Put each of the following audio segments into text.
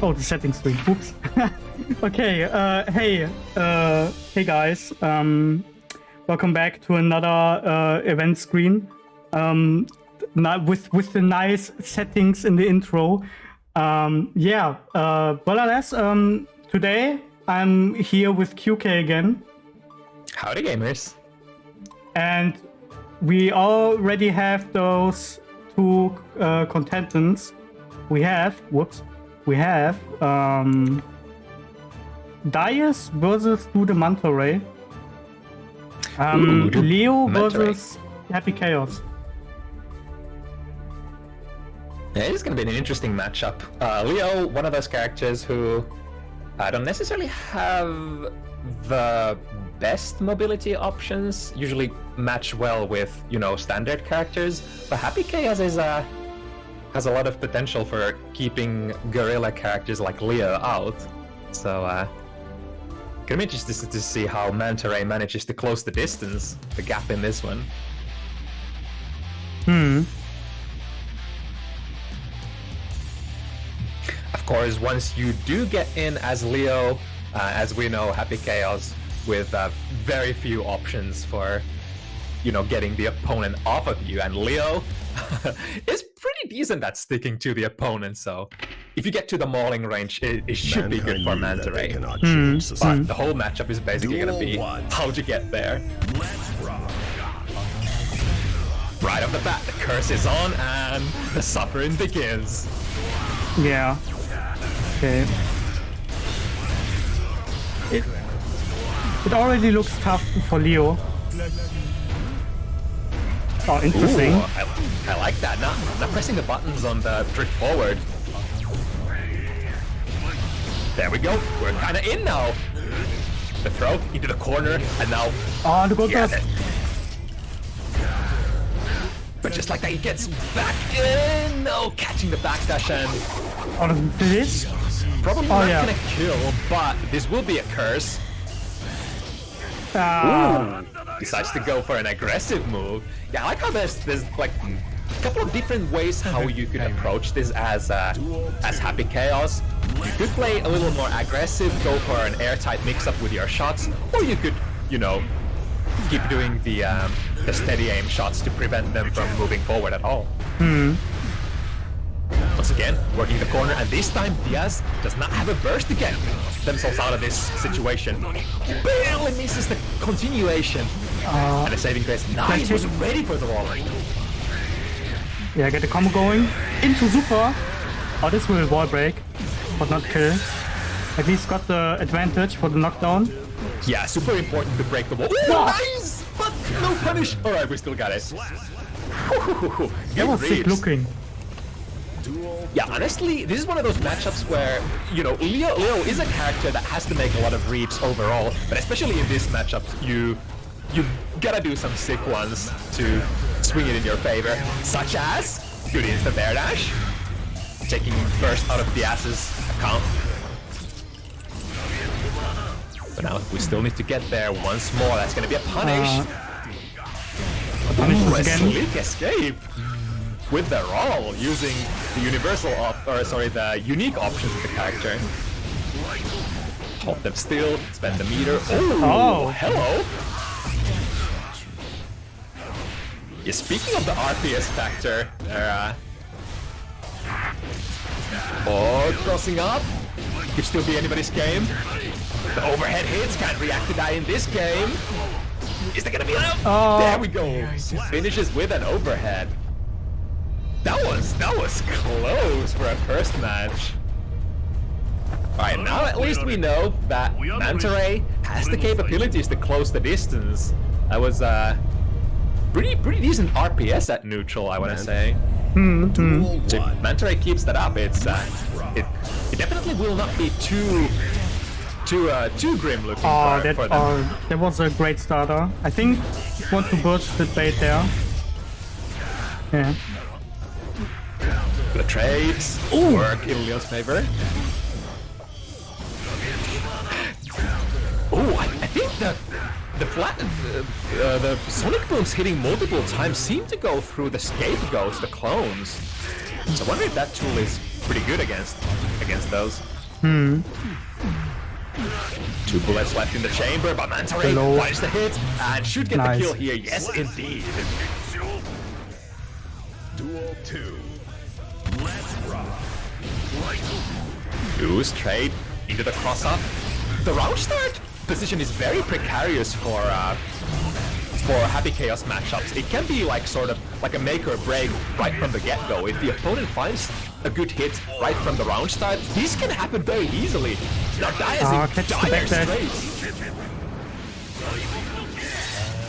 Oh, the settings screen. Oops. Okay. Hey guys. Welcome back to another event screen. With the nice settings in the intro. Today I'm here with QK again. Howdy, gamers. And we already have those two contestants. We have Dias versus Do the Manta Ray. Leo versus Happy Chaos. Yeah, it's going to be an interesting matchup. Leo, one of those characters who don't necessarily have the best mobility options, usually match well with, standard characters, but Happy Chaos is has a lot of potential for keeping guerrilla characters like Leo out. So, gonna be interested to see how Manta Ray manages to close the distance, the gap in this one. Of course, once you do get in as Leo, as we know, Happy Chaos with very few options for, getting the opponent off of you, and Leo is pretty decent at sticking to the opponent, so if you get to the mauling range, it should be good for Manta Ray. But the whole matchup is basically going to be how'd you get there. Right off the bat, the curse is on and the suffering begins. Yeah. Okay. It already looks tough for Leo. Oh, interesting. Ooh, I like that. Not pressing the buttons on the drift forward. There we go. We're kind of in now. The throw into the corner, and now. Oh, the goal pass. But just like that, he gets back in. No, catching the backdash and. Oh, this? Probably not gonna kill, but this will be a curse. Decides to go for an aggressive move. Yeah, I like how there's like a couple of different ways how you could approach this as Happy Chaos. You could play a little more aggressive, go for an airtight mix-up with your shots, or you could, keep doing the steady aim shots to prevent them from moving forward at all. Once again, working the corner, and this time Diaz does not have a burst to get themselves out of this situation. Barely misses the continuation. And a saving grace. Nice, was ready for the roller. Yeah, get the combo going. Into super. Oh, this will wall break, but not kill. At least got the advantage for the knockdown. Yeah, super important to break the wall. Ooh, nice! But no punish. Alright, we still got it. That was sick looking. Yeah, honestly, this is one of those matchups where, Leo is a character that has to make a lot of reads overall, but especially in this matchup, you gotta do some sick ones to swing it in your favor, such as good instant air dash, taking burst out of Diaz's account. But now we still need to get there once more. That's gonna be a punish. Punish a again. Slick escape with the roll using the the unique options of the character. Hold them still, spend the meter. Oh, hello. Yeah, speaking of the RPS factor, there. Crossing up. Could still be anybody's game. The overhead hits can't react to that in this game. Is there gonna be enough? There we go. Finishes with an overhead. That was close for a first match. Alright, now at least we know that Manta Ray has the capabilities to close the distance. That was pretty decent RPS at neutral, I wanna say. If Manta Ray keeps that up, it definitely will not be too grim looking for them. That was a great starter. I think want to burst the bait there. Yeah. The trades work in Leo's favor. I think the Sonic Booms hitting multiple times seem to go through the scapegoats, the clones. So I wonder if that tool is pretty good against those. 2 bullets left in the chamber, but Manta Ray finds the hit and should get the kill here. Yes, indeed. Duel 2. Let's rock. Straight into the cross-up. The round start position is very precarious for Happy Chaos matchups. It can be like sort of like a make or break right from the get-go. If the opponent finds a good hit right from the round start, this can happen very easily. Now Dia is in dire straits.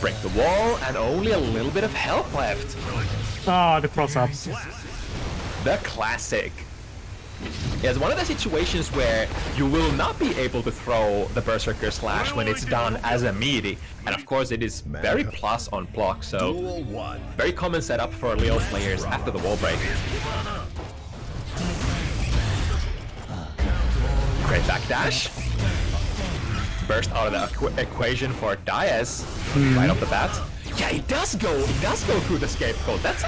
Break the wall and only a little bit of health left. Ah, the cross-up. The classic. It's one of the situations where you will not be able to throw the Berserker Slash when it's done as a meaty. And of course it is very plus on block, so very common setup for Leo players after the wall break. Great backdash. Burst out of the equation for Diaz right off the bat. Yeah, it does go through the scapegoat. That's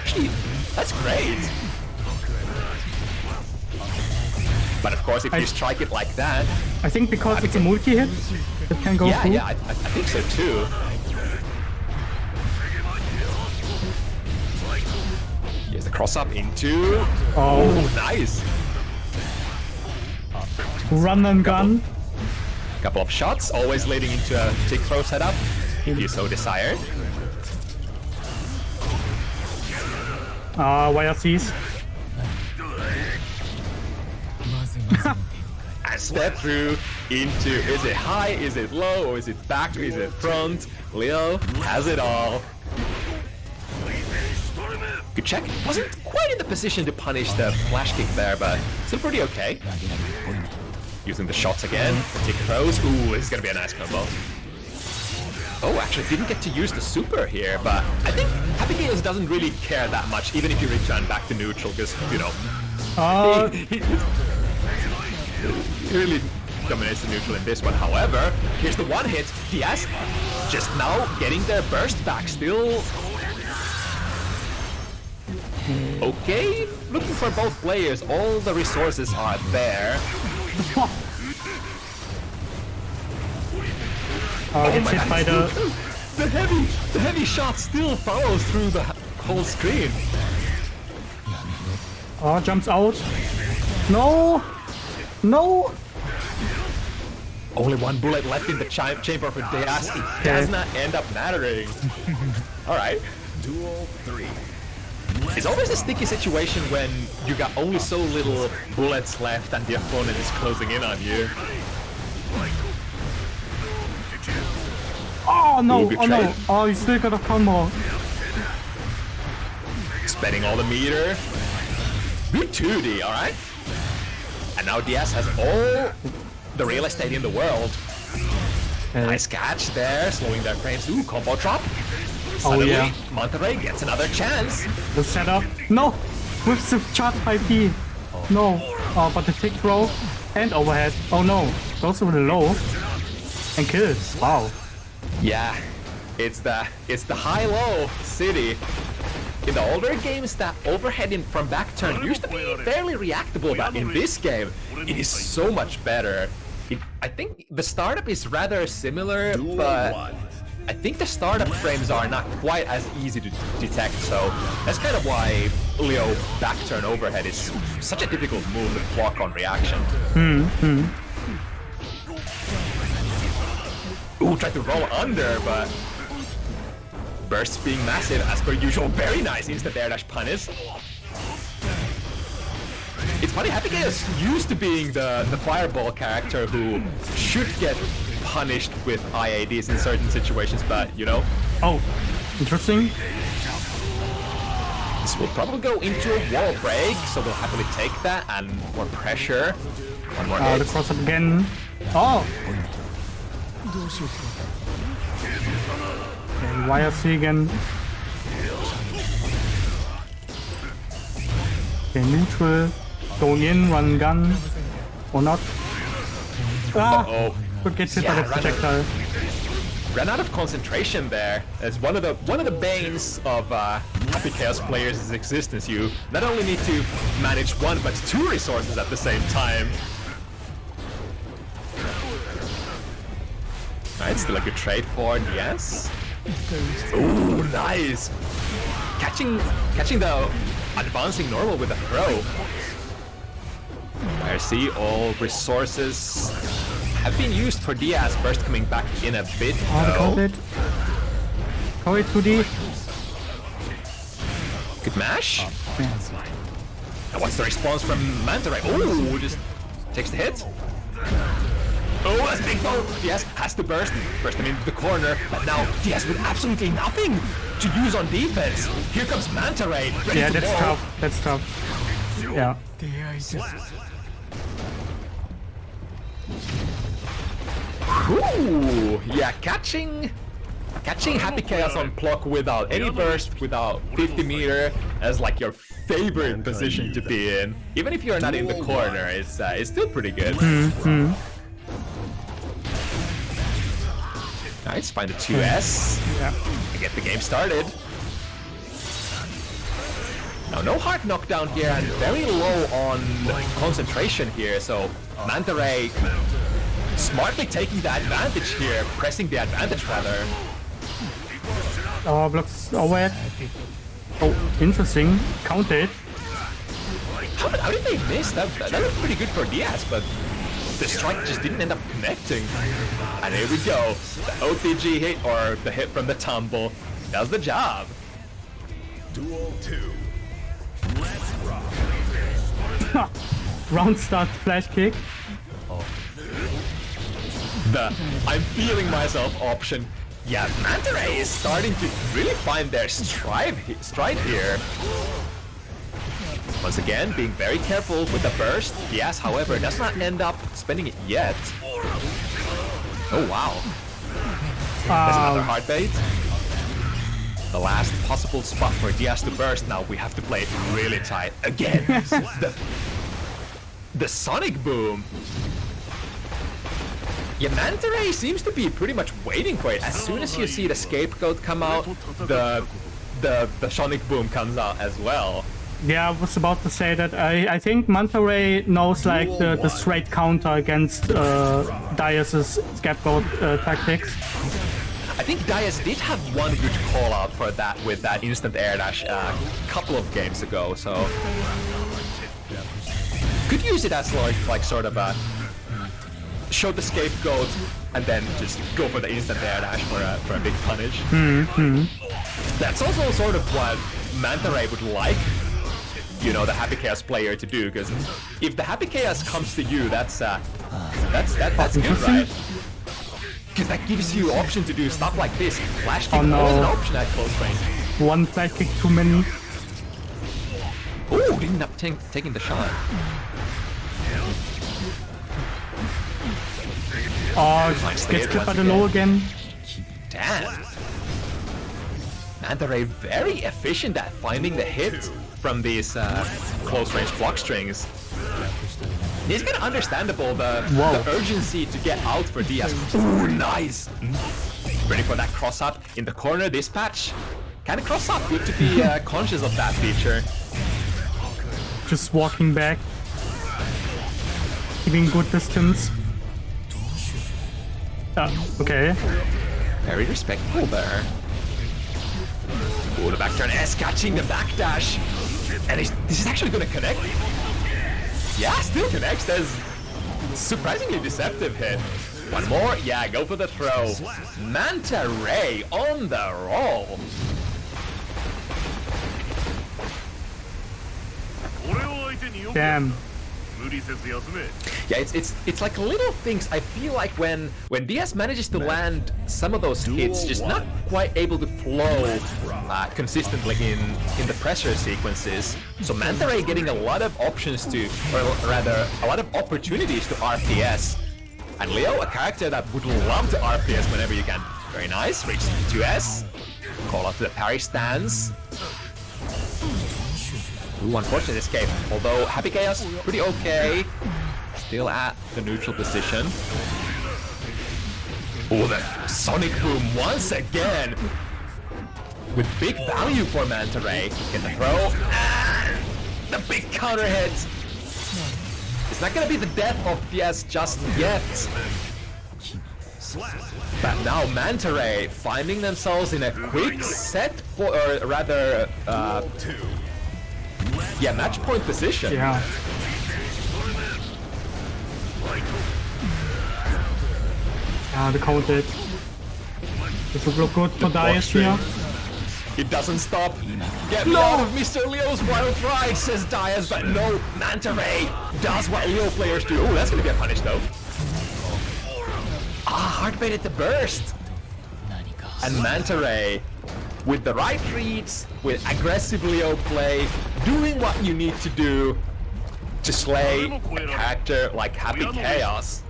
great. But of course, if you strike it like that... I think because it's a multi-hit, it can go through. Yeah, I think so too. Here's the cross-up into... Oh, nice! Run and gun. Couple of shots, always leading into a tick throw setup, if you so desire. YRCs. And step through into, is it high, is it low, or is it back, is it front? Leo has it all. Good check. Wasn't quite in the position to punish the flash kick there, but still pretty okay. Using the shots again, tick throws. Ooh, this is gonna be a nice combo. Oh, actually didn't get to use the super here, but I think Happy Chaos doesn't really care that much, even if you return back to neutral, because, you know, he really dominates the neutral in this one. However, here's the one hit. Diaz just now getting their burst back still. Okay, looking for both players. All the resources are there. Gets hit by the heavy shot still follows through the whole screen. Jumps out. No! No! Only one bullet left in the chamber for Diaz. It does not end up mattering. Alright. Duel 3. It's always a sticky situation when you got only so little bullets left and the opponent is closing in on you. Oh no! Oh no! Oh, you still got a combo. Spending all the meter. Good 2D, alright? And now Diaz has all the real estate in the world. Nice catch there, slowing their frames. Ooh, combo drop. Suddenly, Monterey gets another chance. The setup. No! With the chart 5D. No. Oh, but the tick throw and overhead. Oh no. Goes really low. And kills. Wow. Yeah. It's the high-low city. In the older games, that overhead from back turn used to be fairly reactable, but in this game, it is so much better. I think the startup is rather similar, but I think the startup frames are not quite as easy to detect, so that's kind of why Leo back turn overhead is such a difficult move to block on reaction. Ooh, tried to roll under, but bursts being massive as per usual. Very nice instant air dash punish. It's funny, Happy Chaos used to being the fireball character who should get punished with IADs in certain situations, but you know. Oh, interesting. This will probably go into a wall break, so we'll happily take that and more pressure. One more hit. The cross up again. Oh! Okay, YRC again. Okay, neutral. Going in, run gun. Or not. Ah! But gets hit by the projectile. Ran out of concentration there. As one of the banes of Happy Chaos players' existence. You not only need to manage one, but two resources at the same time. Alright, still a good trade for DS. Ooh, nice! Catching the advancing normal with a throw. I see all resources have been used for DS. Burst coming back in a bit. Oh, got it. Go it 2D. Good mash. And what's the response from Manta Ray? Oh, just takes the hit. Oh, that's big though. DS has to burst him into the corner, but now DS with absolutely nothing to use on defense. Here comes Manta Ray. Yeah, that's tough. That's tough. Yeah. Ooh, yeah, catching Happy Chaos on block without any burst, without 50 meter, as like your favorite position to be in. Even if you're not in the corner, it's still pretty good. Nice, find the 2S. Yeah. To get the game started. Now, no hard knockdown here, and very low on concentration here, so Manta Ray smartly taking the advantage here, pressing the advantage rather. Oh, blocks overhead. Oh, interesting. Counted. How did they miss? That looked pretty good for DS, but the strike just didn't end up connecting. And here we go. The OTG hit, or the hit from the tumble, does the job. Duel 2. Let's rock. Round start flash kick. The I'm feeling myself option. Yeah, Manta Ray is starting to really find their stride here. Once again, being very careful with the burst. Yes, however, does not end up spending it yet. Oh wow. There's another hard bait. The last possible spot for Diaz to burst. Now we have to play it really tight. Again, the Sonic Boom. Yeah, Manta Ray seems to be pretty much waiting for it. As soon as you see the scapegoat come out, the Sonic Boom comes out as well. Yeah, I was about to say that I think Manta Ray knows like the straight counter against Diaz's scapegoat tactics. I think Diaz did have one good call out for that with that instant air dash a couple of games ago, so could use it as like sort of a show the scapegoat and then just go for the instant air dash for a big punish. That's also sort of what Manta Ray would like, you know, the Happy Chaos player to do, because if the Happy Chaos comes to you, that's good, right? Because that gives you option to do stuff like this. Flash kick was an option at close range. One flash kick too many. Ooh, didn't end up taking the shot. Oh, gets clipped by the low again. Damn. Manta Ray very efficient at finding the hit from these close range block strings. It's kind of understandable the urgency to get out for Diaz. Ooh, nice. Ready for that cross up in the corner. This patch kind of cross up. Good to be conscious of that feature. Just walking back, keeping good distance. Okay. Very respectful there. Oh, the back turn S catching the backdash. And this is actually going to connect. Yeah, still connects. There's surprisingly deceptive hit. One more. Yeah, go for the throw. Manta Ray on the roll. Damn. Yeah, it's like little things. I feel like when Diaz manages to land some of those hits, just not quite able to flow consistently in the pressure sequences. So Manta Ray getting a lot of options to, or rather, a lot of opportunities to RPS. And Leo, a character that would love to RPS whenever you can. Very nice, reach the 2S. Call out to the parry stance. Ooh, unfortunate escape. Although Happy Chaos, pretty okay. Still at the neutral position. Oh, the Sonic Boom once again. with big value for Manta Ray. Get the throw, and the big counter hit. It's not gonna be the death of PS just yet. But now Manta Ray finding themselves in a quick set, or rather, yeah, match point position. Yeah. Yeah, the counter. This will look good for Dias here. It doesn't stop. Get me out of Mr. Leo's wild ride, says Dias, but no, Manta Ray does what Leo players do. Oh, that's gonna be a punish though. Ah, hard baited the burst. And Manta Ray, with the right reads, with aggressive Leo play, doing what you need to do to slay a character like Happy Chaos.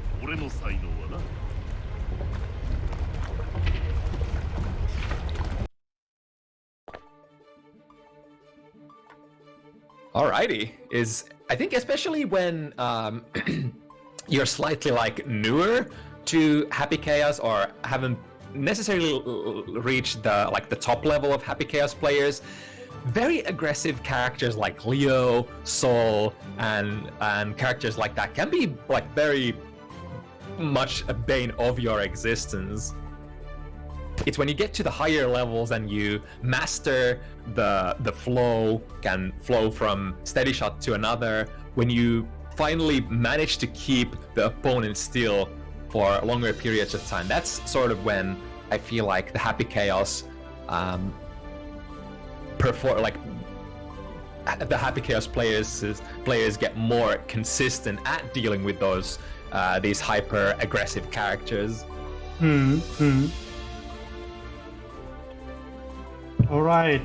Alrighty, I think especially when you're slightly like newer to Happy Chaos or haven't necessarily reached the top level of Happy Chaos players, very aggressive characters like Leo, Sol, and characters like that can be like very much a bane of your existence. It's when you get to the higher levels and you master the flow, can flow from steady shot to another, when you finally manage to keep the opponent still for longer periods of time, that's sort of when I feel like the Happy Chaos the Happy Chaos players get more consistent at dealing with these hyper aggressive characters. Alright,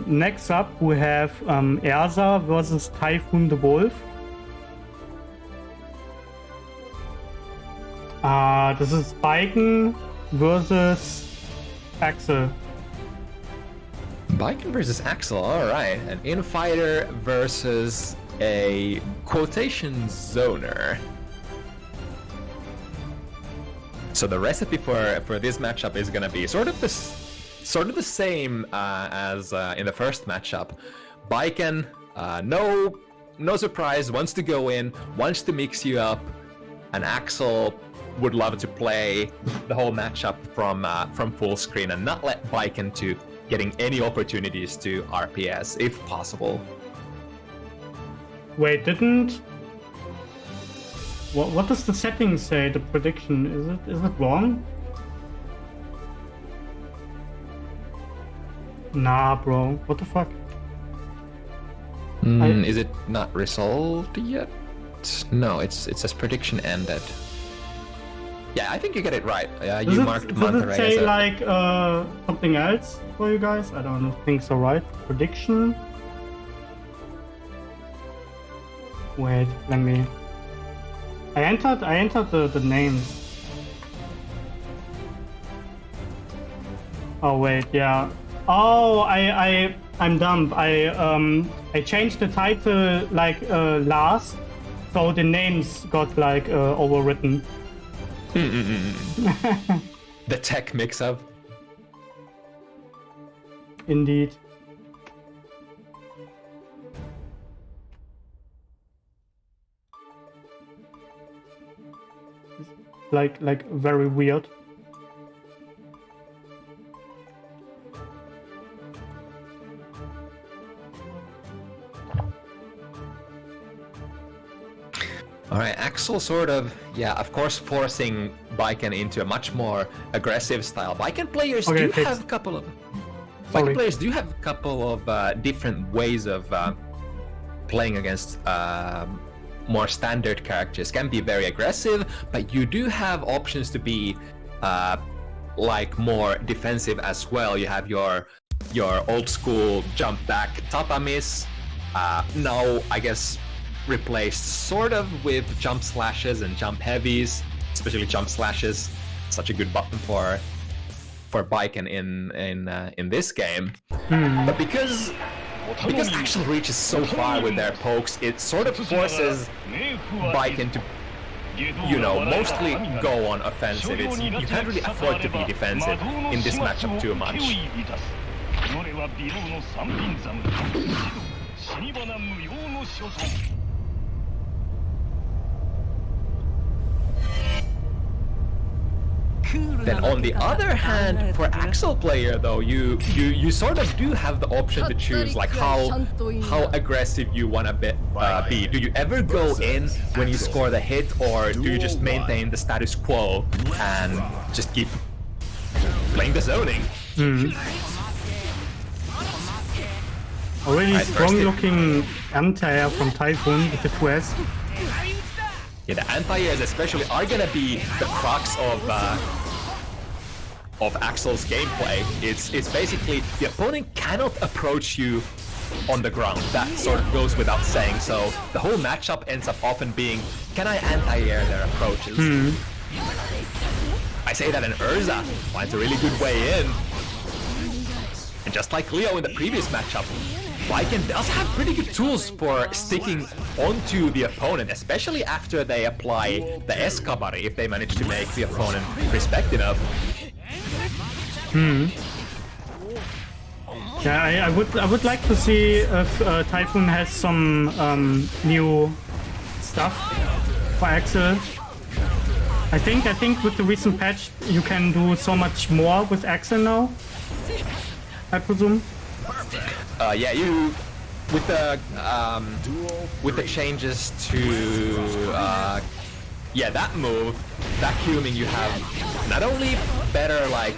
next up we have Erza versus Typhoon the Wolf. This is Biken versus Axel. Biken versus Axel, alright. An infighter versus a quotation zoner. So the recipe for this matchup is gonna be sort of the same as in the first matchup. Biken, no surprise, wants to go in, wants to mix you up, and Axel would love to play the whole matchup from full screen and not let Biken to getting any opportunities to RPS if possible. Wait, what does the setting say? The prediction, is it wrong? Nah, bro. What the fuck? Is it not resolved yet? No, it says prediction ended. Yeah, I think you get it right. You marked Manta Ray. Does it say like something else for you guys? I don't think so, right? Prediction. Wait, let me. I entered the names. Oh wait, yeah. Oh, I'm dumb. I changed the title like last, so the names got like overwritten. The tech mix-up. Indeed. Like very weird. Alright, Axel sort of, yeah, of course forcing Biken into a much more aggressive style. Biken players do have a couple of different ways of playing against more standard characters. Can be very aggressive, but you do have options to be like more defensive as well. You have your old school jump back Tatamis, now I guess replaced sort of with jump slashes and jump heavies, especially jump slashes. Such a good button for Biken in this game. But because Axel reaches so far with their pokes, it sort of forces Biken to, you know, mostly go on offensive. You can't really afford to be defensive in this matchup too much. は美容の三品山死に花無用の所存 Then on the other hand, for Axel player though, you sort of do have the option to choose like how aggressive you wanna be. Do you ever go in when you score the hit, or do you just maintain the status quo and just keep playing the zoning? A really strong looking anti-air from Typhoon with the 2S. Yeah, the anti-airs especially are gonna be the crux of Axel's gameplay. It's basically the opponent cannot approach you on the ground. That sort of goes without saying. So the whole matchup ends up often being, can I anti-air their approaches? I say that, and Urza finds a really good way in. And just like Leo in the previous matchup, Viken does have pretty good tools for sticking onto the opponent, especially after they apply the Escabari, if they manage to make the opponent respect enough. Yeah, I would like to see if Typhoon has some new stuff for Axel. I think with the recent patch you can do so much more with Axel now, I presume. Yeah, you with the changes to yeah, that move, vacuuming, you have not only better, like,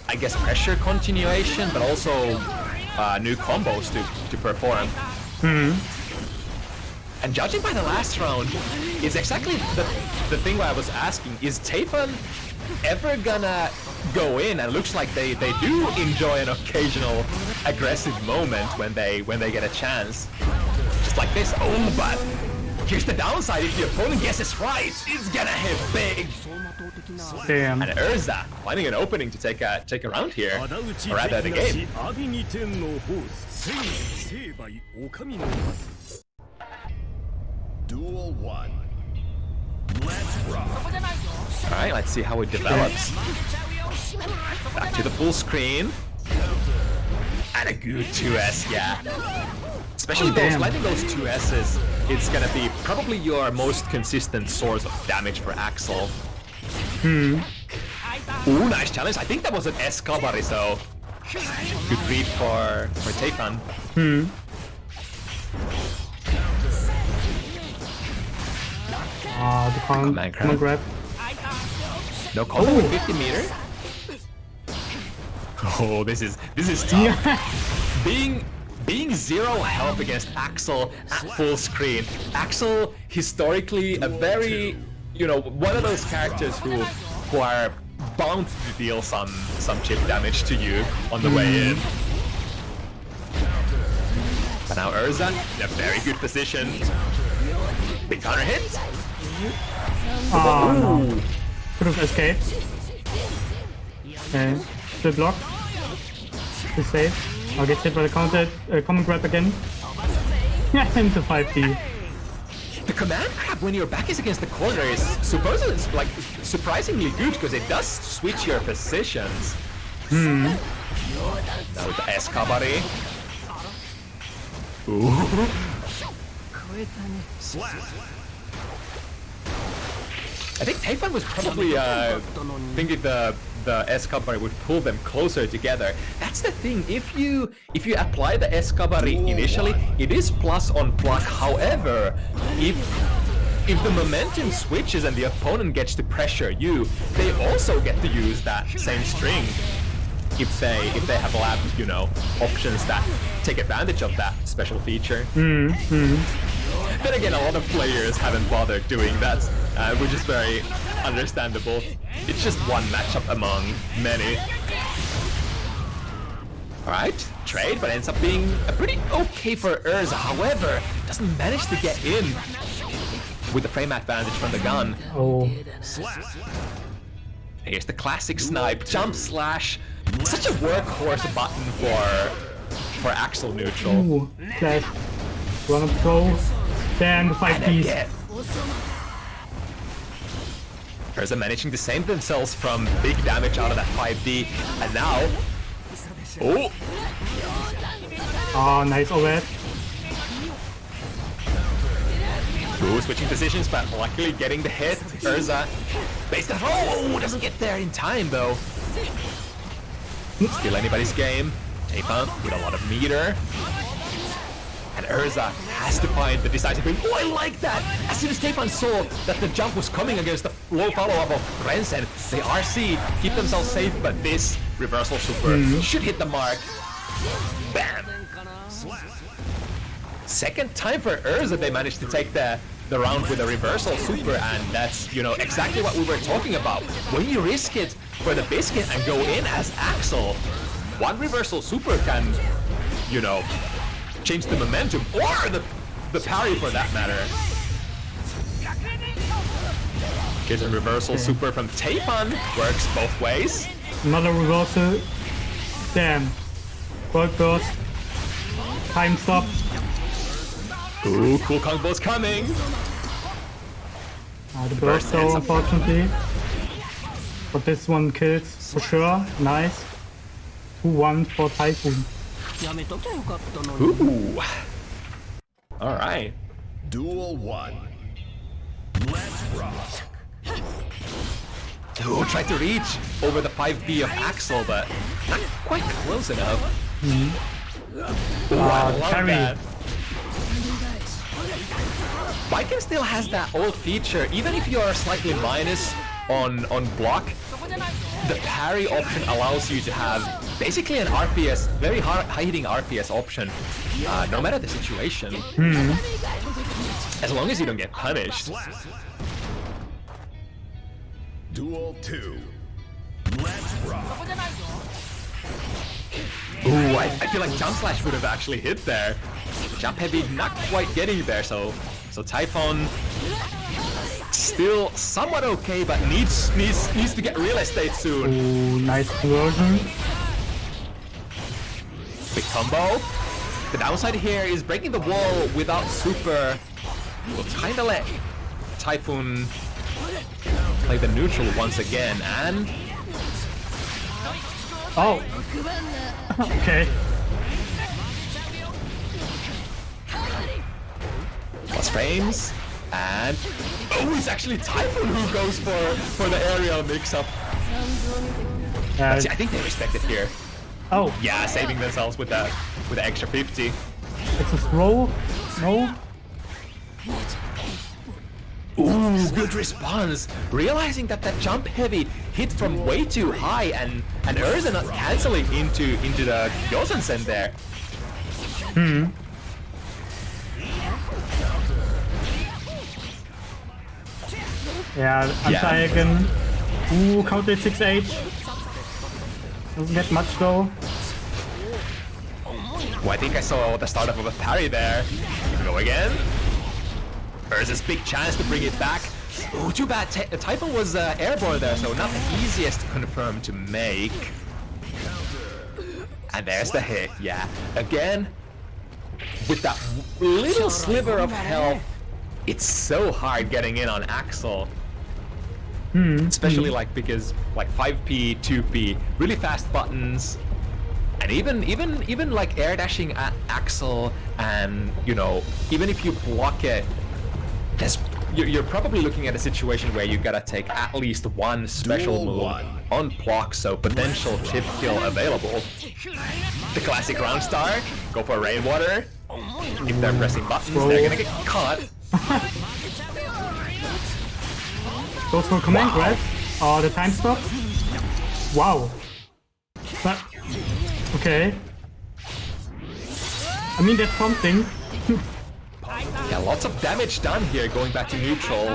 I guess, pressure continuation, but also new combos to perform. And judging by the last round, is exactly the thing where I was asking, is Tayfun ever gonna go in? And looks like they do enjoy an occasional aggressive moment when they get a chance. Just like this. Oh, but here's the downside: if the opponent guesses right, it's gonna hit big. Damn. And Urza finding an opening to take a round here, or rather the game. Duel 1. Let's rock. Alright, let's see how it develops. Back to the full screen. And a good 2S, yeah. Especially those, letting those 2S's, it's gonna be probably your most consistent source of damage for Axel. Ooh, nice challenge. I think that was an Escabari, so good read for Tayfun. The command grab. No combo with 50 meter. Oh, this is tough. Being zero health against Axel at full screen. Axel, historically a very, one of those characters who are bound to deal some chip damage to you on the way in. But now Urza in a very good position. Big counter hit. Oh no. Could have escaped. Okay. Good block. Good save. I'll get hit by the common grab again. Into 5D. The command grab when your back is against the corner is supposedly surprisingly good because it does switch your positions. Now with the Escabari. Ooh. I think Tayfun was probably thinking the Escabari would pull them closer together. That's the thing. If you apply the Escabari initially, it is plus on block. However, if the momentum switches and the opponent gets to pressure you, they also get to use that same string. If they have lab, options that take advantage of that special feature. Then again, a lot of players haven't bothered doing that, which is very understandable. It's just one matchup among many. Alright, trade, but ends up being a pretty okay for Urza. However, doesn't manage to get in with the frame advantage from the gun. Oh. Here's the classic snipe, jump slash. Such a workhorse button for Axel neutral. Ooh, flash. Run up throw. Damn, the 5Ds. Urza managing to save themselves from big damage out of that 5D, and now, oh, Oh, nice overhead. Ooh, switching positions, but luckily getting the hit. Urza base the throw. Oh, doesn't get there in time though. Still anybody's game. Taepan hit a lot of meter. And Urza has to find the decisive win. Oh, I like that! As soon as Taepan saw that the jump was coming against the low follow-up of Rensen, they RC, keep themselves safe, but this reversal super should hit the mark. Bam! Second time for Urza they managed to take the round with a reversal super, and that's, you know, exactly what we were talking about. When you risk it for the biscuit and go in as Axel, one reversal super can, you know, change the momentum, or the parry for that matter. Here's a reversal super from Taepan, works both ways. Another reversal. Damn. Work burst. Time stop. Ooh, cool combos coming. The burst though, unfortunately. But this one kills for sure. Nice. 2-1 for Typhoon. Ooh. Alright. Duel 1. Let's rock. Ooh, tried to reach over the 5B of Axel, but not quite close enough. Ooh, I love carry. that. Viking still has that old feature, even if you're slightly minus on block, the parry option allows you to have basically an RPS, very high-hitting RPS option, no matter the situation. As long as you don't get punished. Duel 2. Let's rock. Ooh, I feel like jump slash would have actually hit there. Jump heavy not quite getting there, so Typhon still somewhat okay, but needs to get real estate soon. Ooh, nice conversion. Big combo. The downside here is breaking the wall without super will kinda let Typhoon play the neutral once again, and Oh. Okay. plus frames, and oh, it's actually Typhoon who goes for the aerial mix-up. See, I think they respect it here. Oh, Yeah, saving themselves with the extra 50. it's a throw? No? Ooh, good response. Realizing that jump heavy hit from way too high, and Urza not canceling into the Yosen-sen there. Yeah, anti-again. Ooh, counter 6H. Doesn't get much though. Oh, I think I saw the startup of a parry there. Go again. Urza's big chance to bring it back. Ooh, too bad. Typhoon was airborne there, so not the easiest to confirm to make. And there's the hit. Yeah, again, with that little sliver of health, it's so hard getting in on Axel. Especially because 5P, 2P, really fast buttons, and even like air dashing at Axel, and you know, even if you block it, you're probably looking at a situation where you gotta take at least one special move on block, so potential chip kill available. The classic round star, go for rainwater. If they're pressing buttons, they're gonna get caught. Goes for command grab. Oh, the time stop. Wow. But, okay. I mean, that's something. Yeah, lots of damage done here, going back to neutral.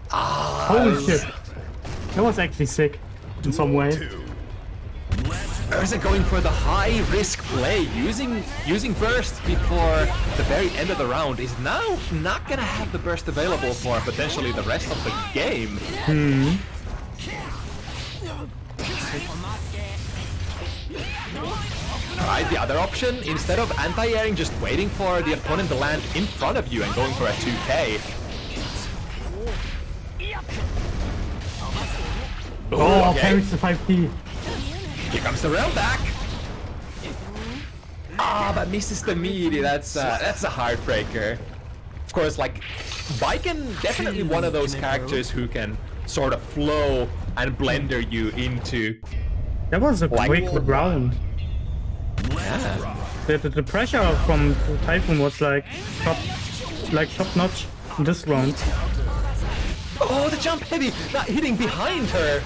Holy shit. That was actually sick in some way. Urza going for the high risk play, using burst before the very end of the round, is now not gonna have the burst available for potentially the rest of the game. Alright, the other option, instead of anti-airing, just waiting for the opponent to land in front of you and going for a 2K. Oh, parries the 5P. Here comes the round back. Ah, but misses the meaty. That's a heartbreaker. Of course, like, Viken definitely one of those characters who can sort of flow and blender you into. That was a quick round. Yeah. The pressure from Typhoon was like top notch in this round. Oh, the jump heavy, not hitting behind her.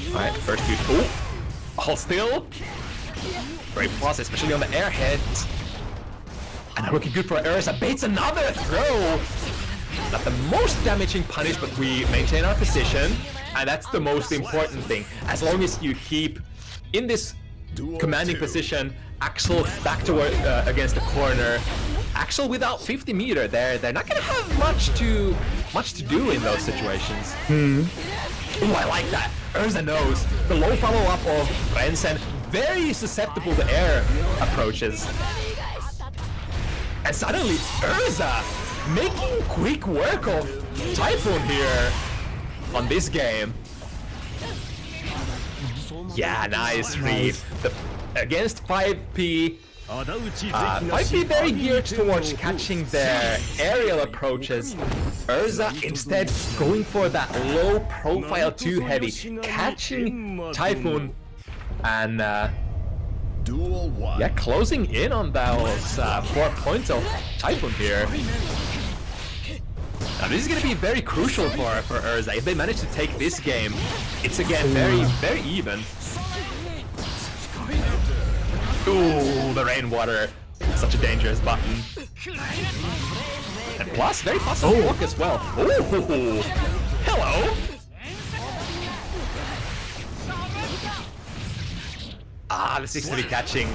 Alright, first two. Oh, hold still. Very plus, especially on the airhead. And looking good for Urza. Baits another throw. Not the most damaging punish, but we maintain our position. And that's the most important thing. As long as you keep in this commanding position, Axel back toward against the corner. Axel without 50 meter, they're not gonna have much to do in those situations. Ooh, I like that. Urza knows the low follow-up of Rensen, very susceptible to air approaches. And suddenly Urza making quick work of Typhoon here on this game. Yeah, nice read. Against 5P. 5P very geared towards catching their aerial approaches. Urza instead going for that low profile too heavy, catching Typhoon and yeah, closing in on those 4 points of Typhoon here. Now this is going to be very crucial for Urza. If they manage to take this game, it's again very even. Ooh, the rainwater. Such a dangerous button. And plus, very possible walk as well. Ooh, hello. Ah, this seems to be catching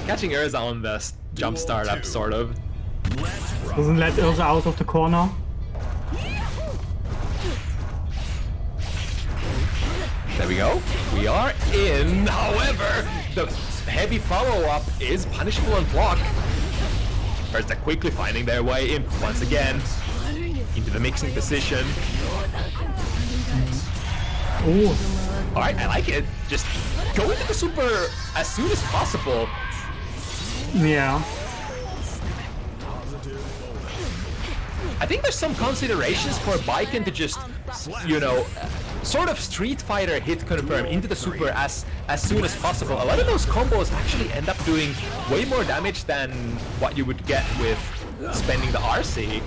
Urza on the jump startup, sort of. Doesn't let Urza out of the corner. There we go. We are in. However, the heavy follow-up is punishable and block. Urza quickly finding their way in once again into the mixing position. Ooh. Alright, I like it. Just go into the super as soon as possible. Yeah. I think there's some considerations for Viken to just, you know, sort of Street Fighter hit confirm into the super as soon as possible. A lot of those combos actually end up doing way more damage than what you would get with spending the RC.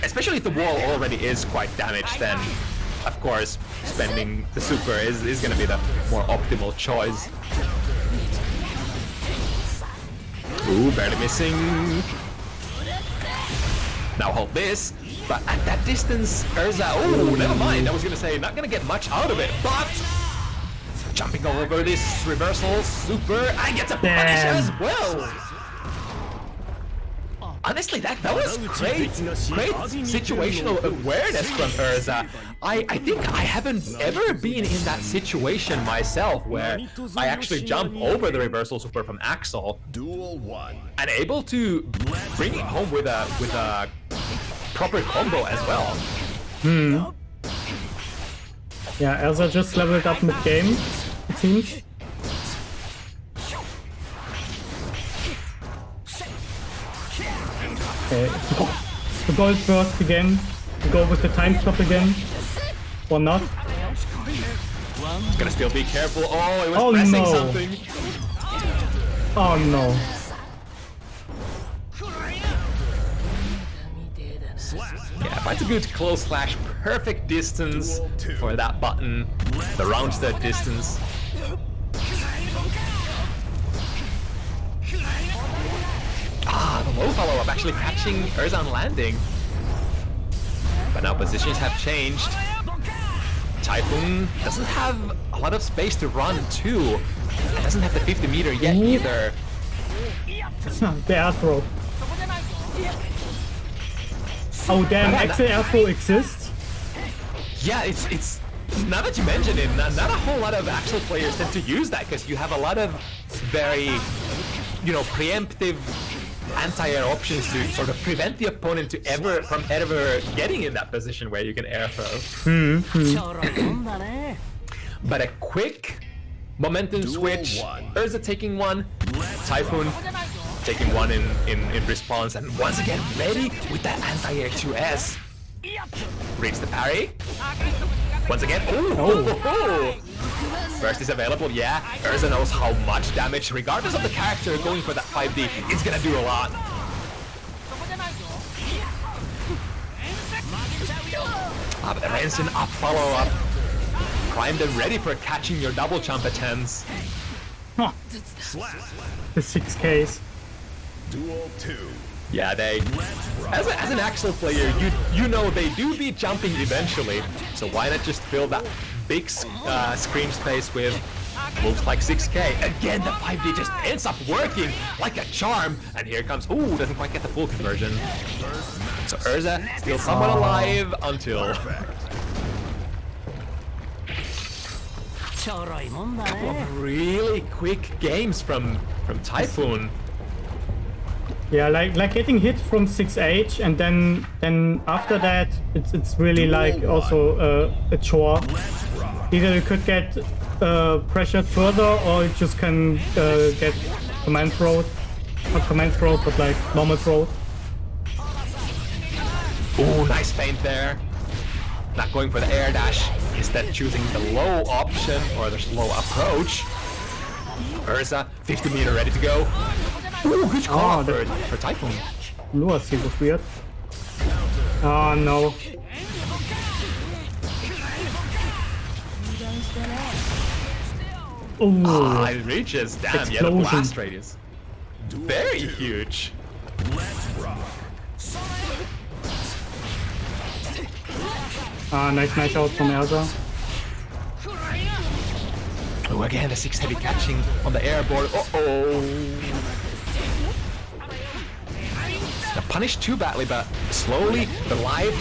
Especially if the wall already is quite damaged, then of course spending the super is going to be the more optimal choice. Ooh, barely missing. Now hold this. But at that distance, Urza, oh, never mind. I was going to say, not going to get much out of it, but jumping over this reversal super and gets a punish as well. Honestly, that was great situational awareness from Urza. I think I haven't ever been in that situation myself where I actually jump over the reversal super from Axel and able to bring it home with a proper combo as well. Yeah, Urza just leveled up mid-game, it seems. Okay, the gold burst again. We go with the time stop again. Or not. Gonna still be careful. Oh, it was pressing something. Oh no. Yeah, but it's a good close slash, perfect distance for that button. The round set distance. Ah, the low follow-up actually catching Urza on landing. But now positions have changed. Typhoon doesn't have a lot of space to run too. It doesn't have the 50 meter yet either. The air throw. Oh damn, actual air throw exists? Yeah, it's now that you mention it, not a whole lot of actual players tend to use that because you have a lot of very, you know, preemptive anti-air options to sort of prevent the opponent from ever getting in that position where you can air throw. but a quick momentum switch. Urza taking one, Typhoon taking one in response, and once again ready with that anti-air 2S. Reads the parry. Once again, Burst is available, yeah. Urza knows how much damage, regardless of the character going for that 5D, it's gonna do a lot. But the Rensen up follow-up. Primed and ready for catching your double jump attempts. Huh. The 6Ks. Duel 2. Yeah, they, as an Axel player, you know they do be jumping eventually, so why not just fill that big screen space with moves like 6K. Again, the 5D just ends up working like a charm, and here comes, ooh, doesn't quite get the full conversion. So Urza still somewhat alive until couple of really quick games from Typhoon. Yeah, like getting hit from 6H, and then after that it's really like also a chore. Either you could get pressured further, or you just can get command throw, not command throw, but like normal throw. Ooh, nice feint there. Not going for the air dash, instead choosing the low option or the slow approach. Urza, 50 meter ready to go. Ooh, good call for Typhoon. Lure seat was weird. Oh no. Ooh. Ah, it reaches. Damn, yeah, the blast radius. Very huge. Nice out from Urza. Oh, again, the 6 heavy catching on the airborne. Uh-oh. Now punished too badly, but slowly the life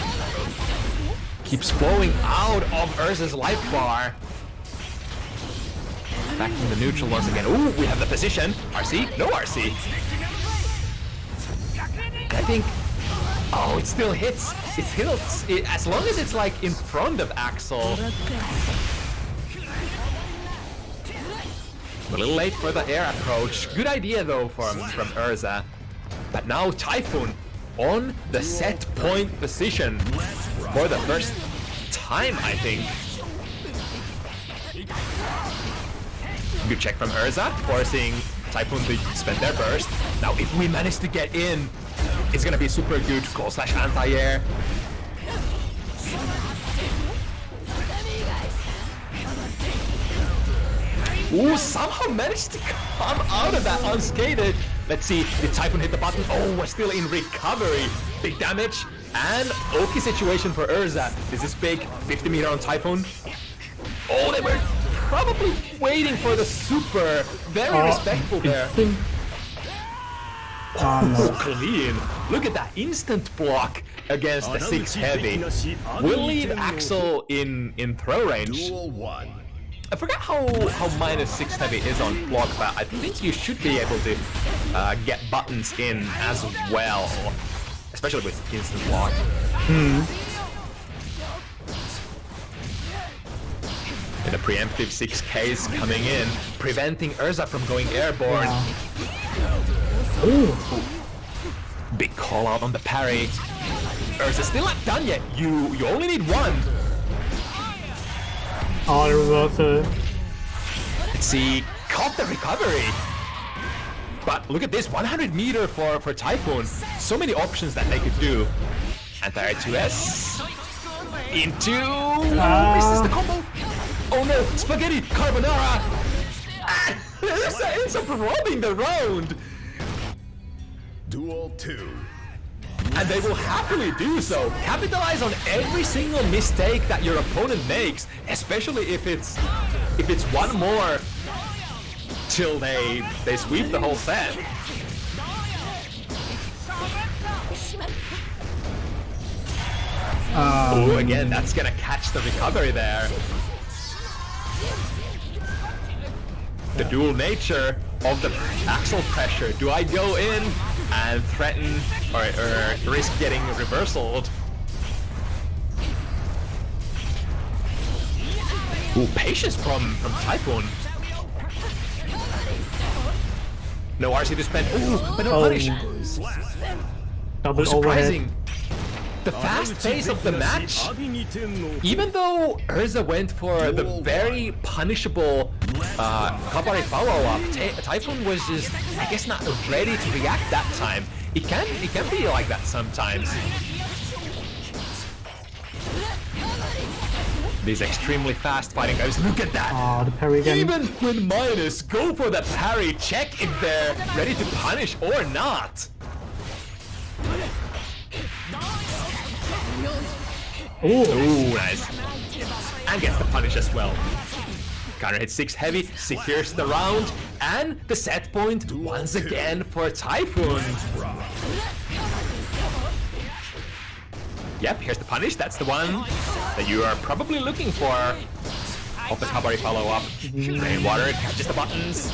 keeps flowing out of Urza's life bar. Back from the neutral once again. Ooh, we have the position. RC? No RC. I think... Oh, it still hits. It hits as long as it's like in front of Axel. A little late for the air approach. Good idea though from Urza. But now Typhoon on the set point position for the first time, I think. Good check from Urza, forcing Typhoon to spend their burst. Now if we manage to get in, it's gonna be super good goal slash anti-air. Ooh, somehow managed to come out of that unscathed. Let's see, did Typhoon hit the button? Oh, we're still in recovery. Big damage and okay situation for Urza. This is big, 50 meter on Typhoon. Oh, they were probably waiting for the super. Very respectful there. Oh, clean. Look at that instant block against the 6 heavy. We'll leave Axel in throw range. I forgot how minus 6 heavy is on block, but I think you should be able to get buttons in as well, especially with instant block. And the preemptive 6Ks coming in, preventing Urza from going airborne. Ooh. Big call out on the parry. Urza still not done yet. You only need one. Oh, reversal. Let's see, caught the recovery. But look at this, 100 meter for Typhoon. So many options that they could do. Anti-air 2S. Into... Misses the combo. Oh no, spaghetti carbonara. Urza ends up robbing the round. Duel 2. And they will happily do so. Capitalize on every single mistake that your opponent makes, especially if it's one more till they sweep the whole set. Oh, again, that's gonna catch the recovery there. The dual nature of the Axel pressure. Do I go in and threaten or risk getting reversaled? Ooh, patience from Typhoon. No RC to spend. Ooh, but no punish. Double Surprising. overhead. The fast pace of the match, even though Urza went for the very punishable Kabare follow-up, Typhoon was just, I guess, not ready to react that time. It can be like that sometimes. These extremely fast fighting guys, look at that! Oh, the parry again. Even when minus go for the parry, check if they're ready to punish or not. Ooh, nice. And gets the punish as well. Counter hit 6 heavy, secures the round, and the set point once again for Typhoon. Yep, here's the punish. That's the one that you are probably looking for. Off the Kabari follow-up. Rainwater catches the buttons.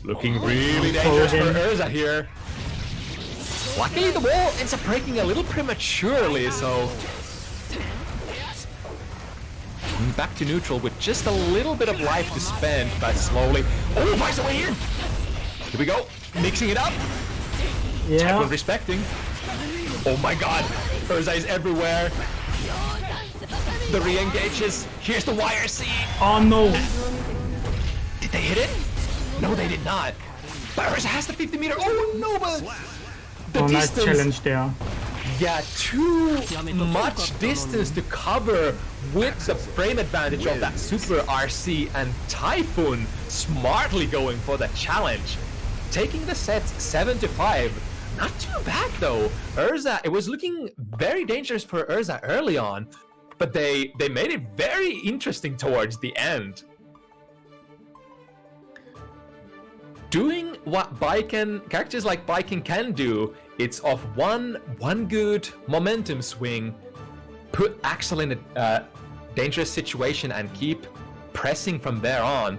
Looking really dangerous for Urza here. Luckily, the wall ends up breaking a little prematurely, so... back to neutral with just a little bit of life to spend, but slowly... Oh, finds a way in! Here we go, mixing it up. Yeah. Typhoon respecting. Oh my god, Urza is everywhere. The re-engages. Here's the YRC. Oh no. Did they hit it? No, they did not. But Urza has the 50 meter. Oh no, but the distance. Nice challenge there. Yeah, too much distance to cover with the frame advantage of that Super RC, and Typhoon smartly going for the challenge. Taking the set 7-5. Not too bad though. Urza, it was looking very dangerous for Urza early on, but they made it very interesting towards the end. Doing what characters like Baiken can do, it's off one good momentum swing, put Axel in a dangerous situation and keep pressing from there on.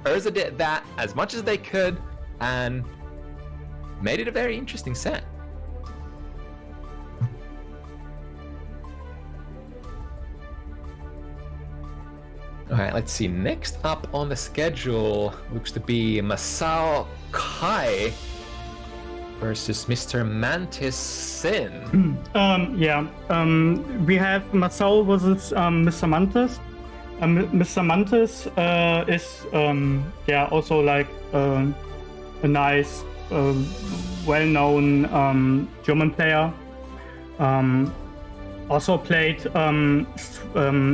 Urza did that as much as they could and made it a very interesting set. Alright, let's see. Next up on the schedule looks to be Masao Kai versus Mr. Mantis Sin. We have Masao versus Mr. Mantis. Mr. Mantis is also like a nice, well-known German player. Also played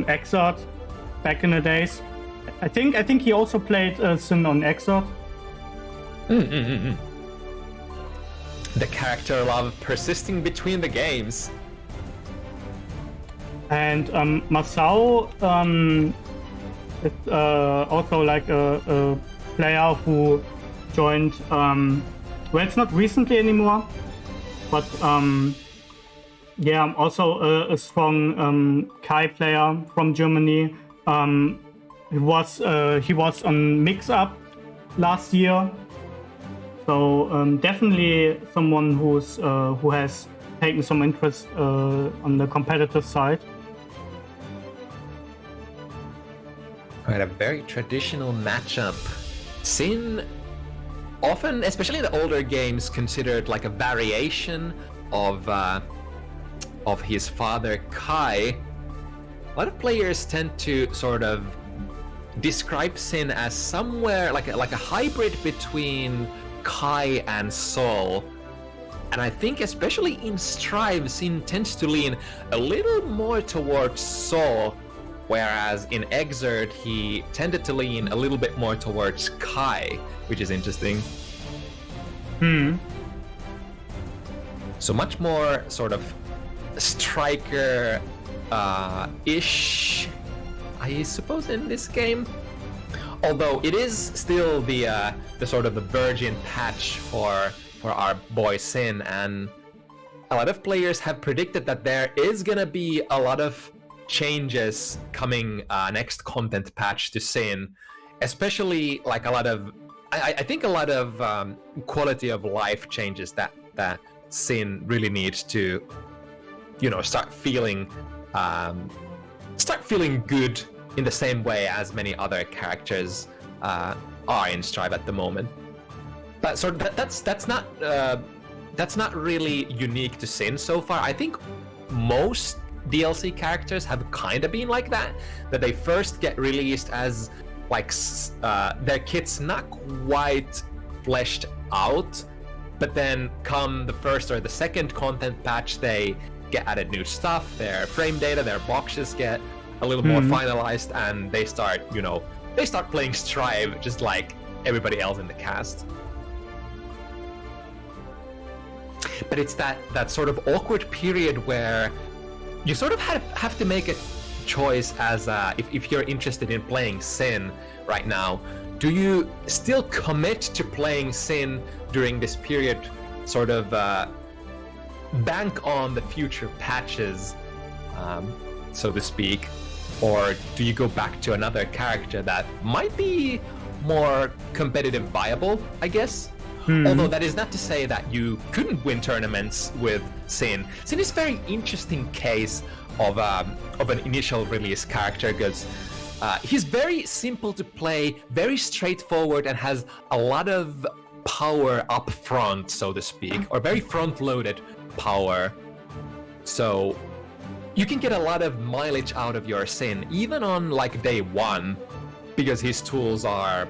Exart back in the days. I think he also played Sin on Exart. The character love persisting between the games. And Masao is also like a player who joined, well, it's not recently anymore, but also a strong Kai player from Germany. He was on Mix Up last year. So definitely someone who has taken some interest on the competitive side. Right, a very traditional matchup. Sin, often, especially in the older games, considered like a variation of his father Kai. A lot of players tend to sort of describe Sin as somewhere like a hybrid between Kai and Sol, and I think especially in Strive, Sin tends to lean a little more towards Sol, whereas in Exert he tended to lean a little bit more towards Kai, which is interesting. So much more sort of striker ish, I suppose, in this game. Although it is still the sort of the virgin patch for our boy Sin, and a lot of players have predicted that there is gonna be a lot of changes coming next content patch to Sin, especially like a lot of I think a lot of quality of life changes that Sin really needs to, start feeling good in the same way as many other characters are in Strive at the moment. But so that's not really unique to Sin so far. I think most DLC characters have kind of been like that they first get released as like their kit's not quite fleshed out, but then come the first or the second content patch, they get added new stuff, their frame data, their boxes get a little more finalized, and they start playing Strive just like everybody else in the cast. But it's that sort of awkward period where you sort of have to make a choice as if you're interested in playing Sin right now. Do you still commit to playing Sin during this period, sort of bank on the future patches, so to speak, or do you go back to another character that might be more competitive viable, I guess? Although that is not to say that you couldn't win tournaments with Sin. Sin is a very interesting case of an initial release character, because he's very simple to play, very straightforward, and has a lot of power up front, so to speak, or very front-loaded power. So you can get a lot of mileage out of your Sin, even on like day one, because his tools are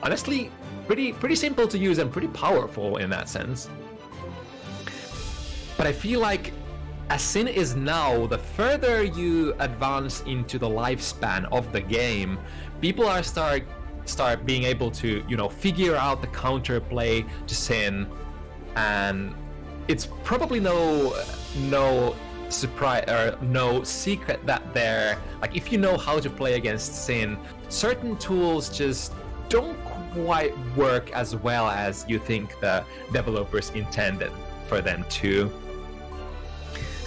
honestly pretty simple to use and pretty powerful in that sense. But I feel like as Sin is now, the further you advance into the lifespan of the game, people are start being able to, figure out the counterplay to Sin, and it's probably no surprise or no secret that they're like, if you know how to play against Sin, certain tools just don't quite work as well as you think the developers intended for them to.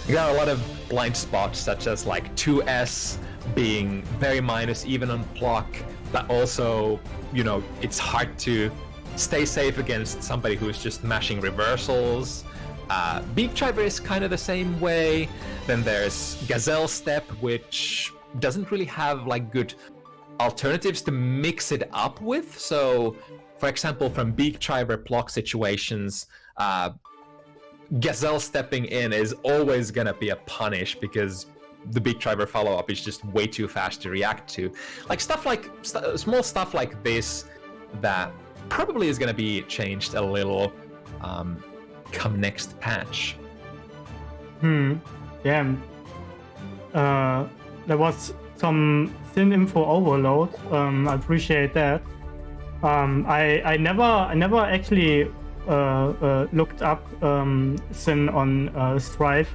You got a lot of blind spots, such as like 2S being very minus even on block, but also, it's hard to stay safe against somebody who's just mashing reversals. Beak Driver is kind of the same way. Then there's Gazelle Step, which doesn't really have like good alternatives to mix it up with. So, for example, from Beak Driver block situations, Gazelle stepping in is always gonna be a punish because the Beak Driver follow-up is just way too fast to react to. Like small stuff like this that probably is gonna be changed a little come next patch. Yeah. There was some Sin info overload. I appreciate that. I never actually looked up Sin on Strive.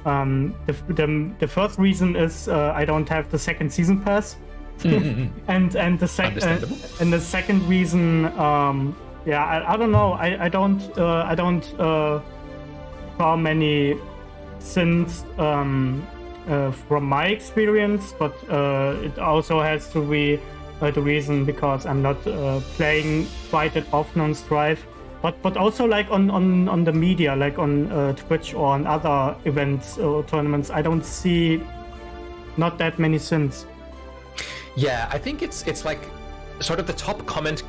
The first reason is I don't have the second season pass, and the second reason, I don't know. I don't saw many Sins from my experience, but it also has to be the reason because I'm not playing quite that often on Strive. But also like on the media, like on Twitch or on other events or tournaments, I don't see not that many Sins. Yeah, I think it's like sort of the top content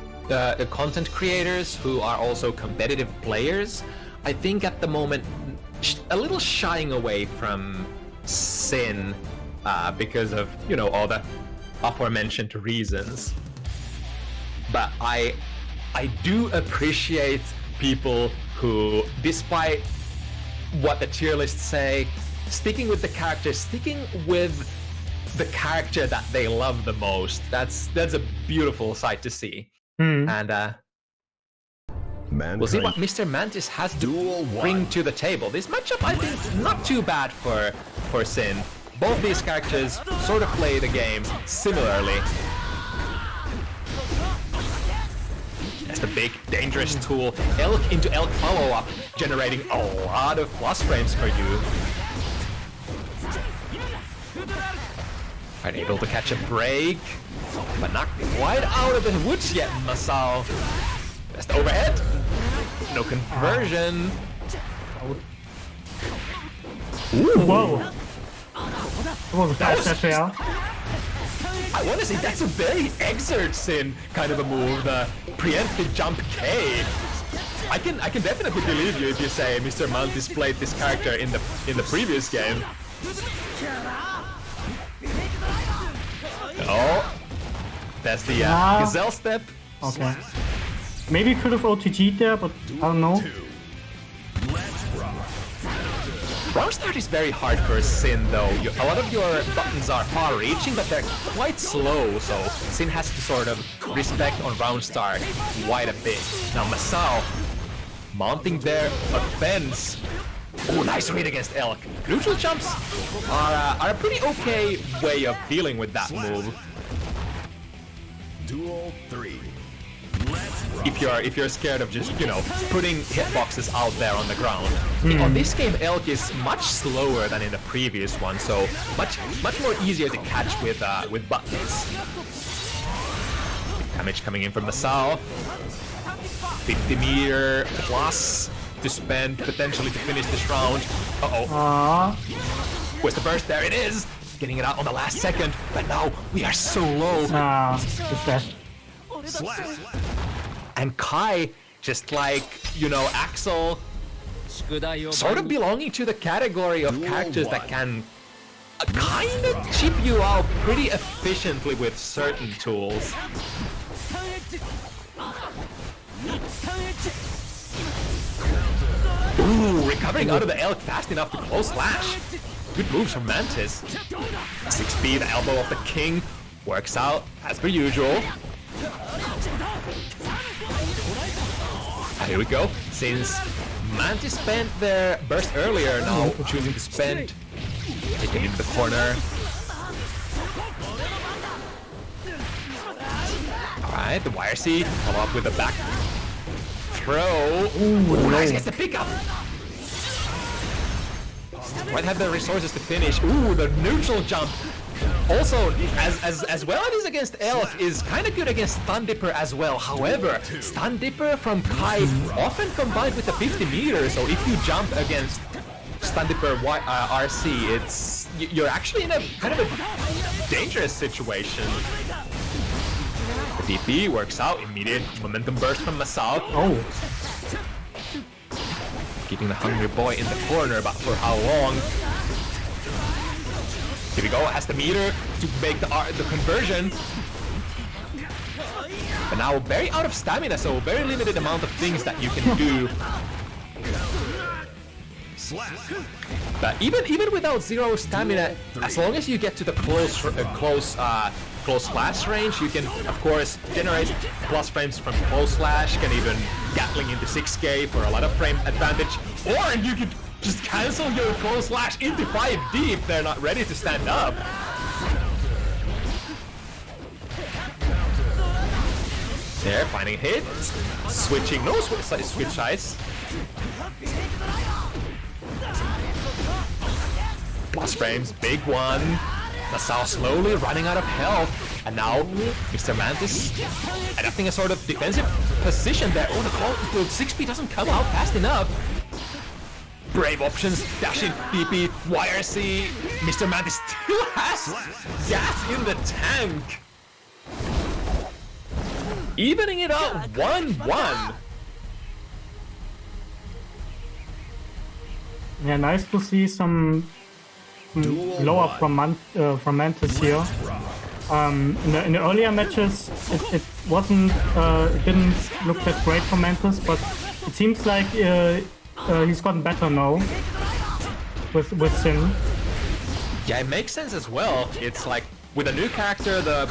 creators who are also competitive players. I think at the moment a little shying away from Sin because of all the aforementioned reasons. But I do appreciate people who, despite what the tier lists say, sticking with the character, sticking with the character that they love the most. That's a beautiful sight to see. And we'll see what Mr. Mantis has to bring to the table. This matchup, I think, not too bad for Sin. Both these characters sort of play the game similarly. That's the big, dangerous tool. Elk into Elk follow-up, generating a lot of plus frames for you. Unable to catch a break, but not quite out of the woods yet, Masao. That's the overhead. No conversion. Ooh. Whoa. That was a fast SPL. I want to say that's a very Exertsin kind of a move, the preemptive jump K. I can definitely believe you if you say Mr. Mantis played this character in the previous game. Oh, that's the Gazelle step. Okay. Maybe could have OTG'd there, but I don't know. Round start is very hard for Sin though. A lot of your buttons are far-reaching, but they're quite slow, so Sin has to sort of respect on round start quite a bit. Now Masao mounting their offense. Oh, nice read against Elk. Neutral jumps are a pretty okay way of dealing with that move. Duel 3. If you're scared of just, you know, putting hitboxes out there on the ground. On this game, Elk is much slower than in the previous one, so much more easier to catch with buttons. Damage coming in from Masao. 50 meter plus to spend potentially to finish this round. Where's the burst? There it is! Getting it out on the last second, but now we are so low. It's dead. And Kai, just like, you know, Axel, sort of belonging to the category of characters that can kind of chip you out pretty efficiently with certain tools. Ooh, recovering out of the Elk fast enough to close slash. Good moves from Mantis. 6-speed elbow of the King works out as per usual. Here we go. Since Mantis spent their burst earlier, now choosing to spend. Taking into the corner. Alright, the YRC come up with a back throw. Ooh, nice, gets the pickup. Might have the resources to finish. Ooh, the neutral jump. Also, as well it is against Elk, is kind of good against Stun Dipper as well. However, Stun Dipper from Kai often combined with the 50 meters, so if you jump against Stun Dipper RC, you're actually in a kind of a dangerous situation. The DP works out, immediate momentum burst from Masao. Oh. Keeping the hungry boy in the corner, but for how long? Here we go, has the meter to make the conversion. But now very out of stamina, so very limited amount of things that you can do. But even without zero stamina, as long as you get to the close slash range, you can of course generate plus frames from close slash, can even Gatling into 6K for a lot of frame advantage, or you could just cancel your close slash into 5D if they're not ready to stand up. They're finding hits, switching, no switch sides. Plus frames, big one. Masao slowly running out of health, and now Mr. Mantis adapting a sort of defensive position there. Oh, the 6P doesn't come out fast enough. Brave options, dashing, DP, YRC. Mr. Mantis still has gas in the tank. Evening it out 1-1. Yeah, nice to see some blow up from Mantis here. In the earlier matches, it wasn't, it didn't look that great for Mantis, but it seems like he's gotten better now with Sin. Yeah, it makes sense as well. It's like with a new character, the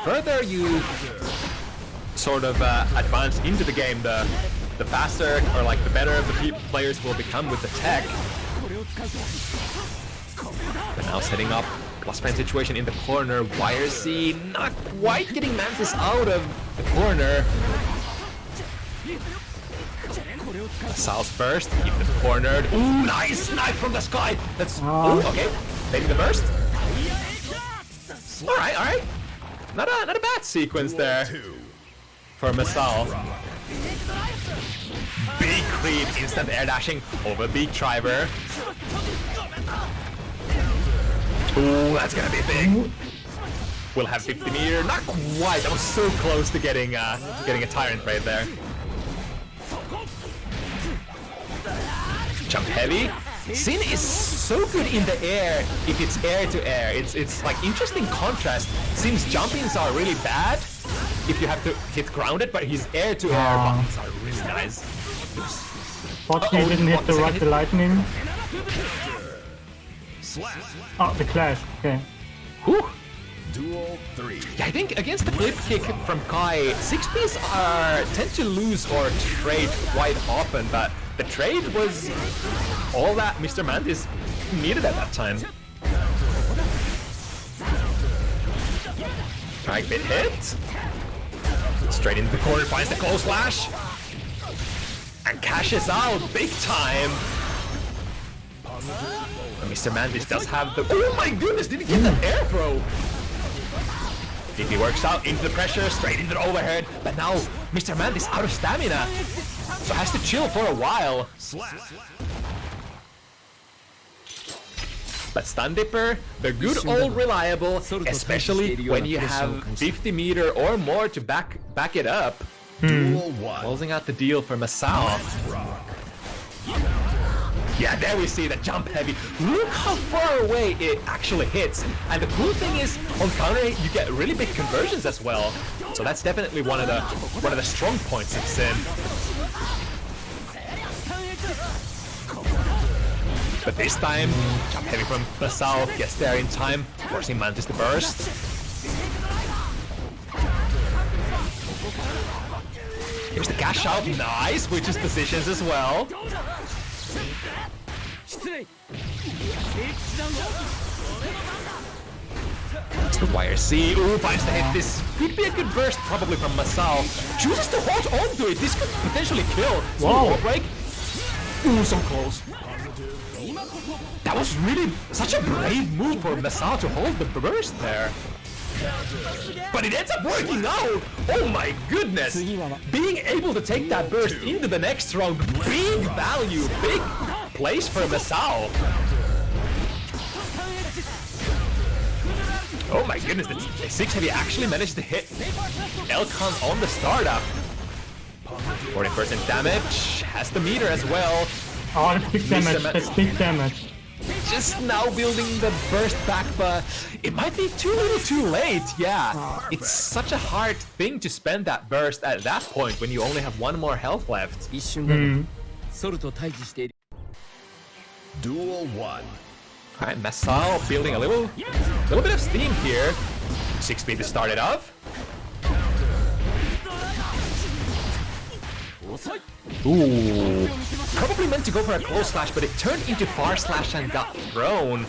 further you sort of advance into the game, the faster or like the better the players will become with the tech. But now setting up plus frame situation in the corner. YRC not quite getting Mantis out of the corner. South burst, keep them cornered. Ooh, nice snipe from the sky. That's ooh, okay. Maybe the burst. All right. Not a bad sequence there for Masao. Big creep, instant air dashing over big driver. Ooh, that's gonna be big. will have 50 meter. Not quite. That was so close to getting a tyrant right there. Jump heavy. Sin is so good in the air if it's air to air. It's like interesting contrast. Sin's jumpings are really bad if you have to hit grounded, but his air to air buttons are really nice. Fortunately, didn't hit the lightning. Oh, the clash. Okay. Whew. Duel 3. Yeah, I think against the flip kick from Kai, 6Ps tend to lose or trade quite often, but the trade was all that Mr. Mantis needed at that time. Right, bit hit. Straight into the corner, finds the close slash. And cashes out big time. Mr. Mantis does have the... Oh my goodness, did he get that air throw? He works out into the pressure, straight into the overhead, but now Mr. Mantis out of stamina, so has to chill for a while. But Stun Dipper, the good old reliable, especially when you have 50 meter or more to back it up. Closing out the deal for Masao. Yeah, there we see the jump heavy. Look how far away it actually hits. And the cool thing is, on counter you get really big conversions as well. So that's definitely one of the strong points of Sin. But this time, jump heavy from Masao gets there in time, forcing Mantis to burst. Here's the cash out, nice, switches positions as well. It's the YRC. Ooh, finds the hit. This could be a good burst, probably from Masao. Chooses to hold on to it. This could potentially kill. Wall break. Ooh, so close. That was really such a brave move for Masao to hold the burst there. But it ends up working out! Oh my goodness! Being able to take that burst into the next round, big value, big place for Masao. Oh my goodness, the 6 heavy actually managed to hit Elkhan on the startup. 40% damage, has the meter as well. Oh, that's big damage, that's big damage. Just now building the burst back, but it might be too little too late, yeah. It's such a hard thing to spend that burst at that point when you only have one more health left. Duel 1. Alright, Masao building a little bit of steam here. 6 speed to start it off. Ooh, probably meant to go for a close slash, but it turned into far slash and got thrown.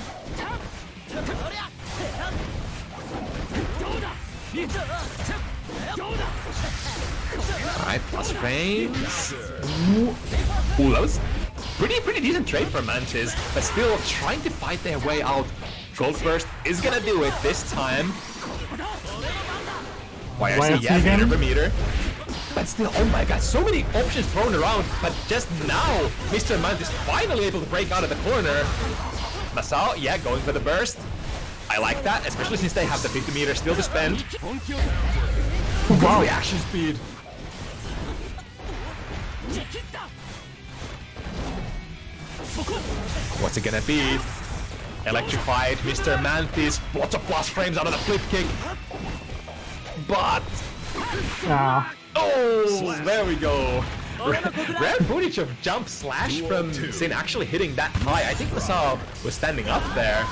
Alright, plus frames. Ooh, that was pretty decent trade for Mantis, but still trying to fight their way out. Gold Burst is gonna do it this time. YRC, yeah, meter per meter. But still, oh my god, so many options thrown around, but just now, Mr. Mantis finally able to break out of the corner. Masao, yeah, going for the burst. I like that, especially since they have the 50 meter still to spend. Good reaction speed. What's it gonna be? Electrified Mr. Mantis, lots of plus frames out of the flip kick. But... Oh, there we go. Rare footage of jump slash from Sin actually hitting that high. I think Masao was standing up there.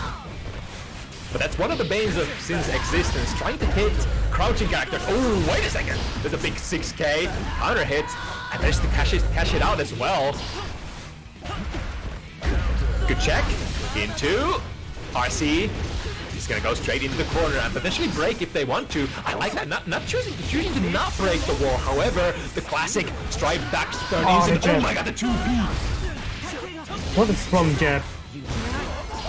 But that's one of the banes of Sin's existence, trying to hit crouching characters. Oh, wait a second. There's a big 6k counter hit. And managed to cash it out as well. Good check. Into RC. He's gonna go straight into the corner and potentially break if they want to. I like that, not choosing to not break the wall. However, the classic strike back turn instant. Oh my god, the 2P. What a strong jab.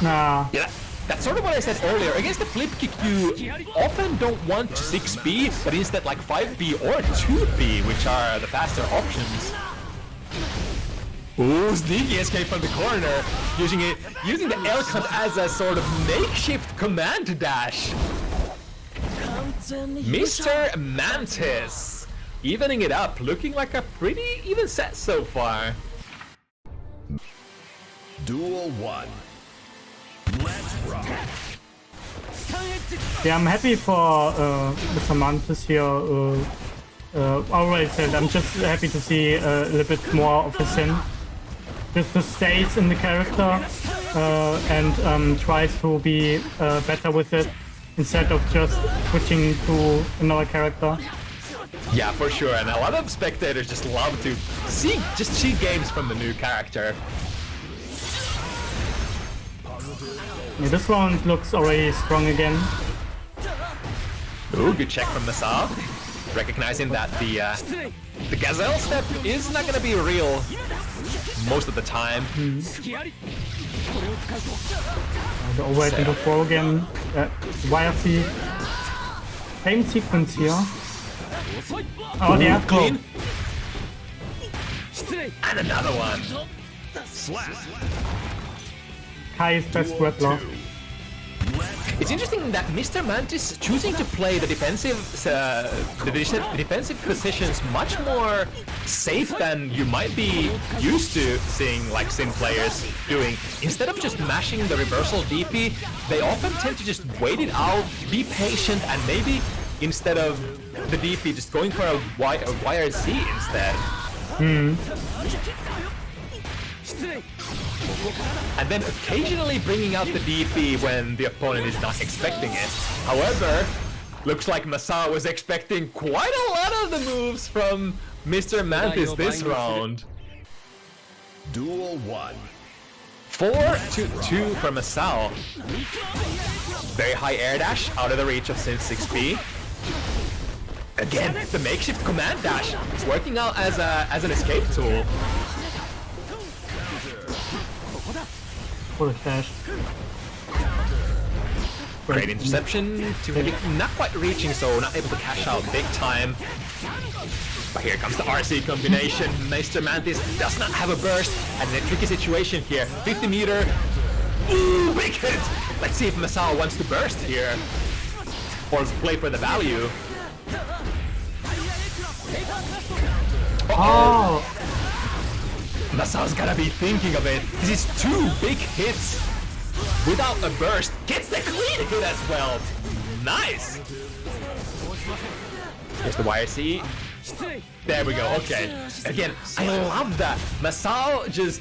Nah. Yeah, that's sort of what I said earlier. Against the flip kick, you often don't want 6B, but instead like 5B or 2B, which are the faster options. Ooh, sneaky escape from the corner, using the L cut as a sort of makeshift command dash. Mr. Mantis evening it up, looking like a pretty even set so far. Duel 1. Let's rock. Yeah, I'm happy for Mr. Mantis here. Already said, I'm just happy to see a little bit more of his sin. Just stays in the character and tries to be better with it instead of just switching to another character. Yeah, for sure, and a lot of spectators just love to see games from the new character. Yeah, this round looks already strong again. Ooh, good check from Masao. Recognizing that the Gazelle step is not gonna be real most of the time. The overhead into 4 again. YFC. Same sequence here. Oh, yeah, clean. And another one. Kai's best grappler. It's interesting that Mr. Mantis choosing to play the defensive positions much more safe than you might be used to seeing like Sin players doing. Instead of just mashing the reversal DP, they often tend to just wait it out, be patient, and maybe instead of the DP just going for a YRC instead. And then occasionally bringing out the DP when the opponent is not expecting it. However, looks like Masao was expecting quite a lot of the moves from Mr. Mantis this round. Duel 1. 4-2 for Masao. Very high air dash out of the reach of Sin's 6P. Again, the makeshift command dash is working out as an escape tool. Great interception, 2 not quite reaching, so not able to cash out big time. But here comes the RC combination. Mr. Mantis does not have a burst, and in a tricky situation here. 50 meter. Ooh, big hit! Let's see if Masao wants to burst here. Or play for the value. Oh! Masao's gotta be thinking of it. This is 2 big hits without a burst. Gets the clean hit as well. Nice. Here's the YRC. There we go. Okay. Again, I love that. Masao just,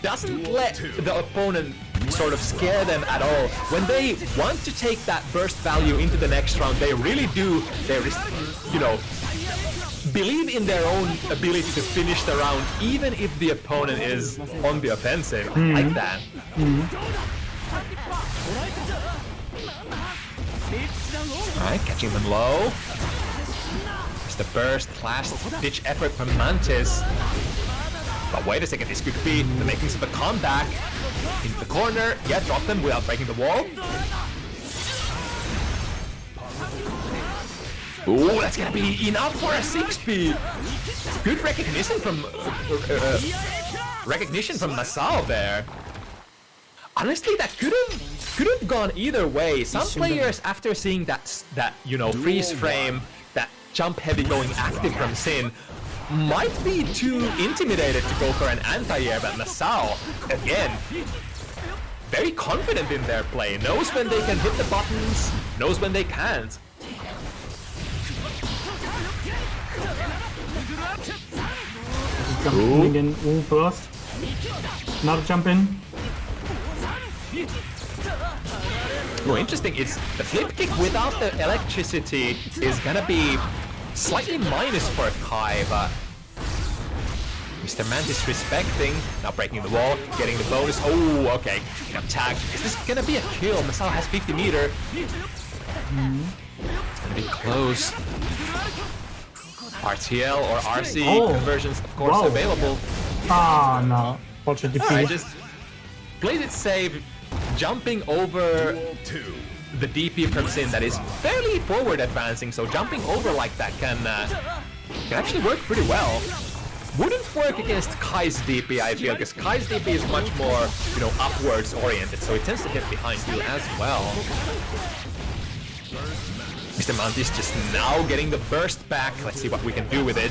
doesn't let the opponent sort of scare them at all. When they want to take that burst value into the next round, they really do. They, believe in their own ability to finish the round, even if the opponent is on the offensive. Like that. Alright, catching them low. There's the burst, last ditch effort from Mantis. But wait a second, this could be the makings of a comeback. Into the corner, yeah, drop them without breaking the wall. Ooh, that's gonna be enough for a 6P. Good recognition from Masao there. Honestly, that could have gone either way. Some players, after seeing that freeze frame, that jump heavy going active from Sin, might be too intimidated to go for an anti-air. But Masao, again, very confident in their play. Knows when they can hit the buttons, knows when they can't. Jump in again. Ooh, burst. Another jump in. Oh, interesting. It's the flip kick without the electricity is gonna be slightly minus for Kai, but Mr. Mantis respecting, now breaking the wall, getting the bonus. Oh, okay. Got tagged. Is this gonna be a kill? Masao has 50 meter. It's gonna be close. RTL or RC conversions, of course, available. Ah, no. Watch the I just played it safe, jumping over the DP from Sin that is fairly forward advancing, so jumping over like that can actually work pretty well. Wouldn't work against Kai's DP, I feel, because Kai's DP is much more, upwards oriented, so it tends to get behind you as well. Mr. Mantis just now getting the burst back. Let's see what we can do with it.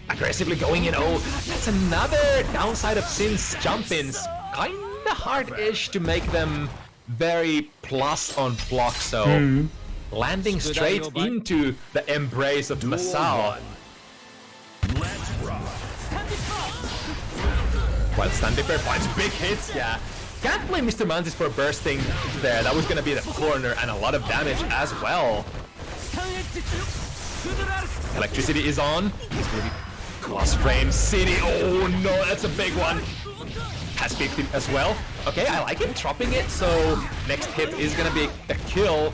Aggressively going in. Oh, that's another downside of Sin's jump-ins. Kinda hard-ish to make them very plus on block, so landing straight into the embrace of Masao. Let's rock. While Standipper finds big hits, yeah. Can't blame Mr. Mantis for bursting there. That was gonna be the corner and a lot of damage as well. Electricity is on. It's gonna be cross frame city. Oh no, that's a big one. Has 50 as well. Okay, I like it, dropping it, so next hit is gonna be a kill.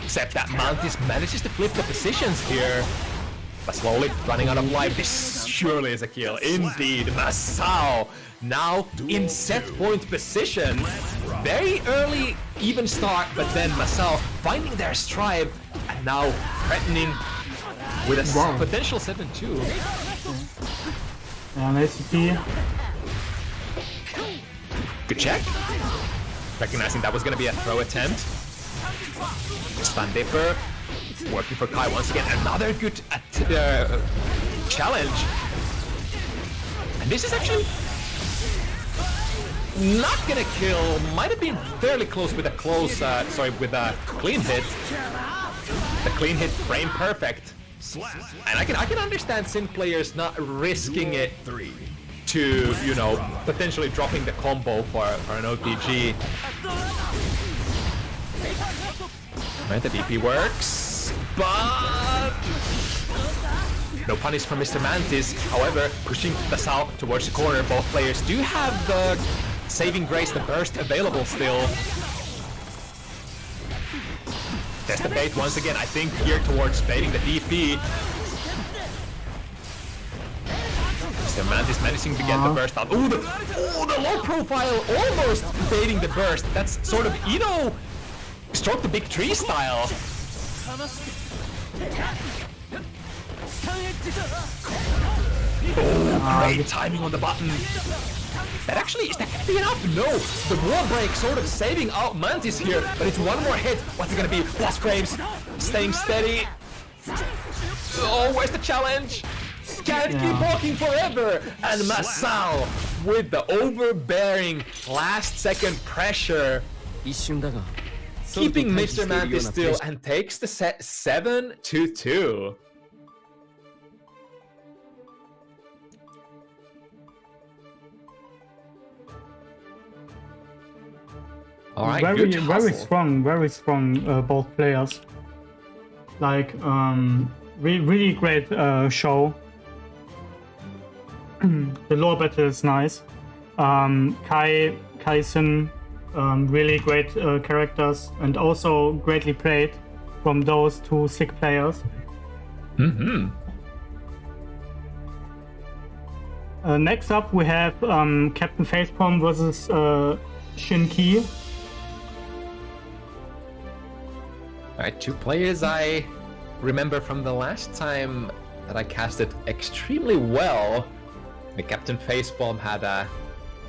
Except that Mantis manages to flip the positions here. But slowly running out of life. This surely is a kill. Indeed, Masao now in set point position. Very early even start, but then Masao finding their stride and now threatening with a potential 7-2. Nice CP. Good check. Recognizing that was going to be a throw attempt. Standipper working for Kai once again. Another good challenge. And this is actually not gonna kill. Might have been fairly close with a with a clean hit. The clean hit frame perfect. And I can understand Sin players not risking it to, you know, potentially dropping the combo for an OTG. Right, the DP works, but no punish from Mr. Mantis. However, pushing Masao towards the corner. Both players do have the saving grace, the burst available still. There's the bait once again, I think geared towards baiting the DP. Mr. Mantis managing to get the burst out. Oh, the low profile, almost baiting the burst. That's sort of Ino stroke the big tree style. Oh, great timing on the button. That actually, is that gonna be enough? No, the wall break sort of saving out Mantis here, but it's one more hit. What's it gonna be? Plus frames, staying steady. Oh, where's the challenge? Can't keep walking forever. And Masao with the overbearing last second pressure. Keeping Mr. Mantis still and takes the set 7-2. All right, very strong, both players. Like, really great show. The lore battle is nice. Kai Sin, really great characters, and also greatly played from those two sick players. Next up, we have Captain Facepalm versus Shinki. Alright, two players I remember from the last time that I casted extremely well. The Captain Facepalm had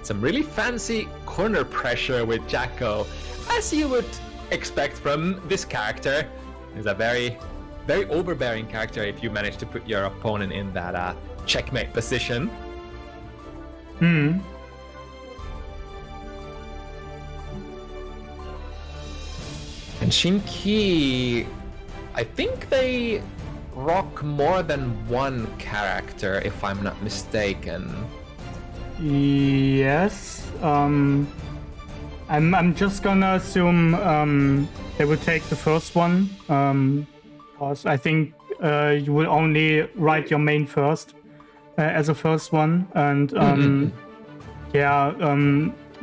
some really fancy corner pressure with Jacko, as you would expect from this character. He's a very, very overbearing character if you manage to put your opponent in that checkmate position. And Shinki, I think they rock more than one character, if I'm not mistaken. Yes. I'm just gonna assume they will take the first one, because I think you will only write your main first as a first one, and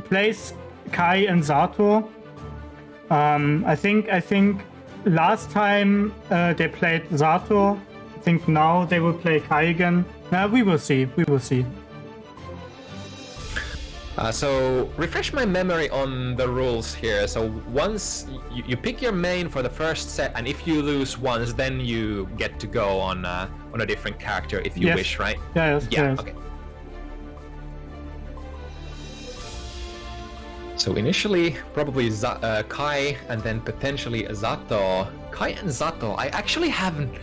place Kai and Zato. I think last time they played Zato. I think now they will play Kai again. We will see. So refresh my memory on the rules here. So once you pick your main for the first set, and if you lose once, then you get to go on a different character if you wish, right? Yes. Okay. So initially, probably Kai and then potentially Zato Kai and Zato, I actually haven't...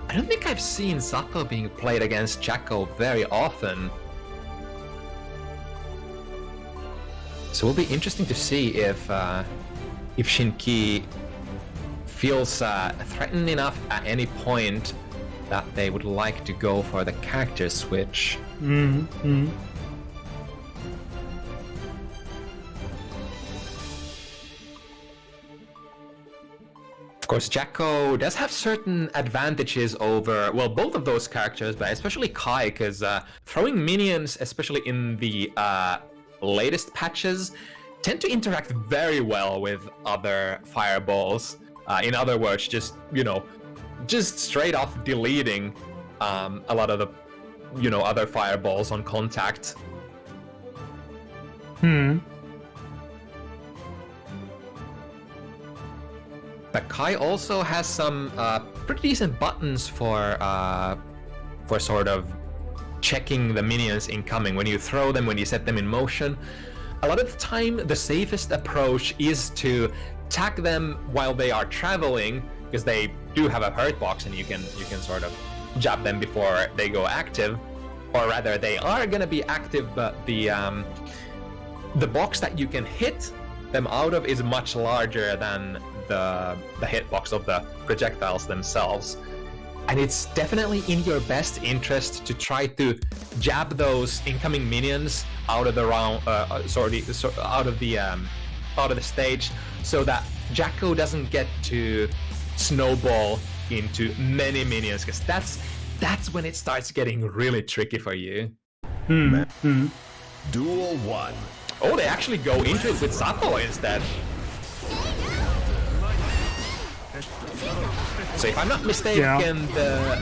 I don't think I've seen Zato being played against Jacko very often. So it'll be interesting to see if Shinki feels threatened enough at any point that they would like to go for the character switch. Of course, Jacko does have certain advantages over, well, both of those characters, but especially Kai, because throwing minions, especially in the latest patches, tend to interact very well with other fireballs. In other words, just, you know, just straight off deleting a lot of the, you know, other fireballs on contact. But Kai also has some pretty decent buttons for sort of checking the minions incoming. When you throw them, when you set them in motion, a lot of the time the safest approach is to tag them while they are traveling, because they do have a hurt box and you can sort of jab them before they go active, or rather they are gonna be active, but the box that you can hit them out of is much larger than the hitbox of the projectiles themselves. And it's definitely in your best interest to try to jab those incoming minions out of the round, out of the stage, so that Jacko doesn't get to snowball into many minions, because that's when it starts getting really tricky for you. Duel 1. Oh, they actually go into it with Zato instead. So if I'm not mistaken, the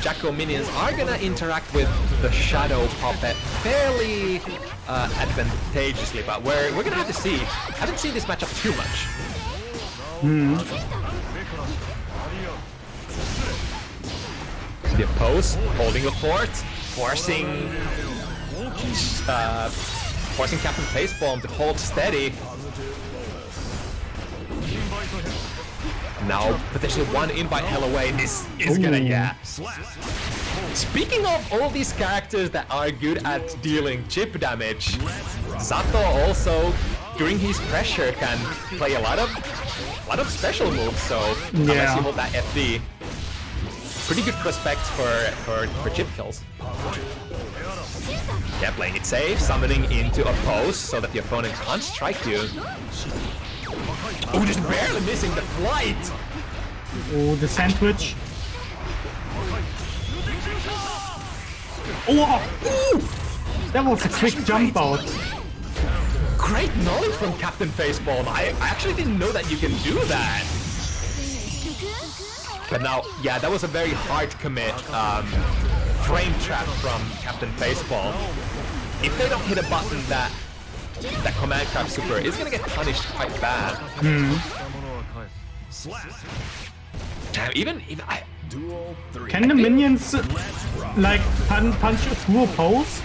Jacko minions are gonna interact with the Shadow Puppet fairly advantageously, but we're gonna have to see. I haven't seen this matchup too much. The oppose, holding a fort, forcing Captain Facepalm to hold steady. Now, potentially one invite hell away. This is gonna, yeah. Speaking of all these characters that are good at dealing chip damage, Zato also, during his pressure, can play a lot of special moves. So unless you hold that FD, pretty good prospect for chip kills. Yeah, playing it safe, summoning into oppose so that the opponent can't strike you. Oh, just barely missing the flight! Oh, the sandwich. Oh! That was a quick jump out. Great knowledge from Captain Facepalm. I actually didn't know that you can do that. But now, yeah, that was a very hard commit frame trap from Captain Facepalm. If they don't hit a button that command trap super is gonna get punished quite bad. Damn, even I... Can the minions like punch through a pose?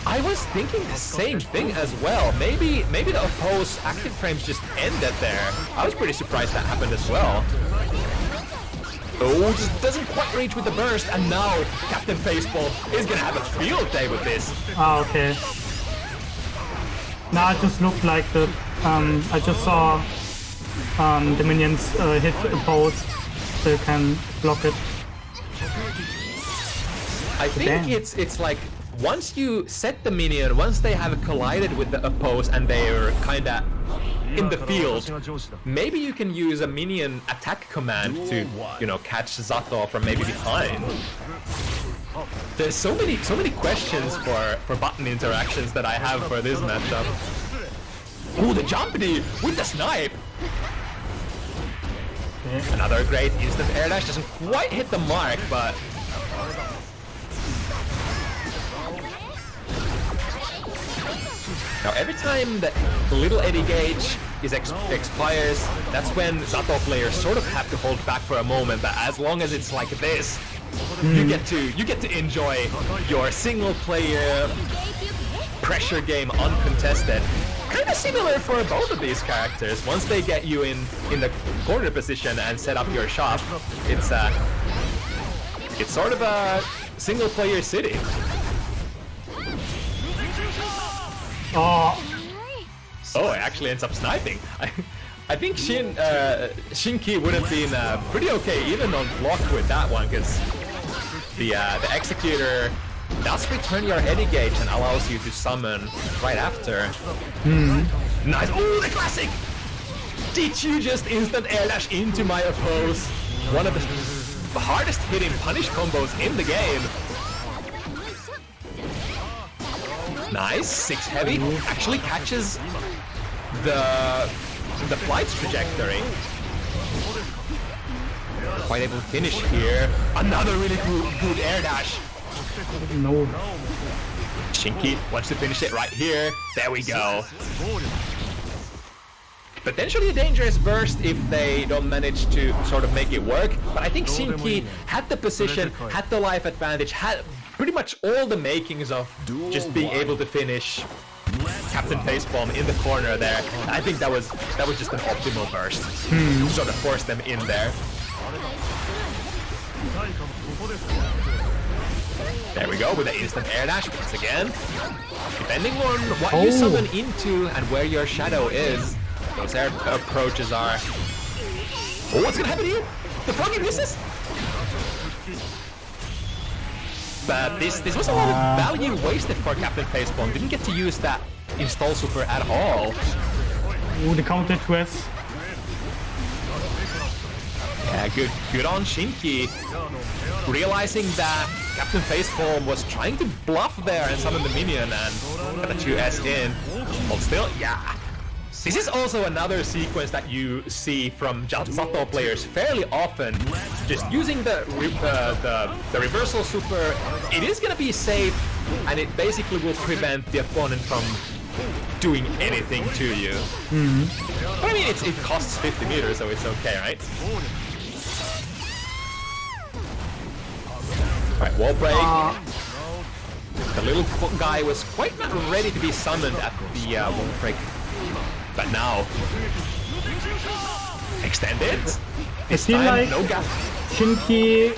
I was thinking the same thing as well. Maybe the oppose active frames just ended there. I was pretty surprised that happened as well. Oh, just doesn't quite reach with the burst, and now Captain Facepalm is gonna have a field day with this. Ah, okay. Now it just looked like the I just saw the minions hit a post, so you can block it. I think it's like once you set the minion, once they have collided with the oppose and they're kinda in the field, maybe you can use a minion attack command to, you know, catch Zato from maybe behind. There's so many questions for button interactions that I have for this matchup. Oh, the jumpity with the snipe! Another great instant air dash, doesn't quite hit the mark, but... Now every time that little Eddie gauge expires, that's when Zato players sort of have to hold back for a moment, but as long as it's like this, you get to enjoy your single player pressure game uncontested. kind of similar for both of these characters. Once they get you in the corner position and set up your shop, it's sort of a single-player city. Oh, It actually ends up sniping. I think Shinki would have been pretty okay even on block with that one, because the executor does return your heady gauge and allows you to summon right after. Nice. Oh, the classic! Did you just instant air dash into my oppose? One of the hardest hitting punish combos in the game. Nice. 6 heavy actually catches the flight's trajectory. Quite able to finish here. Another really good air dash. no. Shinki wants to finish it right here. There we go. Potentially a dangerous burst if they don't manage to sort of make it work. But I think Shinki had the position, had the life advantage, had pretty much all the makings of just being able to finish Captain Facepalm in the corner there. I think that was just an optimal burst to sort of force them in there. There we go with the instant air dash once again. Depending on what you summon into and where your shadow is, those air approaches are... Oh, what's gonna happen here? The froggy misses? But this was a lot of value wasted for Captain Facepalm. Didn't get to use that install super at all. Ooh, the counter twist. Yeah, good on Shinki. Realizing that Captain Facepalm was trying to bluff there and summon the minion and got a 2S in. But still, yeah. This is also another sequence that you see from Zato players fairly often. Just using the reversal super, it is gonna be safe, and it basically will prevent the opponent from doing anything to you. But I mean, it costs 50 meters, so it's okay, right? Alright, wall break. The little guy was quite not ready to be summoned at the wall break. But now, extend it. I feel like no gap. Shinki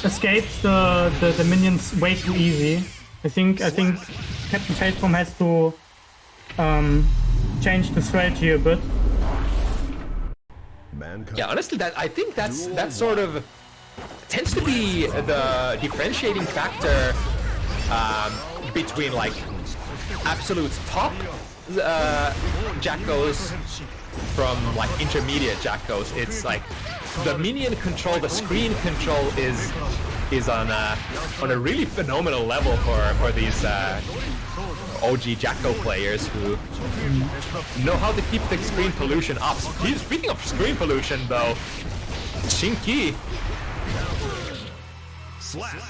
escapes the minions way too easy. I think Captain Facepalm has to change the strategy a bit. Yeah, honestly, I think that sort of tends to be the differentiating factor between like absolute top Jackos from like intermediate Jackos. It's like the minion control, the screen control is on a really phenomenal level for these OG Jacko players who know how to keep the screen pollution up. Speaking of screen pollution though, Shinki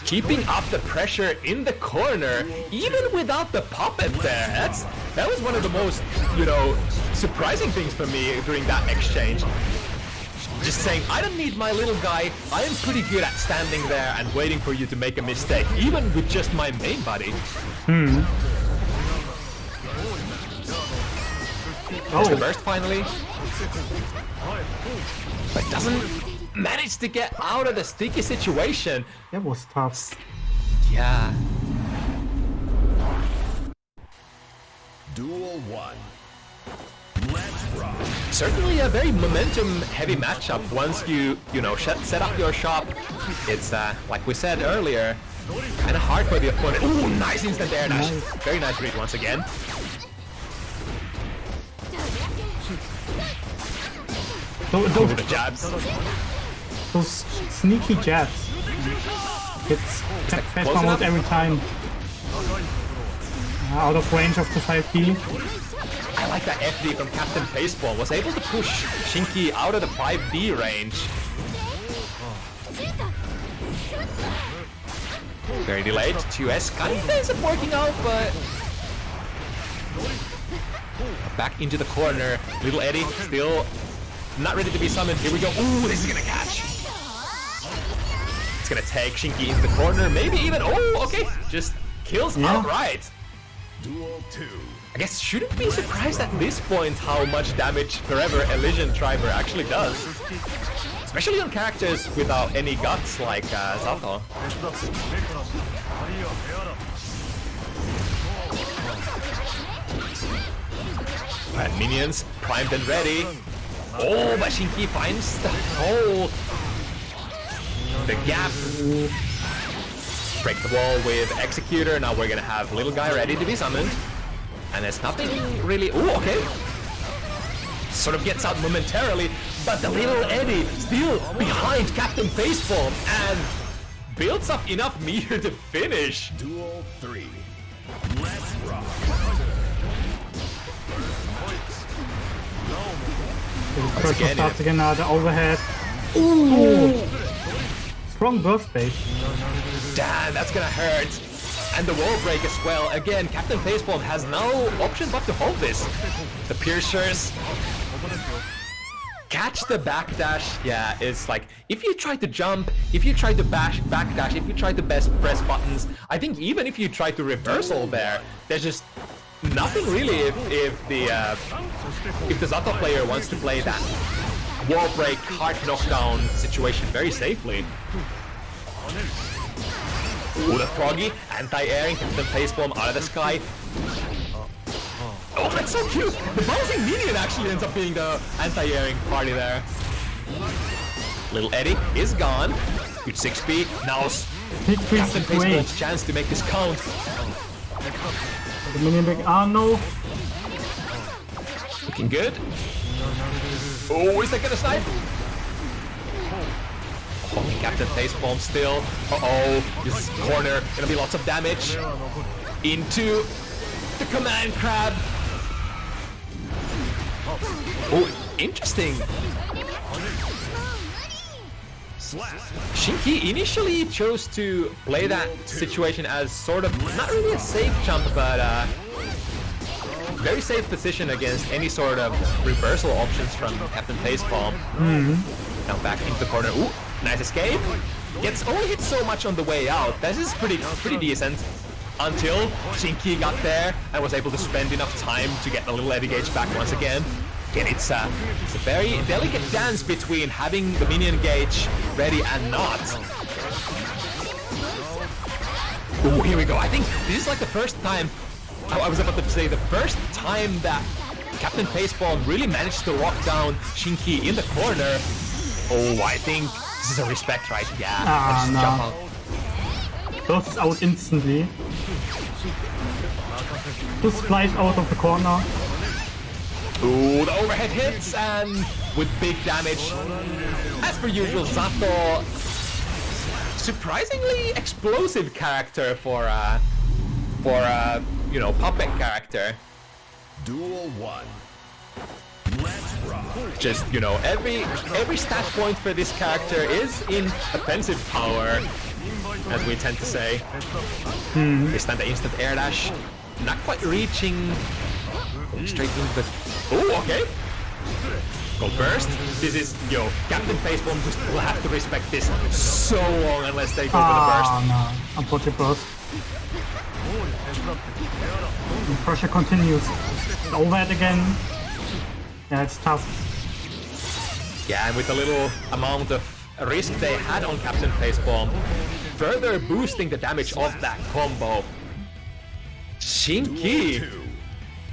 keeping up the pressure in the corner, even without the puppet there. That was one of the most, surprising things for me during that exchange. Just saying, I don't need my little guy. I am pretty good at standing there and waiting for you to make a mistake, even with just my main buddy. There's the burst finally. But doesn't manage to get out of the sticky situation. That was tough. Yeah. Duel 1. Let's rock. Certainly a very momentum-heavy matchup. Once you set up your shop, it's like we said earlier, kind of hard for the opponent. Ooh, nice instant air dash. Very nice read once again. The jabs. Those sneaky jabs. It's Facepalm out every time. Out of range of the 5D. I like that FD from Captain Facepalm. Was able to push Shinki out of the 5D range. Very delayed. 2S kind of ends up working out, but back into the corner. Little Eddie still not ready to be summoned. Here we go. Ooh, this is gonna catch. It's gonna take Shinki into the corner. Maybe even. Oh, okay. Just kills outright. Duel 2. I guess shouldn't be surprised at this point how much damage Forever Elysian Driver actually does. Especially on characters without any guts like Zato. And minions primed and ready. Oh, but Shinki finds the hole. The gap. Break the wall with Executor. Now we're gonna have little guy ready to be summoned. And there's nothing really... Ooh, okay. Sort of gets out momentarily, but the little Eddie still behind Captain Facepalm and builds up enough meter to finish. Duel 3. Let's rock. Pressure starts again now, the overhead. Ooh! Strong burst bait. Damn, that's gonna hurt. And the wall break as well. Again, Captain Facepalm has no option but to hold this. The piercers. Catch the backdash. Yeah, it's like, if you try to jump, if you try to backdash, if you try to press buttons, I think even if you try to reversal there, there's just nothing really if the Zato player wants to play that wall break, hard knockdown situation very safely. Ooh, the Froggy, anti-airing, Captain Facepalm out of the sky. Oh, that's so cute! The bouncing minion actually ends up being the anti-airing party there. Little Eddie is gone. Good 6B. Now Captain Facepalm's chance to make this count. The minion big. Ah, no. Looking good. Oh, is that gonna snipe? Oh, Captain Facepalm still. Uh-oh, this corner, gonna be lots of damage. Into the command crab. Oh, interesting. Shinki initially chose to play that situation as sort of, not really a safe jump, but very safe position against any sort of reversal options from Captain Facepalm. Now back into the corner. Ooh, nice escape. Gets only hit so much on the way out. This is pretty decent. Until Shinki got there and was able to spend enough time to get the little Eddie gauge back once again. Again, it's a very delicate dance between having the minion gauge ready and not. Ooh, here we go. I think this is like the first time, I was about to say, the first time that Captain Facepalm really managed to lock down Shinki in the corner. Oh, I think this is a respect, right? Yeah. No. Jump out. Bursts out instantly. Just flies out of the corner. Ooh, the overhead hits and with big damage. As per usual, Zato, surprisingly explosive character for you know, puppet character. Duel 1. Let's rock. Just, you know, every stat point for this character is in offensive power, as we tend to say. They stand the instant air dash, not quite reaching straight into the... Oh, okay. Go burst. This is, yo, Captain Facepalm just will have to respect this so long unless they go for the burst. No. Unfortunate burst. The pressure continues. The overhead again. Yeah, it's tough. Yeah, and with a little amount of risk they had on Captain Facepalm, further boosting the damage of that combo. Shinki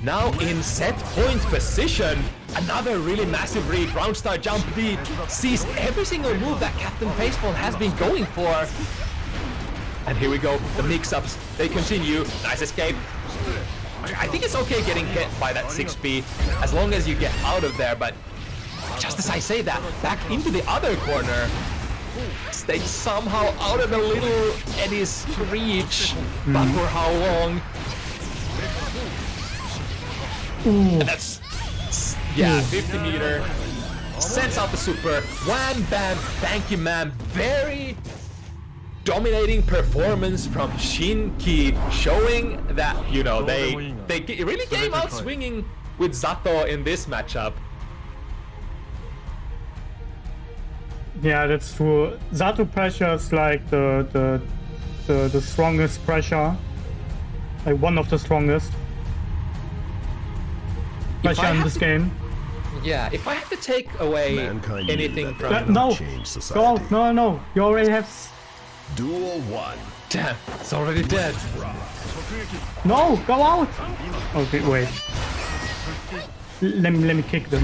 now in set point position. Another really massive read. Ground star jump lead. Sees every single move that Captain Facepalm has been going for. And here we go. The mix-ups, they continue. Nice escape. I think it's okay getting hit by that 6B as long as you get out of there, but just as I say that, back into the other corner, stay somehow out of the little Eddie's reach, but for how long? And that's, yeah, 50 meter, sends out the super, wham bam, thank you ma'am, very dominating performance from Shinki, showing that, you know, they really came out swinging with Zato in this matchup. Yeah, that's true. Zato pressure is like the strongest pressure like one of the strongest. Especially in this game. Yeah, if I have to take away Mankind anything knew that from... they could No, not change society. go out. No, no, you already have. Duel 1. Damn, it's already dead. No, go out. Okay, wait. Let me kick them.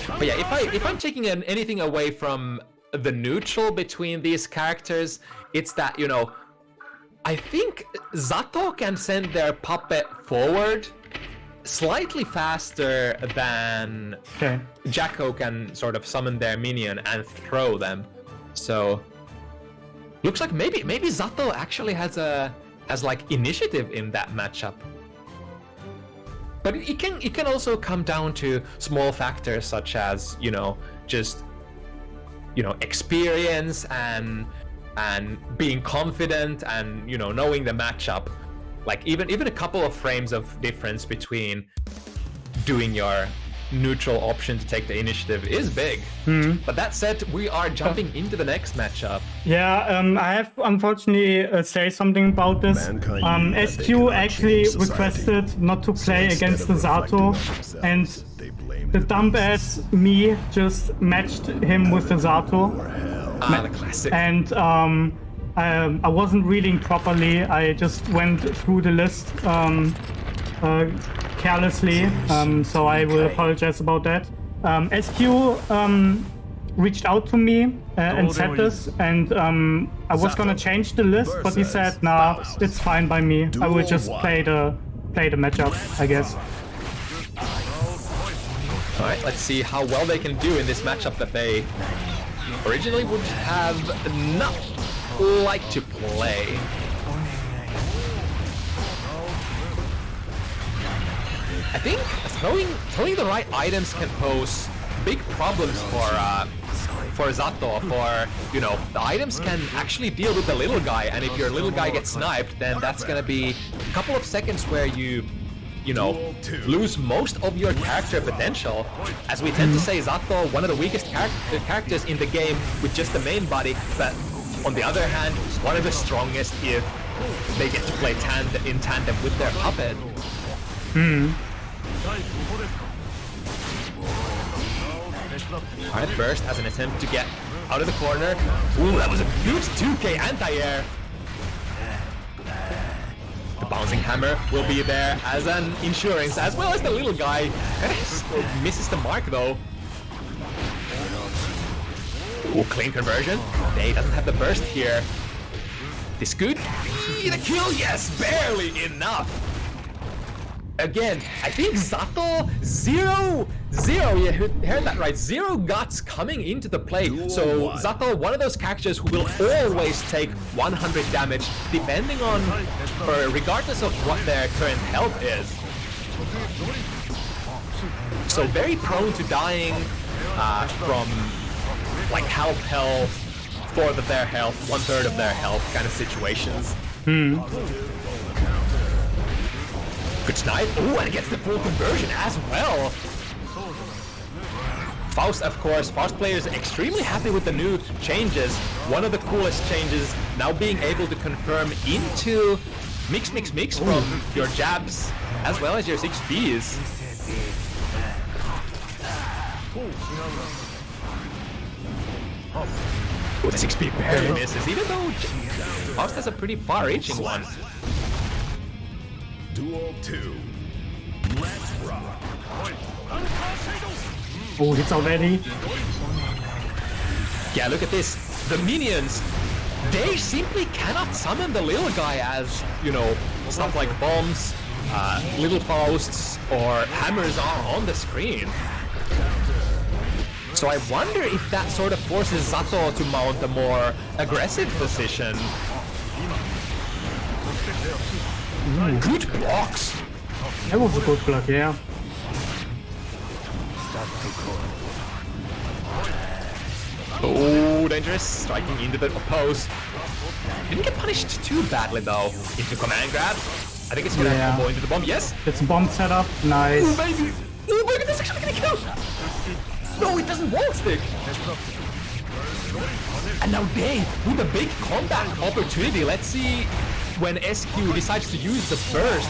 But yeah, if I'm taking anything away from the neutral between these characters, it's that, you know, I think Zato can send their puppet forward slightly faster than Okay. Jacko can sort of summon their minion and throw them. So looks like maybe Zato actually has like initiative in that matchup. But it can also come down to small factors such as, you know, just, you know, experience and being confident and, you know, knowing the matchup. Like even a couple of frames of difference between doing your neutral option to take the initiative is big. But that said, we are jumping into the next matchup. Yeah, I have unfortunately say something about this. Mankind knew that they SQ could not actually change society. requested not to play Instead against of the reflecting Zato, on themselves, and they blamed the the dumb beasts. ass me just matched him with the Zato. The classic. And I wasn't reading properly. I just went through the list carelessly, so I will apologize about that. SQ reached out to me and said this, and I was gonna change the list, but he said, "Nah, it's fine by me. I will just play the matchup, I guess." All right, let's see how well they can do in this matchup that they originally would have not liked to play. I think throwing the right items can pose big problems for Zato. For, you know, the items can actually deal with the little guy, and if your little guy gets sniped, then that's gonna be a couple of seconds where you know, lose most of your character potential. As we tend to say, Zato, one of the weakest characters in the game with just the main body, but on the other hand, one of the strongest if they get to play in tandem with their puppet. Alright, burst as an attempt to get out of the corner. Ooh, that was a good 2k anti-air. The bouncing hammer will be there as an insurance, as well as the little guy. Misses the mark though. Ooh, clean conversion. They doesn't have the burst here. This could be the kill, yes, barely enough. Again, I think Zato, zero, you heard that right, 0 guts coming into the play. So Zato, one of those characters who will always take 100 damage, depending on, or regardless of what their current health is. So very prone to dying from like half health, fourth of their health, 1/3 of their health kind of situations. Good snipe. Ooh, and it gets the full conversion as well. Faust, of course, Faust players extremely happy with the new changes. One of the coolest changes, now being able to confirm into mix from your jabs as well as your 6Bs. Ooh, the 6B barely misses, even though Faust has a pretty far-reaching one. Duel 2. Let's rock. Oh, hits already. Yeah, look at this. The minions, they simply cannot summon the little guy as, you know, stuff like bombs, little Fausts, or hammers are on the screen. So I wonder if that sort of forces Zato to mount a more aggressive position. Good blocks. That was a good block, yeah. Oh, dangerous. Striking into the pose. Didn't get punished too badly though. Into command grab. I think it's gonna combo into the bomb. Yes. It's a bomb setup. Nice. Oh, baby. Oh, baby, that's actually gonna kill. No, it doesn't wall stick. And now they, with a big comeback opportunity, let's see when SQ decides to use the burst.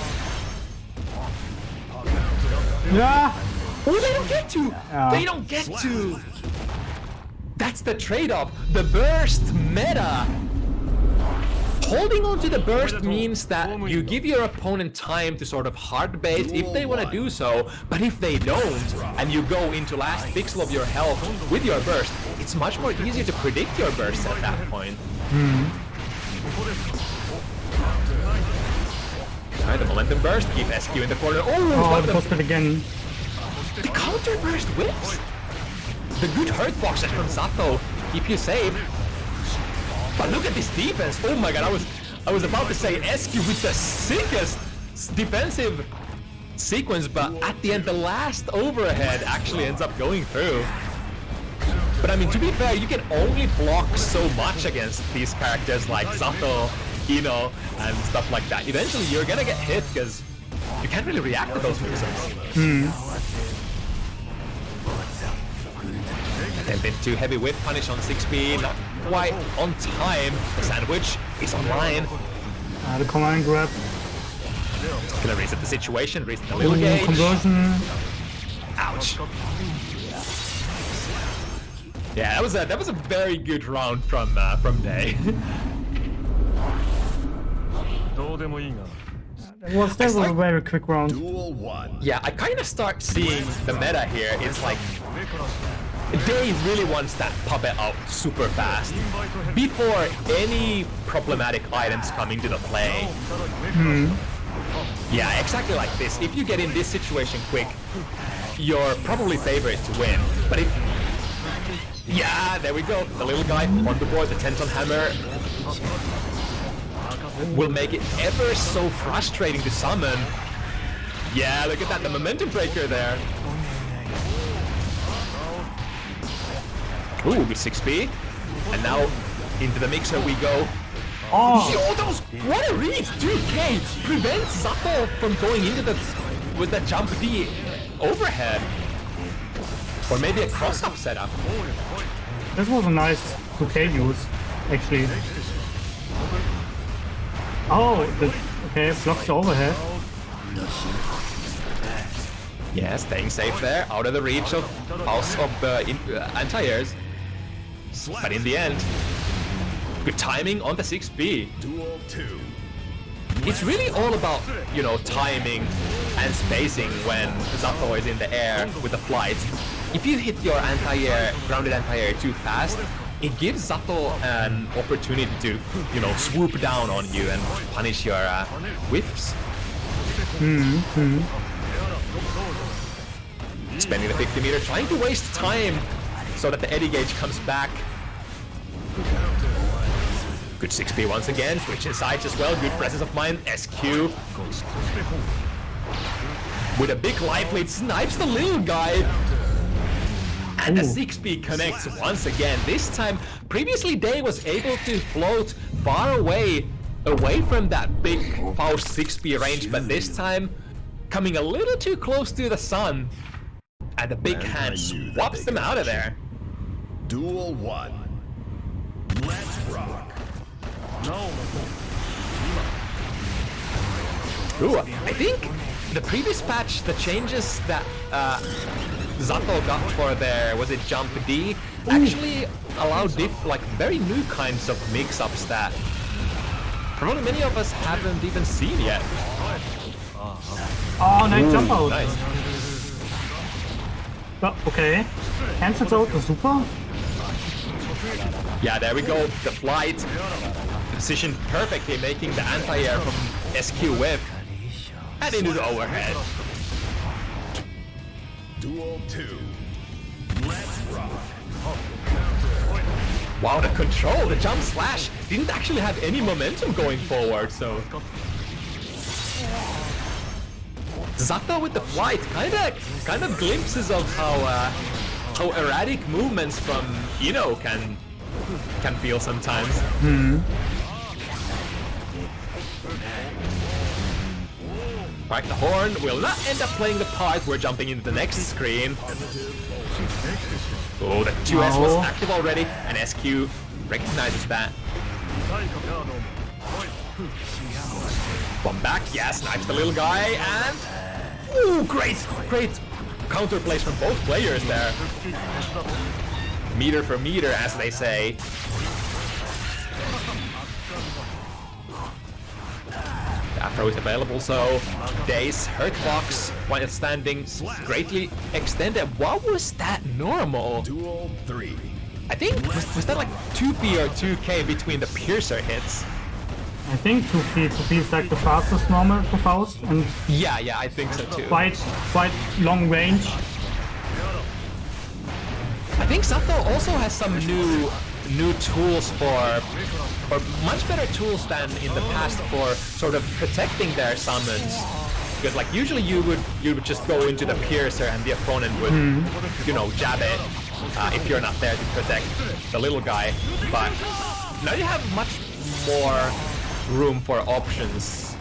Yeah. Oh, they don't get to! They don't get to! That's the trade-off. The burst meta. Holding on to the burst means that you give your opponent time to sort of hard bait if they want to do so, but if they don't, and you go into last pixel of your health with your burst, it's much more easier to predict your burst at that point. Alright, the momentum burst, keep SQ in the corner. Oh, the posted again. The counter burst whips! The good hurt boxes from Zato keep you safe. But look at this defense! Oh my god, I was about to say SQ with the sickest defensive sequence, but at the end the last overhead actually ends up going through. But I mean, to be fair, you can only block so much against these characters like Zato, Ino, and stuff like that. Eventually you're gonna get hit because you can't really react to those missiles. Attempting to heavy whip punish on 6B, not quite on time. The sandwich is online. The command grab. Gonna reset the situation, reset the little gauge. Conversion. Ouch. Yeah, that was a very good round from Day. That was a very quick round. Duel 1. Yeah, I kind of start seeing the meta here. It's like Day really wants that puppet out super fast before any problematic items come into the play. Yeah, exactly like this. If you get in this situation quick, you're probably favored to win. But if... Yeah, there we go. The little guy on the board, the Tenton Hammer, will make it ever so frustrating to summon. Yeah, look at that, the momentum breaker there. Ooh, good 6B. And now into the mixer we go. Oh! Yo, that was, what a read! 2K prevents Zato from going into the, with that jump D overhead. Or maybe a cross-up setup. This was a nice 2K use, actually. Oh, okay, blocks the overhead. Yeah, staying safe there, out of the reach of Faust of anti-airs. But in the end, good timing on the 6B. Duel 2. It's really all about, you know, timing and spacing when Zato is in the air with the flight. If you hit your anti-air, grounded anti-air too fast, it gives Zato an opportunity to, you know, swoop down on you and punish your whiffs. Spending the 50 meter, trying to waste time so that the eddy gauge comes back. Good 6B once again, switching sides as well, good presence of mind, SQ. With a big life lead, snipes the little guy. And the 6B connects once again. This time, previously Day was able to float far away from that big Faust 6B range, but this time, coming a little too close to the sun. And the big hand swaps them out of there. Duel 1. Let's rock. Ooh, I think the previous patch, the changes that Zato got for their, was it jump D, actually allowed like very new kinds of mix-ups that probably many of us haven't even seen yet. Oh, nice jump out. Nice. Oh, okay. Cancels out the super. Yeah, there we go. The flight positioned perfectly, making the anti-air from SQ whip and into the overhead. Duel 2. Let's rock. Wow, the control, the jump slash didn't actually have any momentum going forward, so... Zato with the flight, kind of glimpses of how erratic movements from Ino can feel sometimes. Crack the horn will not end up playing the part. We're jumping into the next screen. Oh, the 2S was active already, and SQ recognizes that. One back, yeah, snipes the little guy, and... Ooh, great counter plays from both players there. Meter for meter, as they say. Afro is available, so Days hurt box while standing greatly extended. What was that normal? Duel 3. I think was that like 2P or 2K between the piercer hits? I think 2P. 2P is like the fastest normal for Faust, and Yeah, I think so too. quite long range. I think Sato also has some new tools or much better tools than in the past for sort of protecting their summons. Because like usually you would just go into the piercer and the opponent would you know, jab it if you're not there to protect the little guy. But now you have much more room for options.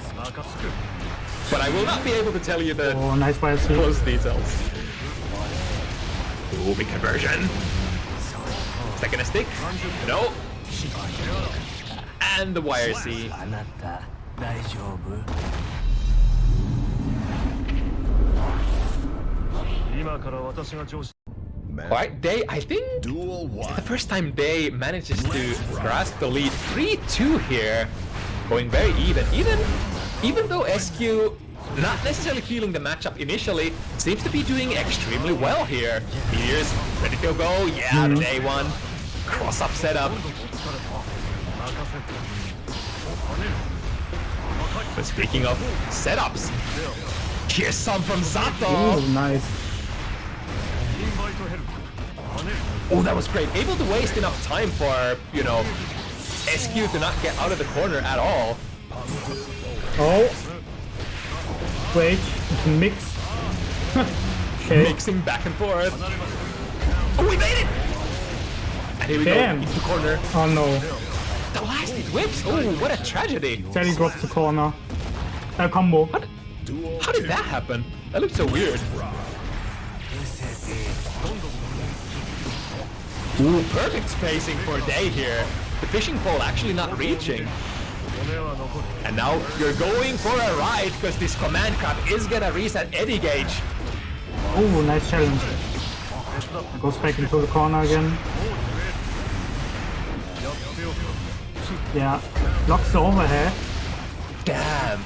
But I will not be able to tell you the Nice YLC. close details. Ooh, big conversion. Is that gonna stick? No. And the YRC. Alright, Day, I think Duel 1. the first time Day manages to grasp the lead. 3-2 here. Going very even. Even though SQ not necessarily feeling the matchup initially, seems to be doing extremely well here. Here's ready to go. Yeah, the Day one. Cross up setup. But speaking of setups, here's some from Zato. Oh, nice. Oh, that was great. Able to waste enough time for, you know, SQ to not get out of the corner at all. Oh. Wait, it's a mix. Okay. Mixing back and forth. Oh, we made it! And here we Damn. go, into the corner. Oh no. The last hit whips! Oh, what a tragedy! Jelly drops the corner. A combo. How did that happen? That looked so weird. Ooh, perfect spacing for Day here. The fishing pole actually not reaching. And now you're going for a ride because this command crab is gonna reset Eddy gauge. Oh, nice challenge. Goes back into the corner again. Yeah. Blocks the overhead. Damn!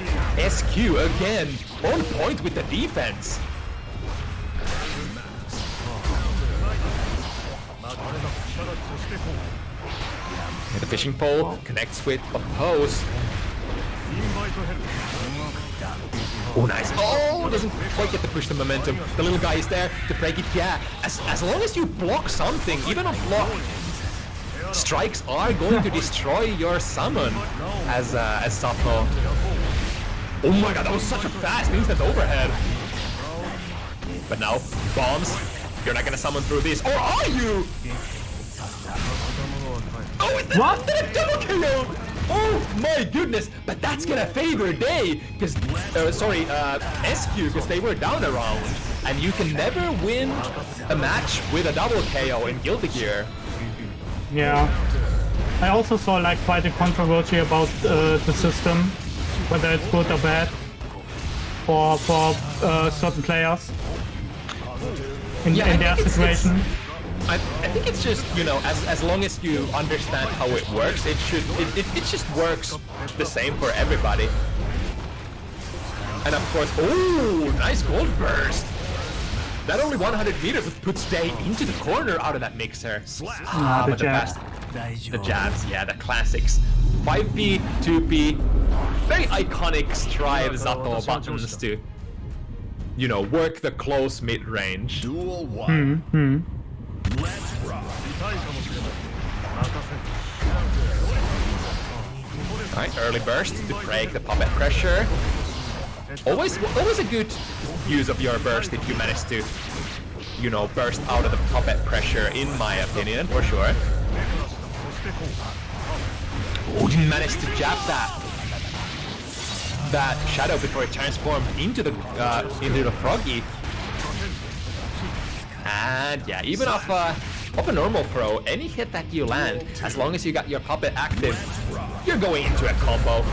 SQ again, on point with the defense. The fishing pole connects with oppose. Oh, nice. Oh, doesn't quite get to push the momentum. The little guy is there to break it. Yeah, as long as you block something, even a block, strikes are going to destroy your summon as Sato. Oh my god, that was such a fast instant overhead. But now, bombs. You're not gonna summon through this, or are you? Oh, is that What? a double KO? Oh my goodness, but that's gonna favor Day, because, SQ, because they were down a round, and you can never win a match with a double KO in Guilty Gear. Yeah. I also saw like quite a controversy about the system, whether it's good or bad for certain players in their situation. I think it's just, you know, as long as you understand how it works, it just works the same for everybody. And of course, oh, nice gold burst. That only 100 meters puts Day into the corner out of that mixer. The jab. The jabs, yeah, the classics. 5P, 2P, very iconic Strive Zato buttons to, you know, work the close mid-range. Duel 1. Let's rock. Alright, early burst to break the puppet pressure. Always a good use of your burst if you manage to, you know, burst out of the puppet pressure, in my opinion, for sure. Oh, didn't manage to jab that shadow before it transformed into the froggy. And yeah, even off of a normal throw, any hit that you land, as long as you got your puppet active, you're going into a combo.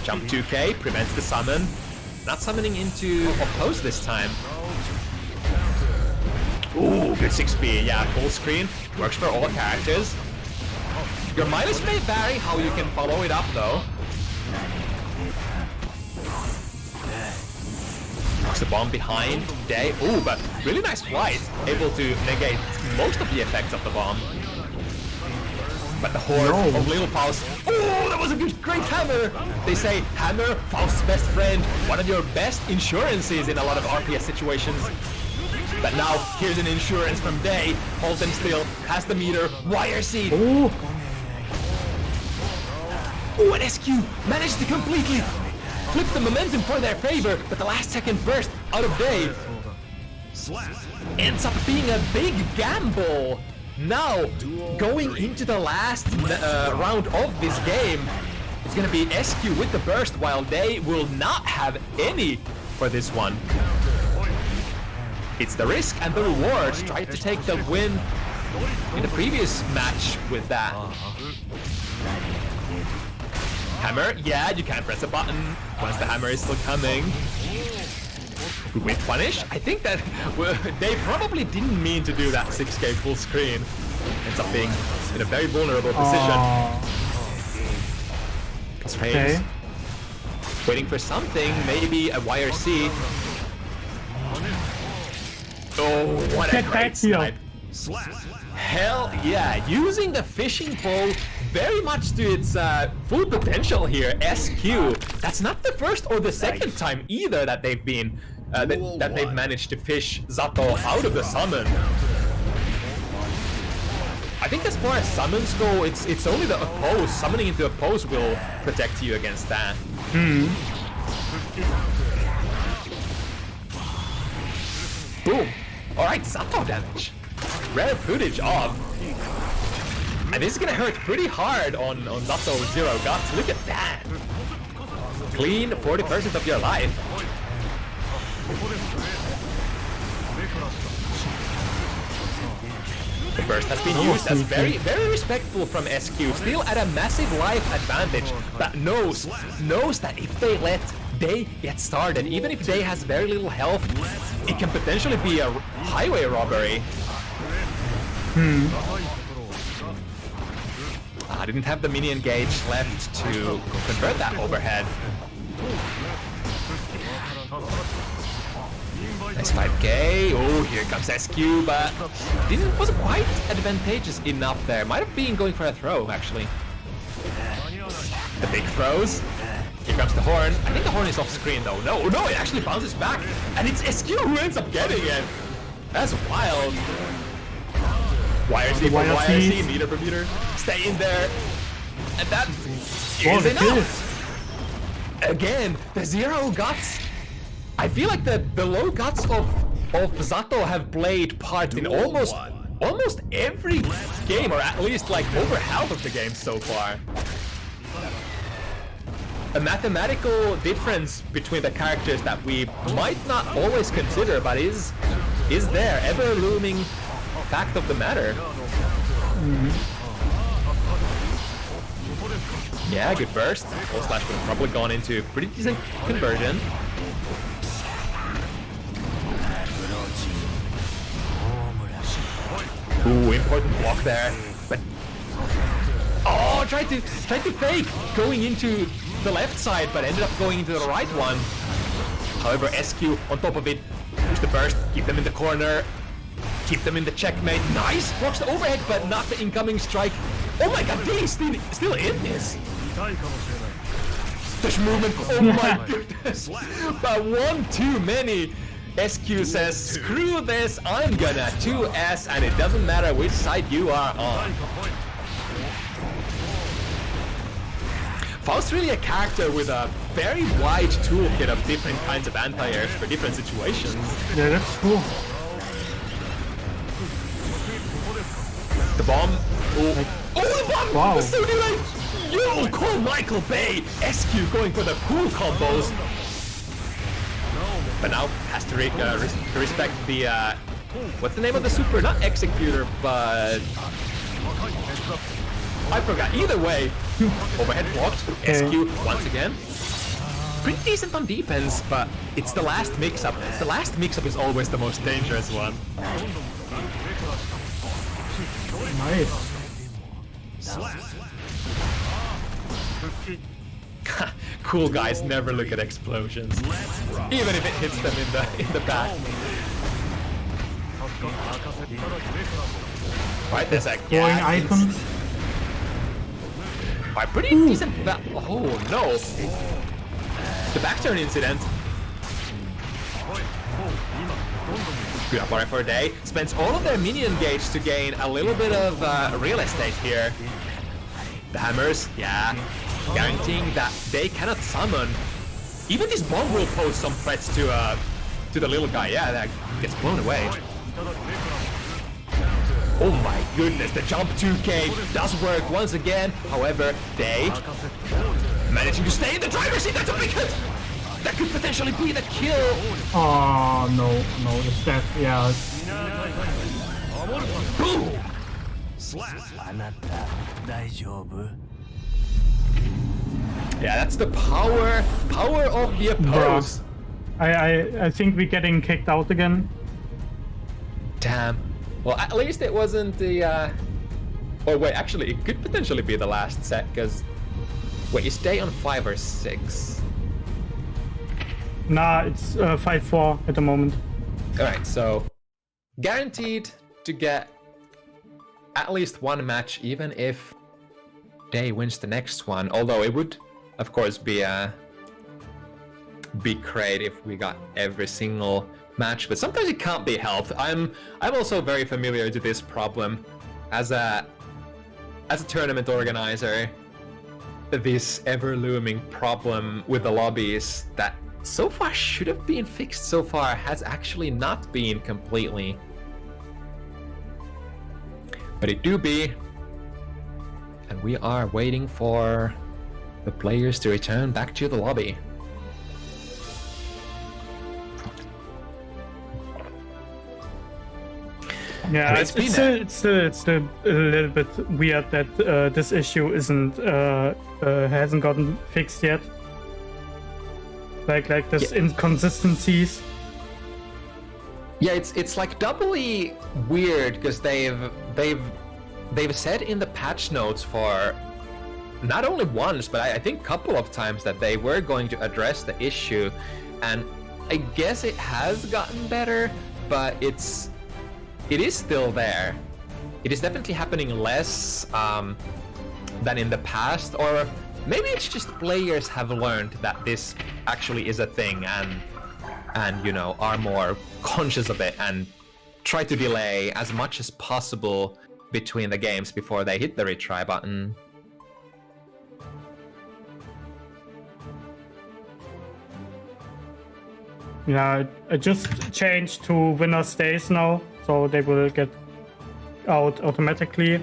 Jump 2K prevents the summon. Not summoning into oppose this time. Ooh, good 6B. Yeah, full screen. Works for all characters. Your mileage may vary how you can follow it up though. Knocks the bomb behind Day. Ooh, but really nice flight. Able to negate most of the effects of the bomb. But the horde of little Faust. Oh, that was a great hammer! They say hammer, Faust's best friend, one of your best insurances in a lot of RPS situations. But now, here's an insurance from Day. Hold them still, has the meter, wire seed. Oh, and SQ managed to completely flip the momentum for their favor, but the last second burst out of Day ends up being a big gamble. Now, going into the last round of this game, it's gonna be SQ with the burst, while Day will not have any for this one. It's the risk and the rewards. Tried to take the win in the previous match with that. Hammer, yeah, you can press a button once the hammer is still coming. Good wave punish. I think that they probably didn't mean to do that 6K full screen. Ends up being in a very vulnerable position. Okay. Waiting for something, maybe a wire C. Oh, what a great snipe. Hell yeah, using the fishing pole very much to its full potential here. SQ. That's not the first or the second time either that they've been that they've managed to fish Zato out of the summon. I think as far as summons go, it's only the oppose. Summoning into oppose will protect you against that. Boom. Alright, Zato damage. Rare footage of. And this is gonna hurt pretty hard on Zato Zero Guts. Look at that. Clean 40% of your life. The burst has been used as very respectful from SQ. Still at a massive life advantage, but knows that if they let Day get started, even if Day has very little health, it can potentially be a highway robbery. I didn't have the minion gauge left to convert that overhead. Nice 5K. Oh, here comes SQ, but wasn't quite advantageous enough there. Might have been going for a throw, actually. The big throws. Here comes the horn. I think the horn is off screen though. No, it actually bounces back, and it's SQ who ends up getting it. That's wild. Wire C for wire C, meter for meter. Stay in there, and that is enough. Again, the zero guts. I feel like the low guts of Zato have played part in almost every game, or at least like over half of the games so far. A mathematical difference between the characters that we might not always consider, but is there, ever looming fact of the matter. Yeah, good burst. Full slash would have probably gone into pretty decent conversion. Ooh, important block there, but tried to fake going into the left side, but ended up going into the right one. However, SQ on top of it, use the burst, keep them in the corner, keep them in the checkmate. Nice, blocks the overhead, but not the incoming strike. Oh my god, he's still in this. Touch movement, oh my goodness. But one too many. SQ says, screw this, I'm gonna 2S, and it doesn't matter which side you are on. Faust's really a character with a very wide toolkit of different kinds of anti-airs for different situations. Yeah, that's cool. The bomb. Oh, the bomb! Wow. So like, yo, call Michael Bay! SQ going for the cool combos. But now has to respect the What's the name of the super? Not Executor, but I forgot. Either way, overhead blocked. SQ once again. Pretty decent on defense, but it's the last mix-up. The last mix-up is always the most dangerous one. Nice. Cool guys never look at explosions, even if it hits them in the back. Right, there's a Throwing items. Right, pretty decent. Oh no! The backturn incident. Good up for a day. Spends all of their minion gauge to gain a little bit of real estate here. The hammers, yeah, guaranteeing that they cannot summon. Even this bomb will pose some threats to the little guy. Yeah, that gets blown away. Oh my goodness, the jump 2K does work once again. However, they managing to stay in the driver's seat. That's a big hit. That could potentially be the kill. Oh no, it's that. Yeah. Boom. Yeah, that's the power of the oppose. I think we're getting kicked out again. Damn. Well, at least it wasn't the. Oh wait, actually, it could potentially be the last set because. Wait, you stay on 5 or 6? Nah, it's 5-4 at the moment. All right, so guaranteed to get at least one match, even if Day wins the next one. Although it would, of course, be great if we got every single match. But sometimes it can't be helped. I'm also very familiar to this problem as a tournament organizer. This ever-looming problem with the lobbies that so far should have been fixed so far has actually not been completely. But it do be. And we are waiting for the players to return back to the lobby. Yeah, it's a little bit weird that this issue hasn't gotten fixed yet. Like this inconsistencies. Yeah, it's like doubly weird because they've said in the patch notes for not only once but I think a couple of times that they were going to address the issue, and I guess it has gotten better, but it is still there. It is definitely happening less than in the past, or maybe it's just players have learned that this actually is a thing and you know, are more conscious of it and try to delay as much as possible between the games before they hit the retry button. Yeah, I just changed to winner stays now, so they will get out automatically.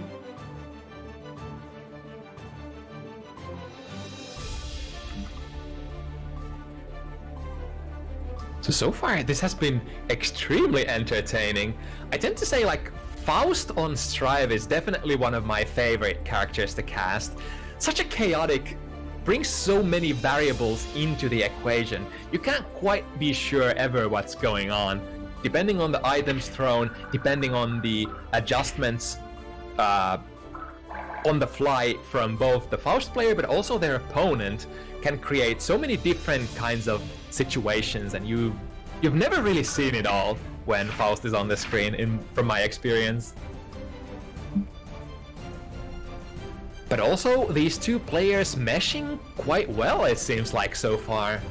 So far this has been extremely entertaining. I tend to say like Faust on Strive is definitely one of my favorite characters to cast. Such a chaotic, brings so many variables into the equation. You can't quite be sure ever what's going on. Depending on the items thrown, depending on the adjustments on the fly from both the Faust player but also their opponent, can create so many different kinds of situations, and you've never really seen it all when Faust is on the screen from my experience. But also these two players meshing quite well, it seems like so far.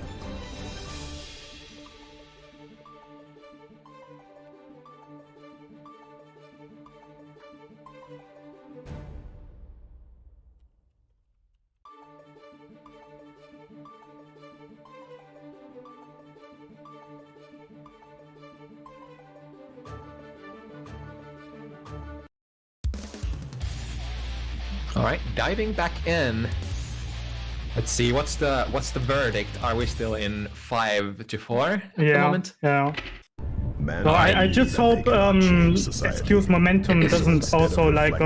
All right, diving back in. Let's see, what's the verdict? Are we still in 5-4 at the moment? Yeah. So I just hope SQ's momentum doesn't also like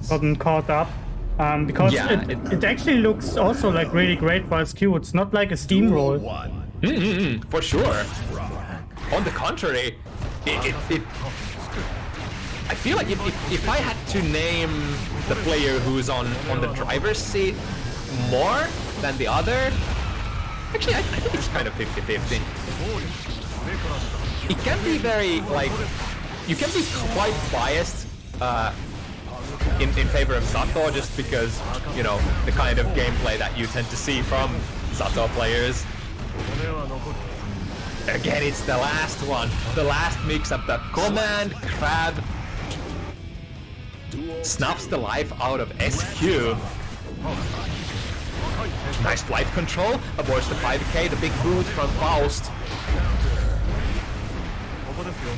gotten caught up. Because it actually looks also like really great for SQ. It's not like a steamroll. For sure. On the contrary, I feel like if I had to name the player who's on the driver's seat more than the other, actually I think it's kind of 50-50. It can be very, like, you can be quite biased in favor of Sato just because, you know, the kind of gameplay that you tend to see from Sato players. Again, it's the last one. The last mix-up. The command crab snuffs the life out of SQ. Nice flight control. Avoids the 5k. The big boot from Faust.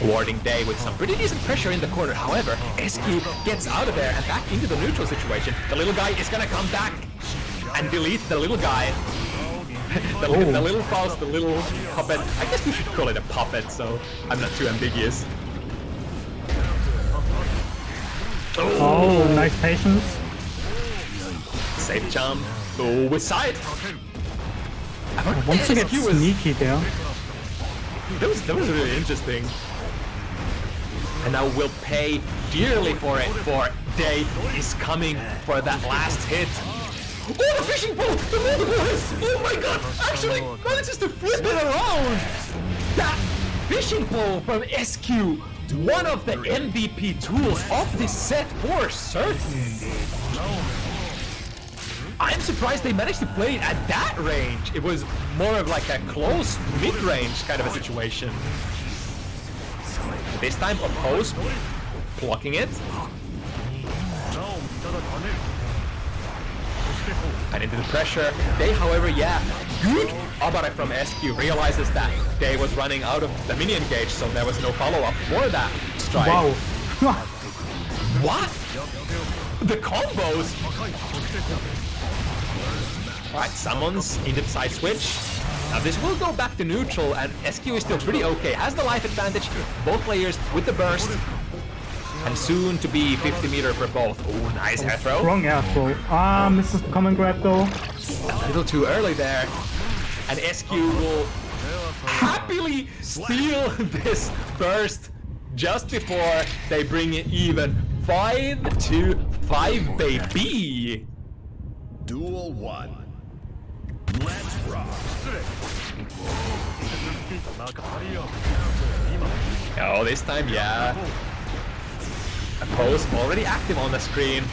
Awarding Day with some pretty decent pressure in the corner. However, SQ gets out of there and back into the neutral situation. The little guy is gonna come back and delete the little guy. the little Faust, the little puppet. I guess we should call it a puppet, so I'm not too ambiguous. Oh, nice patience. Safe jump. Oh, with side. Once again, sneaky there. That was really interesting. And now we'll pay dearly for it, for Day is coming for that last hit. Oh, the fishing pole! The multiple hits! Oh my god! Actually manages to flip it around! That fishing pole from SQ, one of the MVP tools of this set for certain. I'm surprised they managed to play it at that range. It was more of like a close mid-range kind of a situation. This time opposed, blocking it. And into the pressure. Day, however, good Abare from SQ realizes that Day was running out of the minion gauge, so there was no follow-up for that strike. Wow. What? The combos? Alright, summons into the side switch. Now this will go back to neutral, and SQ is still pretty okay. Has the life advantage, both players with the burst. And soon to be 50 meter for both. Oh, nice air throw. Wrong air throw. Misses the command grab though. A little too early there. And SQ will happily steal this burst just before they bring it even. 5-5, baby. Duel 1. Let's rock. Oh, this time, Oppose already active on the screen.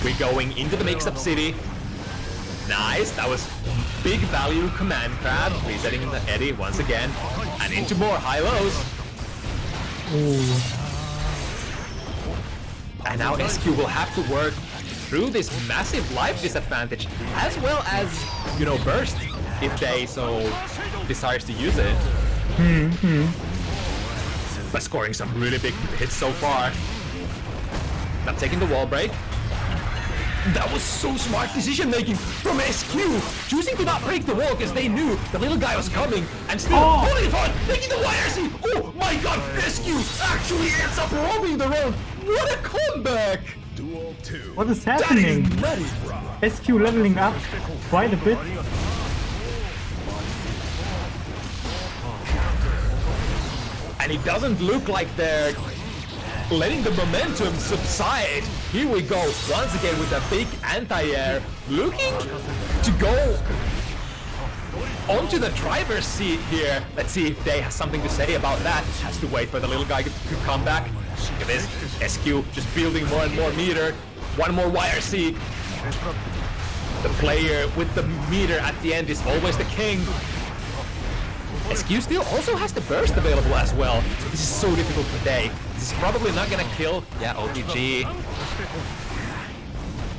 We're going into the mix-up city. Nice, that was big value command grab. Resetting the Eddie once again. And into more high-lows. And now SQ will have to work through this massive life disadvantage, as well as, you know, burst, if they so desires to use it. But scoring some really big hits so far. Not taking the wall break. That was so smart decision making from SQ, choosing to not break the wall because they knew the little guy was coming, and still holding fun, making the YRC. Oh my god, SQ actually ends up robbing the round. What a comeback! Duel 2. What is happening? That is nutty. SQ leveling up quite a bit. And it doesn't look like they're letting the momentum subside. Here we go, once again with a big anti-air, looking to go onto the driver's seat here. Let's see if they have something to say about that. Has to wait for the little guy to come back. Look at this, SQ just building more and more meter. One more YRC. The player with the meter at the end is always the king. SQ still also has the burst available as well, so this is so difficult today. This is probably not gonna kill. Yeah, OTG.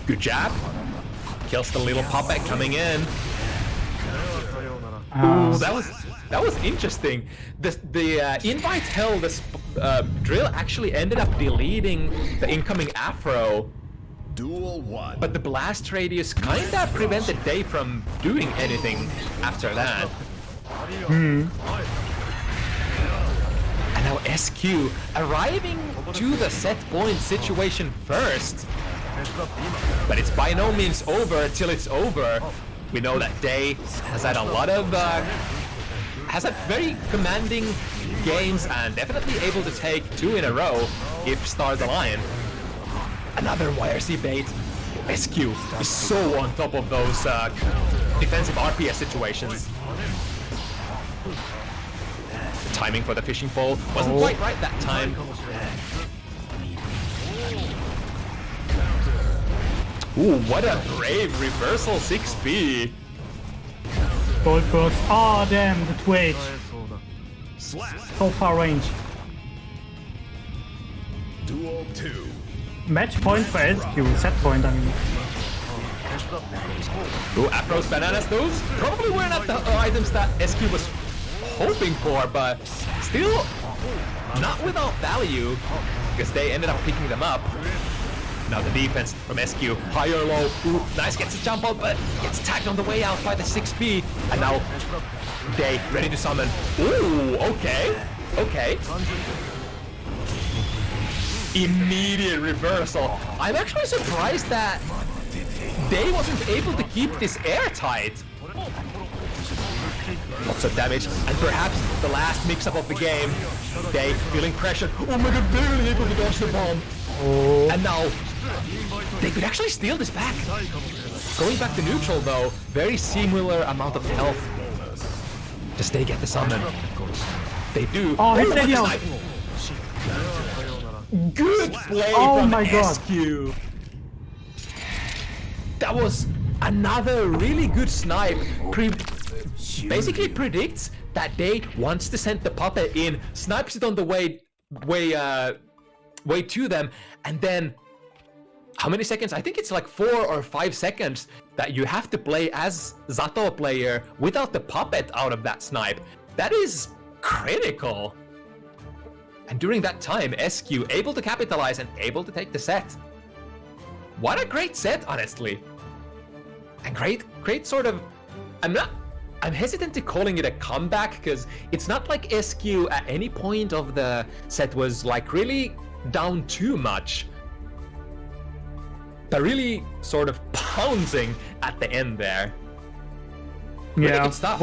Good jab. Kills the little puppet coming in. Ooh, that was interesting. The invite hell, this drill actually ended up deleting the incoming Afro. Duel 1. But the blast radius kinda prevented Day from doing anything after that. SQ arriving to the set point situation first. But it's by no means over till it's over. We know that Day has had a lot of has had very commanding games and definitely able to take 2 in a row if stars align. Another YRC bait. SQ is so on top of those defensive RPS situations. The timing for the fishing pole wasn't quite right that time. Ooh, what a brave reversal 6B. Gold cross. Oh damn, the twitch. So far range. Duel 2. Match point for SQ, set point I mean. Ooh, Afro's bananas, those probably were not the items that SQ was hoping for, but still not without value, because they ended up picking them up. Now the defense from SQ, high or low. Ooh, nice, gets a jump out, but gets tagged on the way out by the 6B. And now Day ready to summon. Ooh, okay, okay. Immediate reversal. I'm actually surprised that Day wasn't able to keep this airtight. Lots of damage, and perhaps the last mix-up of the game. Day feeling pressure. Oh my god, barely able to dodge the bomb. Oh. And now they could actually steal this back. Going back to neutral though, very similar amount of health. Does Day get the summon? They do. Oh, hit that the out. Good play Oh from my god. SQ. That was another really good snipe. Basically predicts that Day wants to send the puppet in, snipes it on the way to them, and then how many seconds? I think it's like 4 or 5 seconds that you have to play as Zato player without the puppet out of that snipe. That is critical. And during that time, SQ able to capitalize and able to take the set. What a great set, honestly. And great sort of, I'm hesitant to calling it a comeback, because it's not like SQ at any point of the set was like really down too much. But really sort of pouncing at the end there. Really Yeah, good stuff.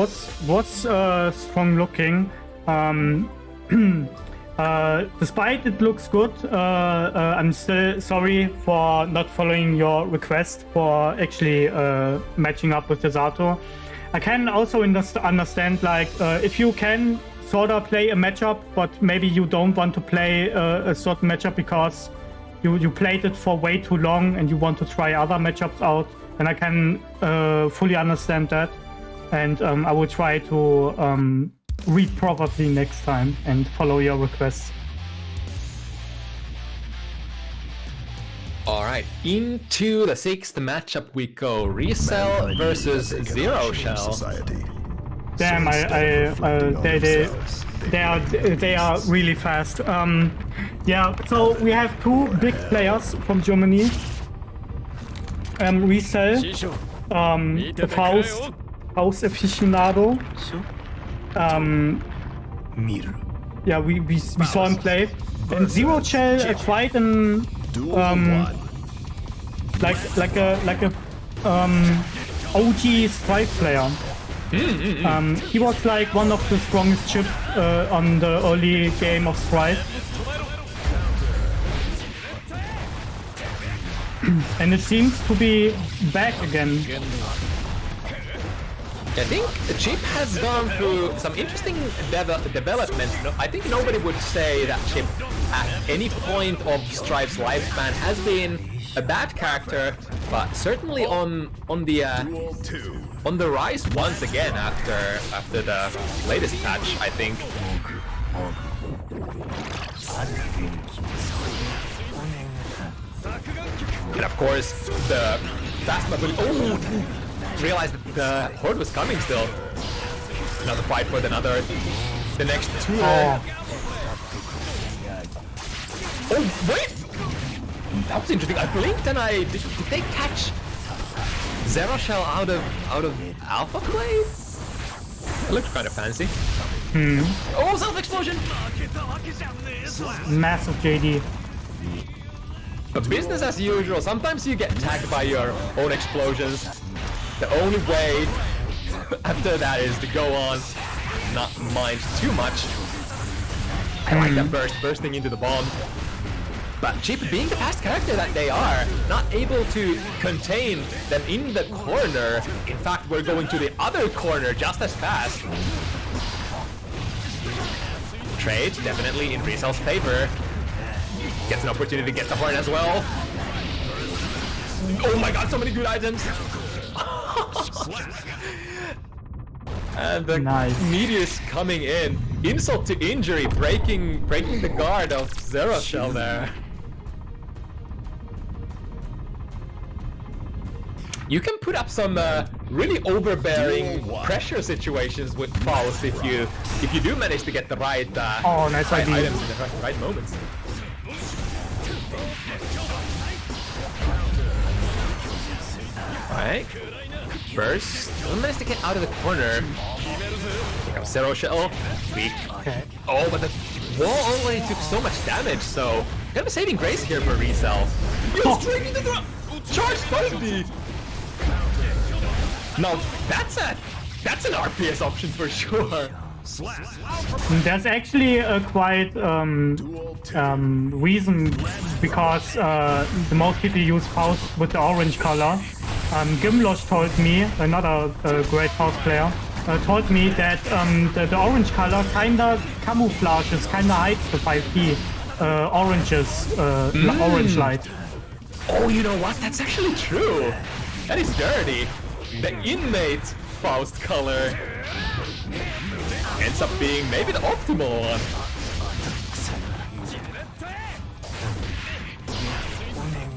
what's strong looking. Despite it looks good, I'm still sorry for not following your request for actually matching up with the Zato. I can also understand, like, if you can sort of play a matchup, but maybe you don't want to play a certain matchup because you played it for way too long and you want to try other matchups out, and I can fully understand that. And I will try to read properly next time and follow your requests. Alright, into the 6th matchup we go. Resell versus Zero Shell. Damn, they are really fast. Yeah, so we have 2 big players from Germany. Resell, the Faust aficionado. Yeah, we saw him play. And Zero Shell tried an like a OG Strife player. He was like one of the strongest chips on the early game of Strife. And it seems to be back again. I think the chip has gone through some interesting developments. I think nobody would say that chip at any point of Strife's lifespan has been a bad character, but certainly on the rise once again after the latest patch, I think. And of course, the fast mobility. Oh! Realized that the Horde was coming still. Another fight for the next 2. Oh wait! That was interesting. I blinked and did they catch Zero Shell out of Alpha play? It looked kind of fancy. Oh, self-explosion! Massive JD. But business as usual. Sometimes you get tagged by your own explosions. The only way after that is to go on, not mind too much. I like that bursting into the bomb. But Chip, being the fast character that they are, not able to contain them in the corner. In fact, we're going to the other corner just as fast. Trade definitely in Rizal's favor. Gets an opportunity to get the horn as well. Oh my god, so many good items. And the meteors coming in. Insult to injury, breaking the guard of Zero Shell there. You can put up some really overbearing pressure situations with Faust if you do manage to get the right, nice right idea. items in the right moments. Alright. Burst. Don't manage to get out of the corner. Here comes Zero Shell. Weak. Okay. Oh, but the wall already took so much damage, so kind of a saving grace here for Rizal. Yo, straight into the charge Fuzzy! No, that's an RPS option for sure. There's actually a quite reason because the most people use Faust with the orange color. Gimlosh told me, another great Faust player, told me that the orange color kinda camouflages, kinda hides the 5P orange light. Oh, you know what? That's actually true. That is dirty. The inmate Faust color ends up being maybe the optimal one.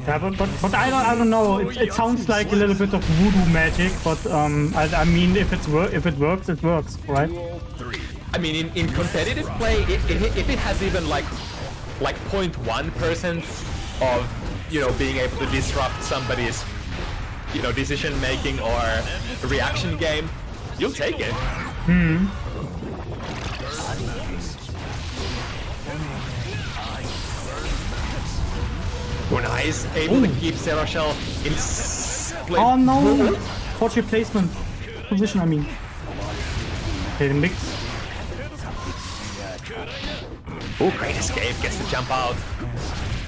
Yeah, but I don't know. It sounds like a little bit of voodoo magic, but I mean, if it works, it works, right? I mean, in competitive play, if it has even like 0.1% of being able to disrupt somebody's decision making or reaction game, you'll take it. Oh, nice. Able to keep Zero Shell in split. Oh no! Torture placement. Position, I mean. Okay, the mix. Oh, great escape. Gets the jump out.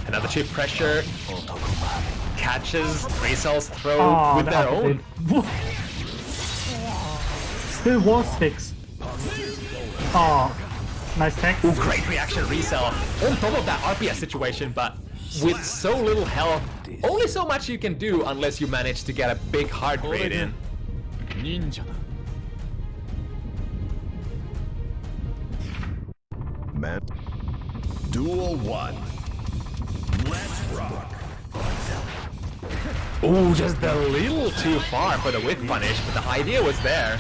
Another chip pressure. Catches Rizal's throw with their own. Still war sticks. Oh, nice tech. Oh, great reaction, Rizal. On top of that RPS situation, but with so little health, only so much you can do unless you manage to get a big hard raid in. Man. Duel 1. Let's rock. Oh, just a little too far for the whiff punish, but the idea was there.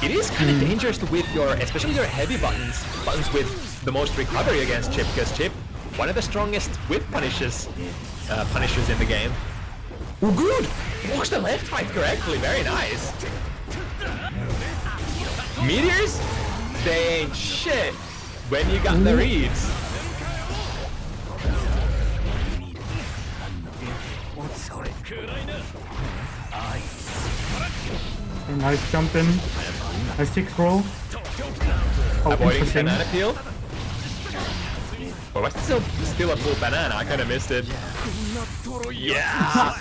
It is kind of dangerous to whiff especially your heavy buttons with the most recovery against Chip, because Chip, one of the strongest whiff punishers in the game. Oh, good! Walks the left right correctly, very nice. Meteors? They ain't shit when you got the reads. Okay, nice jump in. Nice tick roll. Avoiding banana peel. Or was it still a full banana? I kind of missed it. Yeah!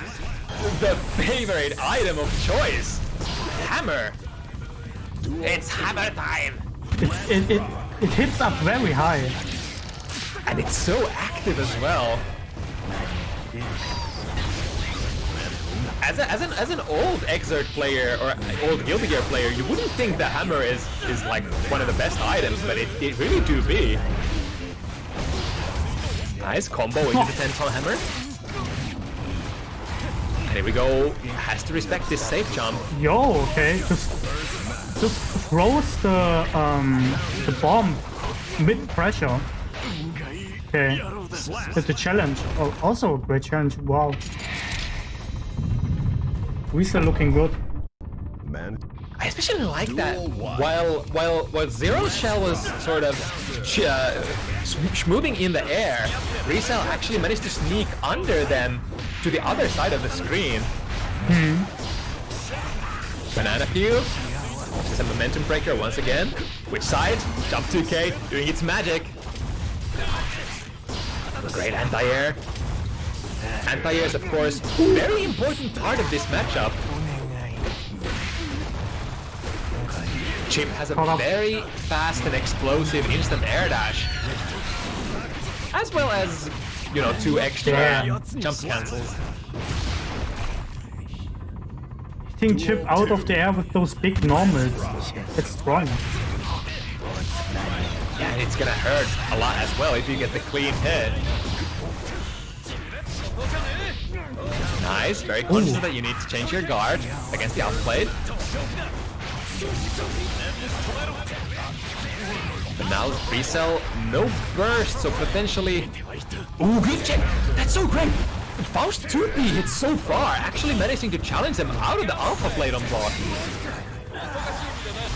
The favorite item of choice. Hammer. It's hammer time. It hits up very high. And it's so active as well. As an old Exert player or old Guilty Gear player, you wouldn't think the hammer is like one of the best items, but it really do be. Nice combo into the 10-ton hammer. And here we go. Has to respect this safe jump. Yo, okay, just throws the bomb mid pressure. Okay, that's a challenge. Oh, also a great challenge. Wow. We're still looking good. Man. I especially like that while Zero Shell was sort of moving in the air, Riesel actually managed to sneak under them to the other side of the screen. Banana Peel. This is a momentum breaker once again. Which side? Jump 2K doing its magic. Great anti-air. Anti-air is of course very important part of this matchup. Chip has a very fast and explosive instant air dash, as well as, you know, 2 extra jump cancels. Hitting Chip out of the air with those big normals. It's strong. Yeah, and it's gonna hurt a lot as well if you get the clean hit. Nice, very conscious that you need to change your guard against the outplay. But now Riesel, no burst, so potentially... Ooh, good check! That's so great! Faust 2P hit so far, actually managing to challenge them out of the alpha plate on block.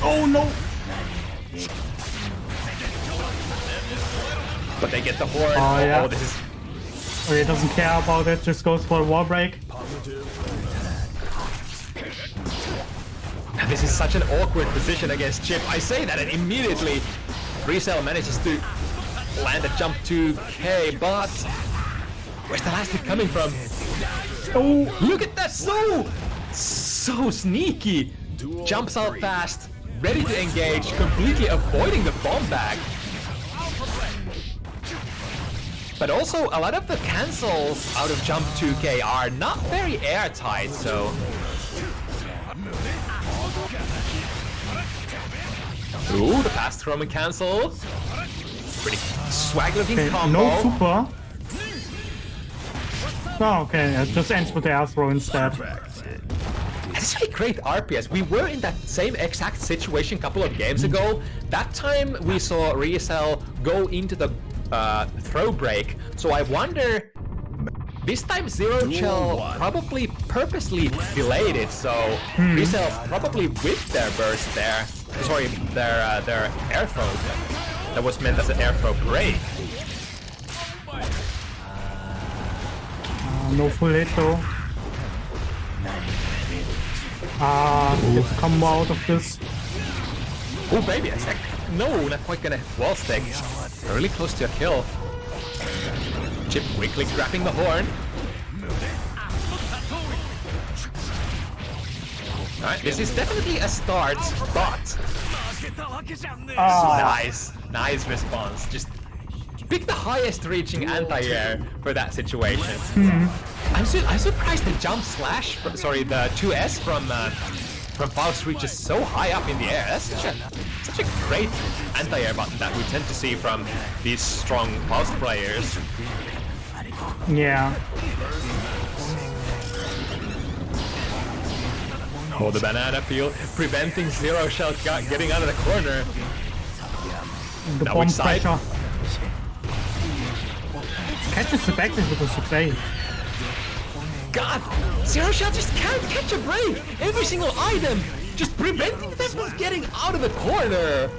Oh no! But they get the horn. Oh, yeah. Oh, this is... Okay, doesn't care about it, just goes for a wall break. This is such an awkward position against Chip. I say that and immediately Riesel manages to land a jump 2K, but where's the last hit coming from? Oh, look at that! So sneaky! Jumps out fast, ready to engage, completely avoiding the bomb bag. But also, a lot of the cancels out of jump 2K are not very airtight, so... Ooh, the fast throw and cancel. Pretty swag-looking combo. No super. Oh, okay, it just ends with the air throw instead. It's actually great RPS. We were in that same exact situation a couple of games ago. That time we saw Riesel go into the throw break. So I wonder, this time Zero Shell probably purposely delayed it. So Riesel probably whipped their burst there. Sorry, their air throw. That was meant as an air throw break. No full hit though. Let's come out of this. Oh baby, it's like, no, not quite gonna wall stick. Really close to a kill. Chip quickly grabbing the horn. Alright, this is definitely a start, but... Nice response. Just pick the highest reaching anti-air for that situation. I'm surprised the jump slash, the 2S from Faust reaches so high up in the air. That's such a great anti-air button that we tend to see from these strong Faust players. Yeah. Oh, the banana peel preventing Zero Shell getting out of the corner. The Now bomb which side? pressure. Catches the back with a 6A. God, Zero Shell just can't catch a break. Every single item just preventing them from getting out of the corner.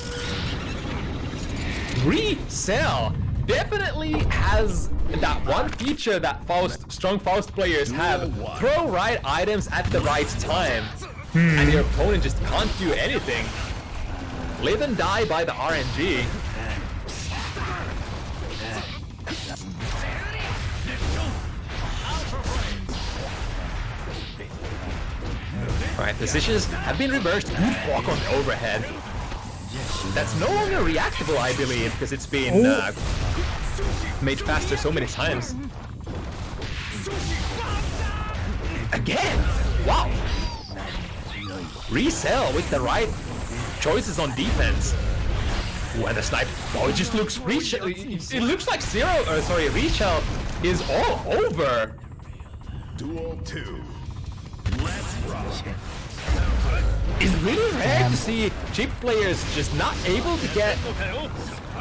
Riesel definitely has that one feature that strong Faust players have. Throw right items at the right time. And your opponent just can't do anything. Live and die by the RNG. Alright, decisions have been reversed. Good block on overhead. That's no longer reactable, I believe, because it's been made faster so many times. Again! Wow! Riesel with the right choices on defense. Ooh, and the snipe. Oh, it just looks it looks like Riesel is all over. Duel 2. Let's rock. It's really rare to see chip players just not able to get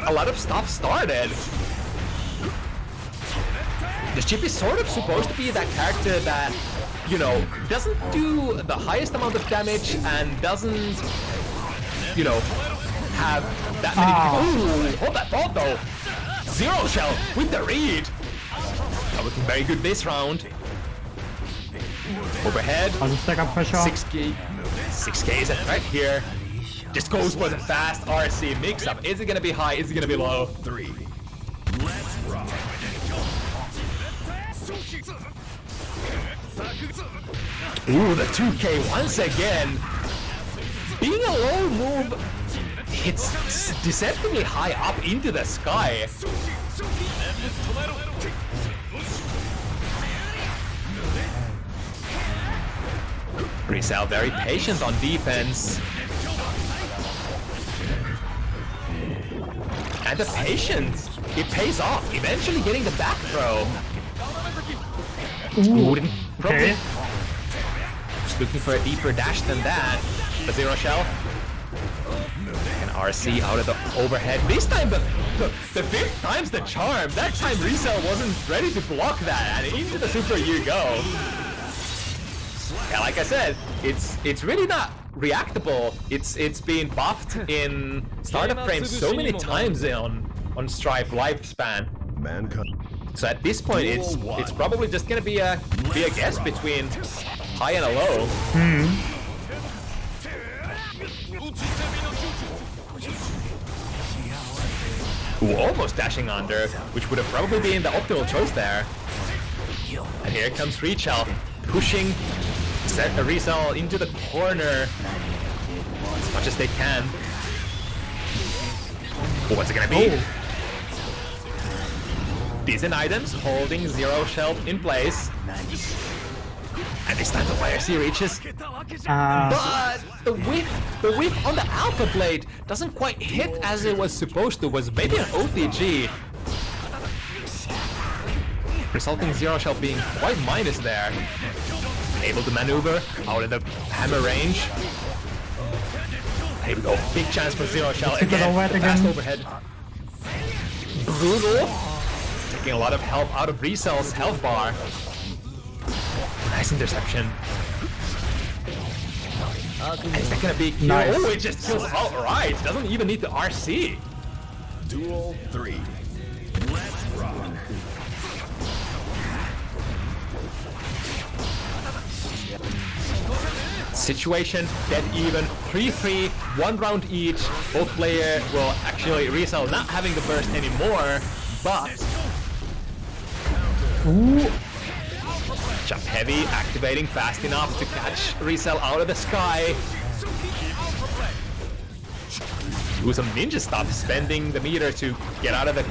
a lot of stuff started. The chip is sort of supposed to be that character that you know, doesn't do the highest amount of damage and doesn't, you know, have that many. Ooh, hold that thought though. Zero Shell with the read. Not looking very good this round. Overhead. Also stack up pressure. 6k is a threat here. Just goes for the fast RC mix-up. Is it gonna be high? Is it gonna be low? 3. Let's rock. Ooh, the 2k once again. Being a low move, it's deceptively high up into the sky. Rizal very patient on defense. And the patience, it pays off. Eventually getting the back throw. Ooh, didn't probably. Just looking for a deeper dash than that. The Zero Shell. And RC out of the overhead. This time, the fifth time's the charm. That time Rizal wasn't ready to block that, and into the super you go. Yeah, like I said, it's really not reactable. It's been buffed in startup frames so many times on Strife lifespan. Mankind. So at this point, it's probably just gonna be a guess between high and a low. Ooh, almost dashing under, which would have probably been the optimal choice there. And here comes Rachel, pushing Rizal into the corner as much as they can. Oh, what's it gonna be? Oh. Decent items, holding Zero Shell in place. And this time the YRC reaches. But the whiff on the Alpha Blade doesn't quite hit as it was supposed to. Was maybe an OTG. Resulting Zero Shell being quite minus there. Able to maneuver out of the hammer range. Here we go. Big chance for Zero Shell again. Fast overhead. Brutal. Taking a lot of health out of Rizal's health bar. Nice interception. And is that gonna be kill? Nice. Oh, it just kills outright. Doesn't even need the RC. Duel 3. Let's rock. Situation dead even. 3-3, 1 round each. Both player, well, actually Rizal not having the burst anymore, but ooh. Jump heavy, activating fast enough to catch Rizal out of the sky. Do some ninja stuff, spending the meter to get out of the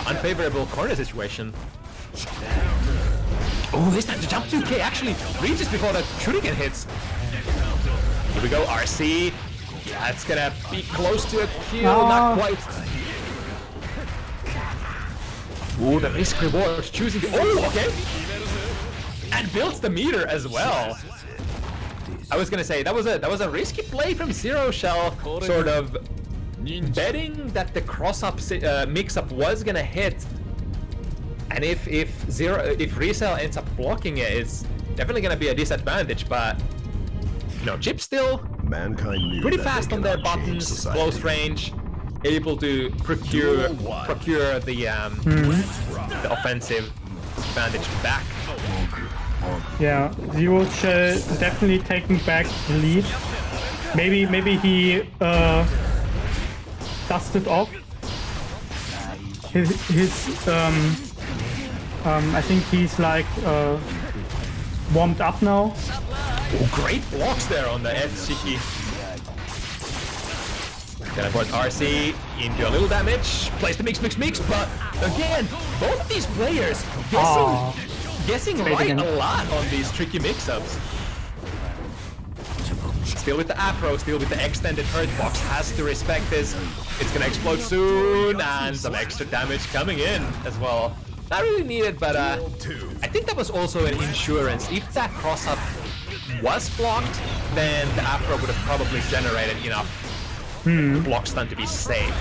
unfavorable corner situation. Oh, this time the jump 2K actually reaches before the shuriken hits. Here we go, RC. Yeah, it's gonna be close to a kill, not quite. Ooh, the risk reward, choosing the, oh, okay. And builds the meter as well. I was gonna say that was a risky play from Zero Shell, sort of betting that the cross-up mix-up was gonna hit. And if Rizal ends up blocking it, it's definitely gonna be a disadvantage. But you know, Chip still pretty fast on their buttons, close range, able to procure the offensive advantage back. Yeah, Zero Shell definitely taking back the lead. Maybe he dusted off his I think he's like warmed up now. Oh, great blocks there on the Shiki. Gonna put RC into a little damage, place the mix, but again, both of these players guessing right a lot on these tricky mix-ups. Still with the Afro, still with the extended hurt box, has to respect this. It's gonna explode soon, and some extra damage coming in as well. Not really needed, but I think that was also an insurance. If that cross-up was blocked, then the Afro would have probably generated enough block stun to be safe.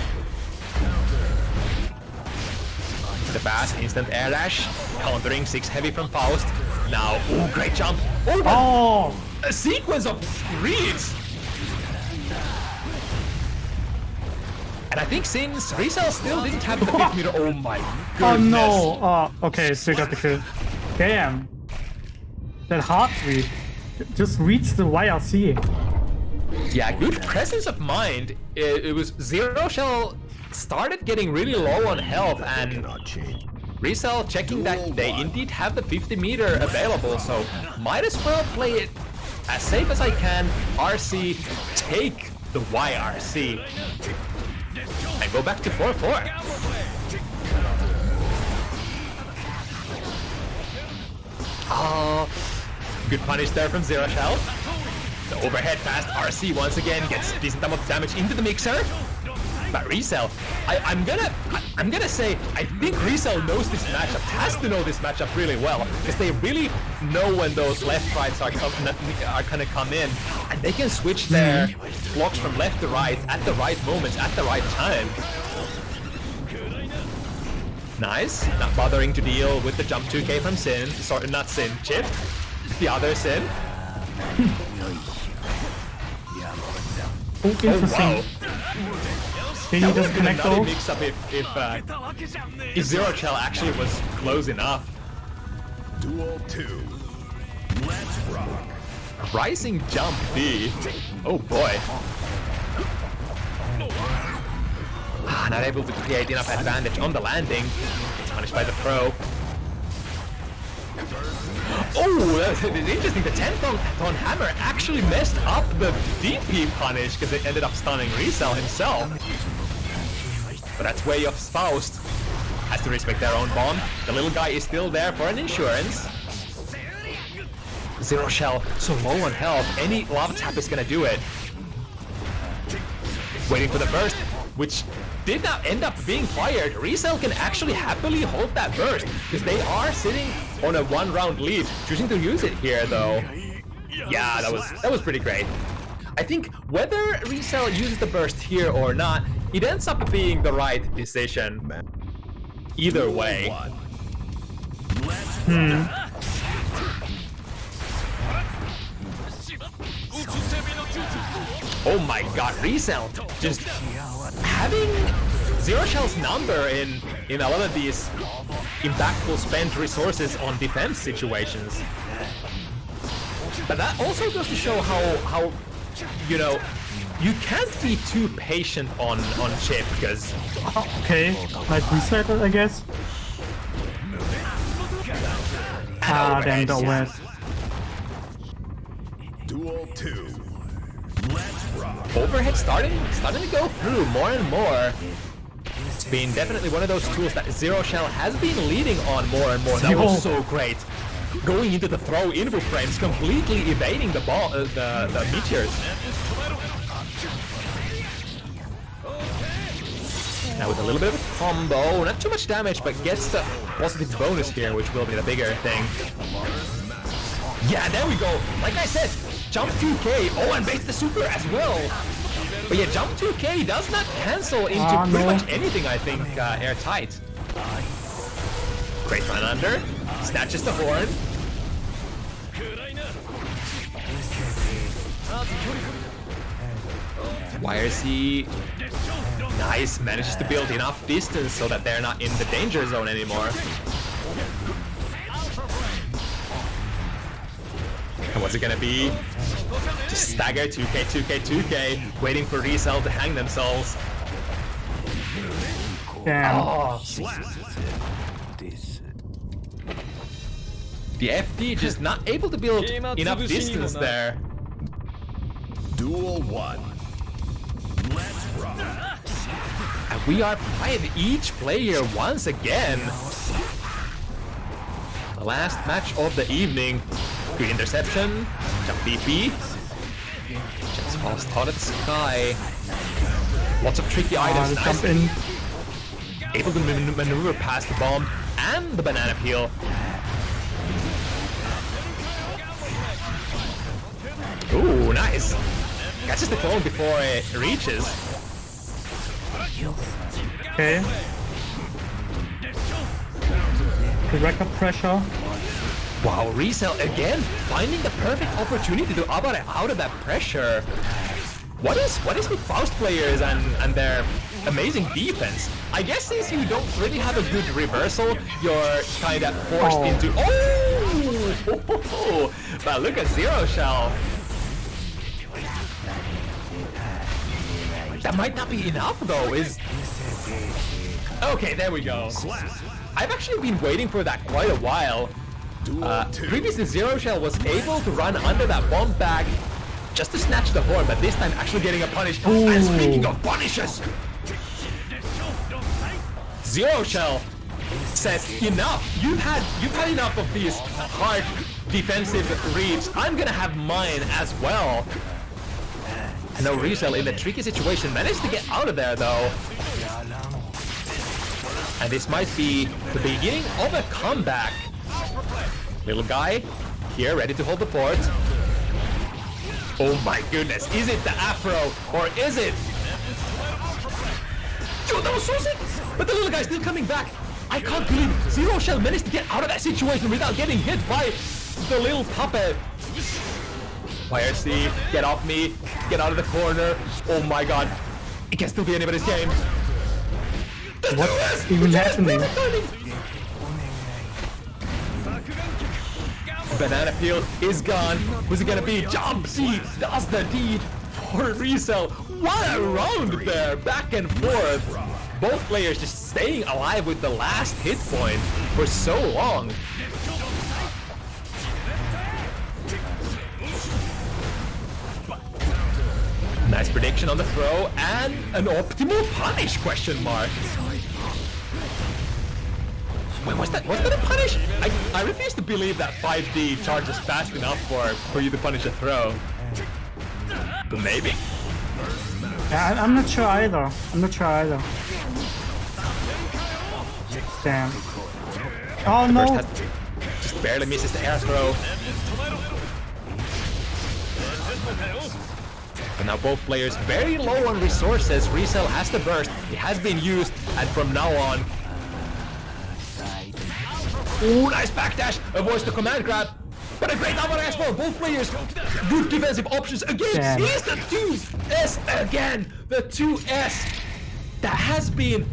The fast instant air dash, countering 6 heavy from Faust. now. Ooh, great jump. Oh, Oh! a sequence of reads. And I think since Rizal still didn't have the 5th meter, oh my goodness. Oh no! Oh, okay, still got the kill. Damn. That hard read just reads the YRC. Yeah, good presence of mind. It was Zero Shell started getting really low on health, and Cannot change. Rizal checking that they indeed have the 50 meter available, so might as well play it as safe as I can. RC, take the YRC. And go back to 4-4. Oh, good punish there from Zero Shell. The overhead fast RC once again gets a decent amount of damage into the mixer. But Rizal, I'm gonna say I think Rizal knows this matchup, has to know this matchup really well, because they really know when those left rights are gonna come in, and they can switch their blocks from left to right at the right moments, at the right time. Nice, not bothering to deal with the jump 2K from Sin, sorry, not Sin, Chip, the other Sin. Oh, interesting. Wow. Did he just connect Another though? mix-up if Zero Shell actually was close enough. Duel 2. Let's rock. Rising jump B. Oh boy. Not able to create enough advantage on the landing. It's punished by the pro. Oh, that's interesting. The 10-ton hammer actually messed up the DP punish because it ended up stunning Rizal himself. But that's way off Faust. Has to respect their own bomb. The little guy is still there for an insurance. Zero Shell so low on health. Any lava tap is gonna do it. Waiting for the burst, which did not end up being fired. Rizal can actually happily hold that burst because they are sitting on a 1-round lead. Choosing to use it here though. Yeah, that was pretty great. I think whether Rizal uses the burst here or not, it ends up being the right decision. Either way. Oh my god, Rizal just having Zero Shell's number in a lot of these impactful spent resources on defense situations. But that also goes to show how you know, you can't be too patient on Chip because Okay, like reset it, I guess. Then the West. Duel 2. Let's rock. overhead starting to go through more and more. It's been definitely one of those tools that Zero Shell has been leading on more and more. That was so great. Going into the throw info frames, completely evading the ball, the meteors. Now with a little bit of a combo, not too much damage, but gets the positive bonus here, which will be the bigger thing. Yeah, there we go. Like I said, jump 2K. Oh, and base the super as well. But yeah, jump 2K does not cancel into pretty much anything, I think, airtight. Great run under. Snatches the horn. YRC, nice, manages to build enough distance so that they're not in the danger zone anymore. And what's it gonna be? Just stagger 2K, 2K, 2K, waiting for Rizal to hang themselves. Damn. Oh. The FD just not able to build enough distance there. Duel 1. Let's rock. And we are 5 each player once again. The last match of the evening. Good interception. Jump BP. Just fast out of the sky. Lots of tricky items. Nice. Able to maneuver past the bomb and the banana peel. Ooh, nice. Catches the clone before it reaches. Okay. The record pressure. Wow, Resell again finding the perfect opportunity to Abare out of that pressure. What is with Faust players and their amazing defense? I guess since you don't really have a good reversal, you're kind of forced into. Oh! But look at Zero Shell. That might not be enough though. Okay, there we go. I've actually been waiting for that quite a while. Previously, Zero Shell was able to run under that bomb bag just to snatch the horn, but this time actually getting a punish. Ooh. And speaking of punishes, Zero Shell says enough. You've had enough of these hard defensive reads. I'm gonna have mine as well. And now Resell in a tricky situation managed to get out of there though. And this might be the beginning of a comeback. Little guy here ready to hold the fort. Oh my goodness, is it the Afro or is it? Yo, that was so sick! But the little guy's still coming back. I can't believe Zero Shell managed to get out of that situation without getting hit by the little puppet. YRC, get off me, get out of the corner. Oh my god, it can still be anybody's game. What's even happening? Banana peel is gone. Who's it gonna be? Jump C does the deed for Resell. What a round there, back and forth. Both players just staying alive with the last hit point for so long. Nice prediction on the throw and an optimal punish question mark. Wait, was that a punish? I refuse to believe that 5D charges fast enough for you to punish a throw. But maybe. Yeah, I'm not sure either. Damn. Oh no! Just barely misses the air throw. But now both players very low on resources. Resell has the burst. It has been used, and from now on. Ooh, nice backdash. Avoids the command grab. But a great Abare as well. Both players good defensive options again. Damn. Here's the 2S again. The 2S that has been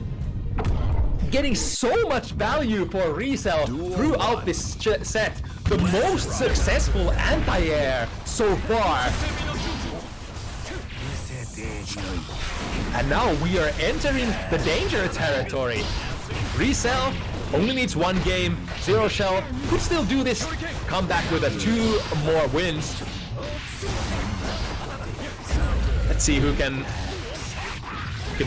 getting so much value for Resell throughout this set. The most successful anti-air so far. And now we are entering the danger territory. Resell only needs one game. Zero Shell could still do this. Come back with 2 more wins. Let's see who can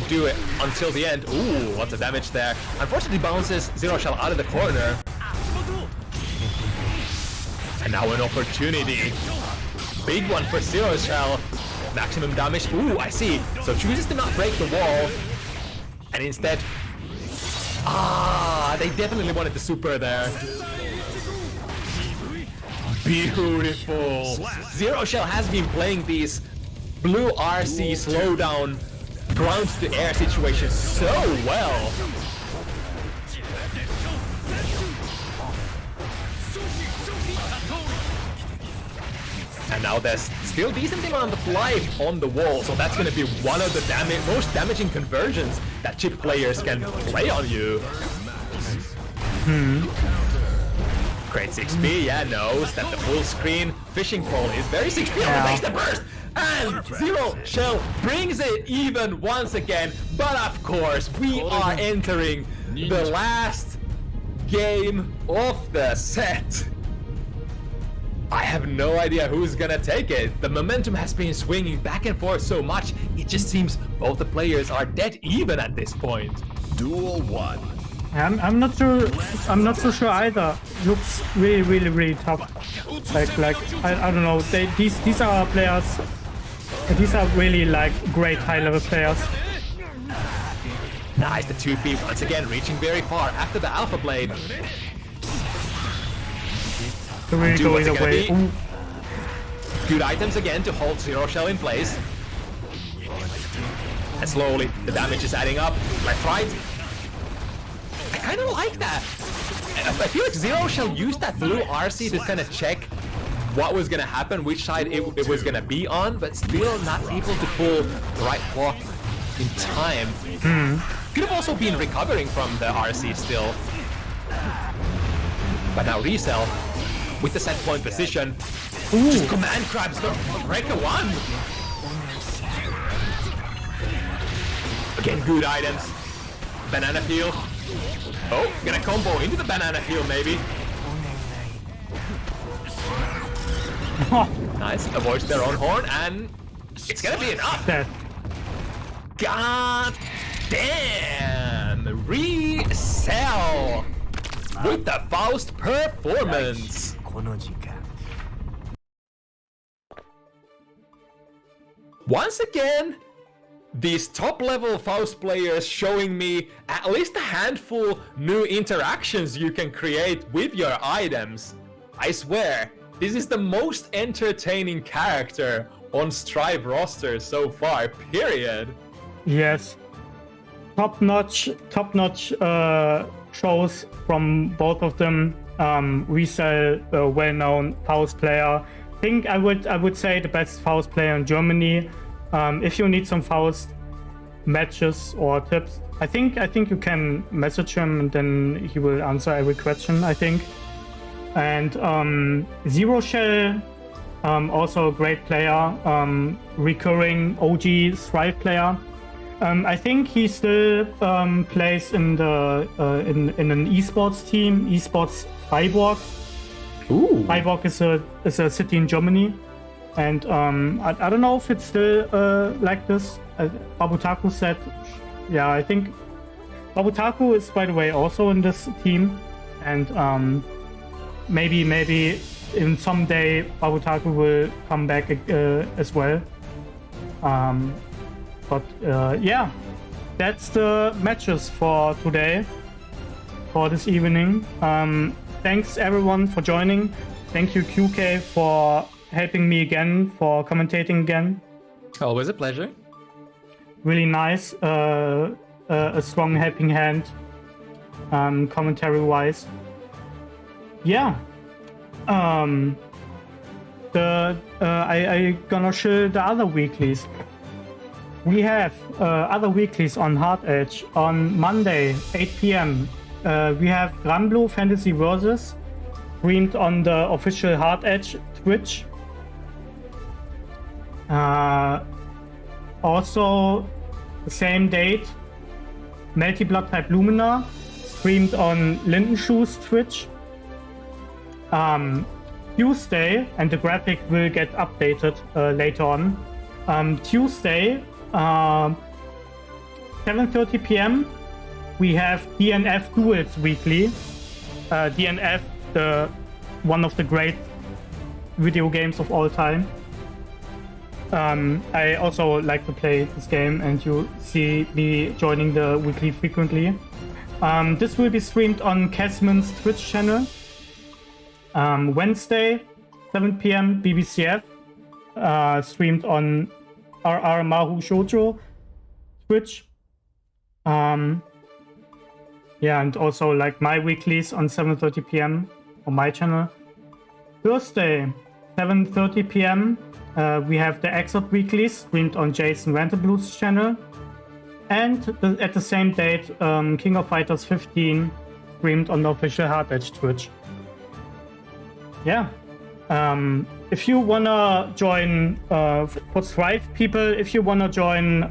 do it until the end. Ooh, lots of damage there. Unfortunately bounces Zero Shell out of the corner. And now an opportunity. Big one for Zero Shell. Maximum damage. Ooh, I see. So chooses to not break the wall. And instead... they definitely wanted the super there. Beautiful. Zero Shell has been playing these blue RC slowdown ground to air situations so well. And now there's still decent amount of life on the wall, so that's going to be one of the most damaging conversions that chip players can play on you. Great 6B, yeah, knows that the full screen fishing pole is very 6B, makes the burst! And Zero Shell brings it even once again, but of course we are entering the last game of the set. I have no idea who's gonna take it. The momentum has been swinging back and forth so much, it just seems both the players are dead even at this point. Duel 1. I'm not sure. I'm not so sure either. Looks really tough. Like I don't know. These are players. These are really like great high-level players. Nice, the 2P once again reaching very far after the Alpha Blade. They're really going away. Good items again to hold Zero Shell in place. And slowly the damage is adding up. Left, right. I kind of like that. I feel like Zero Shell used that blue RC to kind of check what was gonna happen, which side it was gonna be on, but still not able to pull the right block in time. Could have also been recovering from the RC still. But now Resell with the set point position. Just command grabs the Breaker 1. Again, good items. Banana peel. Oh, gonna combo into the banana peel maybe. Nice, avoids their own horn, and it's gonna be enough. Dead. God damn! Resell with the Faust performance. Once again, these top-level Faust players showing me at least a handful new interactions you can create with your items. I swear, this is the most entertaining character on Strive roster so far, period. Yes. Top-notch shows from both of them. Resell, a well-known Faust player. I think I would say the best Faust player in Germany. If you need some Faust matches or tips, I think you can message him and then he will answer every question, I think. And Zero Shell, also a great player, recurring OG Strive player. I think he still plays in the in an esports team, esports Freiburg. Ooh. Freiburg is a city in Germany, and I don't know if it's still like this. Babutaku said, yeah, I think Babutaku is, by the way, also in this team, and maybe in someday Babutaku will come back as well. But yeah, that's the matches for today, for this evening. Thanks everyone for joining. Thank you QK for helping me again, for commentating again. Always a pleasure. Really nice. A strong helping hand, commentary wise. Yeah. I gonna show the other weeklies. We have other weeklies on Hard Edge on Monday, 8 p.m. We have Granblue Fantasy Versus, streamed on the official Hard Edge Twitch. Also, the same date, Melty Blood type Lumina, streamed on Lindenshoe's Twitch. Tuesday, and the graphic will get updated later on. Tuesday, 7:30 p.m. we have DNF Duels Weekly. DNF, one of the great video games of all time. I also like to play this game, and you see me joining the weekly frequently. This will be streamed on Casman's Twitch channel. Wednesday, 7 p.m. BBCF, streamed on RR Mahu Shoujo Twitch. Yeah, and also like my weeklies on 7:30 p.m. on my channel. Thursday, 7:30 p.m. We have the Exot weeklies streamed on Jason Rantablue's channel. And at the same date, King of Fighters 15 streamed on the official Hard Edge Twitch. Yeah. If you wanna join, for Strive people, if you wanna join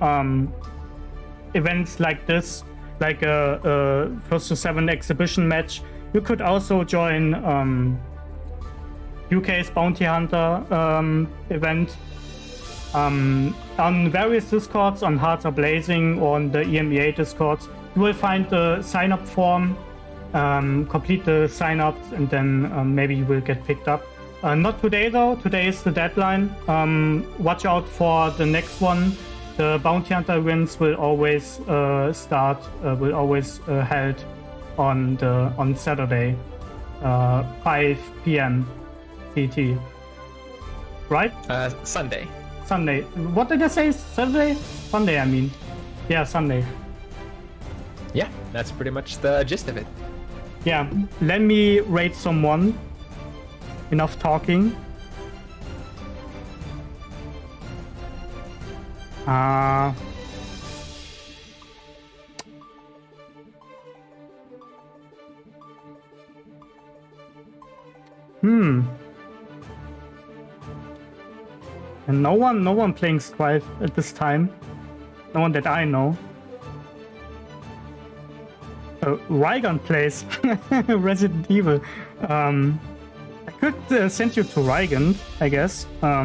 events like this, like a First to 7 exhibition match, you could also join UK's Bounty Hunter event on various Discords, on Hearts Are Blazing, or on the EMEA Discords. You will find the sign-up form, complete the sign-ups, and then maybe you will get picked up. Not today though, today is the deadline. Watch out for the next one. The Bounty Hunter events will always held on Saturday, 5 p.m. CT. Right? Sunday. Sunday. What did I say? Saturday? Sunday, I mean. Yeah, Sunday. Yeah, that's pretty much the gist of it. yeah, let me rate someone. Enough talking. And no one playing Strife at this time. No one that I know. Rygan plays Resident Evil. I could send you to Rygan, I guess. Yeah,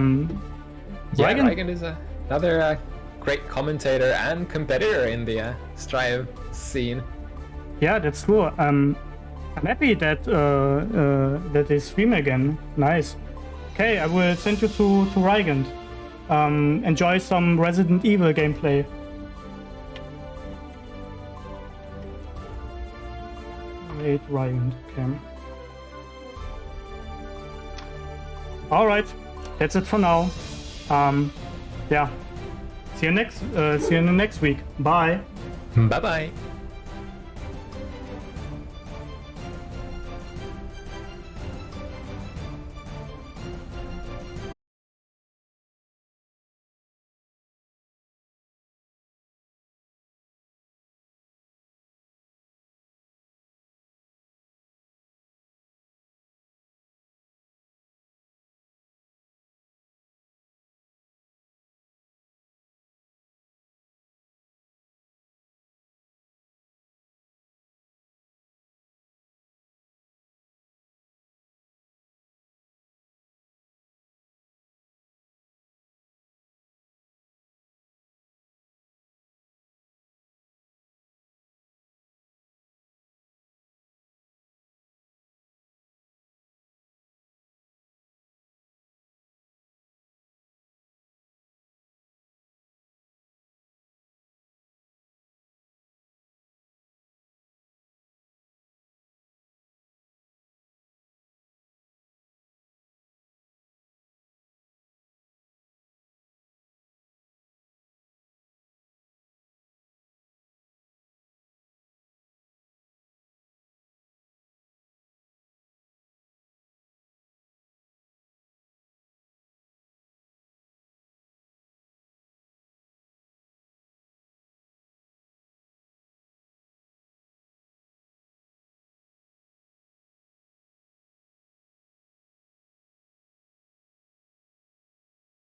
Rygan is another great commentator and competitor in the Strive scene. Yeah, that's true. I'm happy that that they stream again. Nice. Okay, I will send you to Rygan. Enjoy some Resident Evil gameplay. Wait, Rygan. Okay. All right, that's it for now. Yeah. See you in the next week. Bye. Bye bye.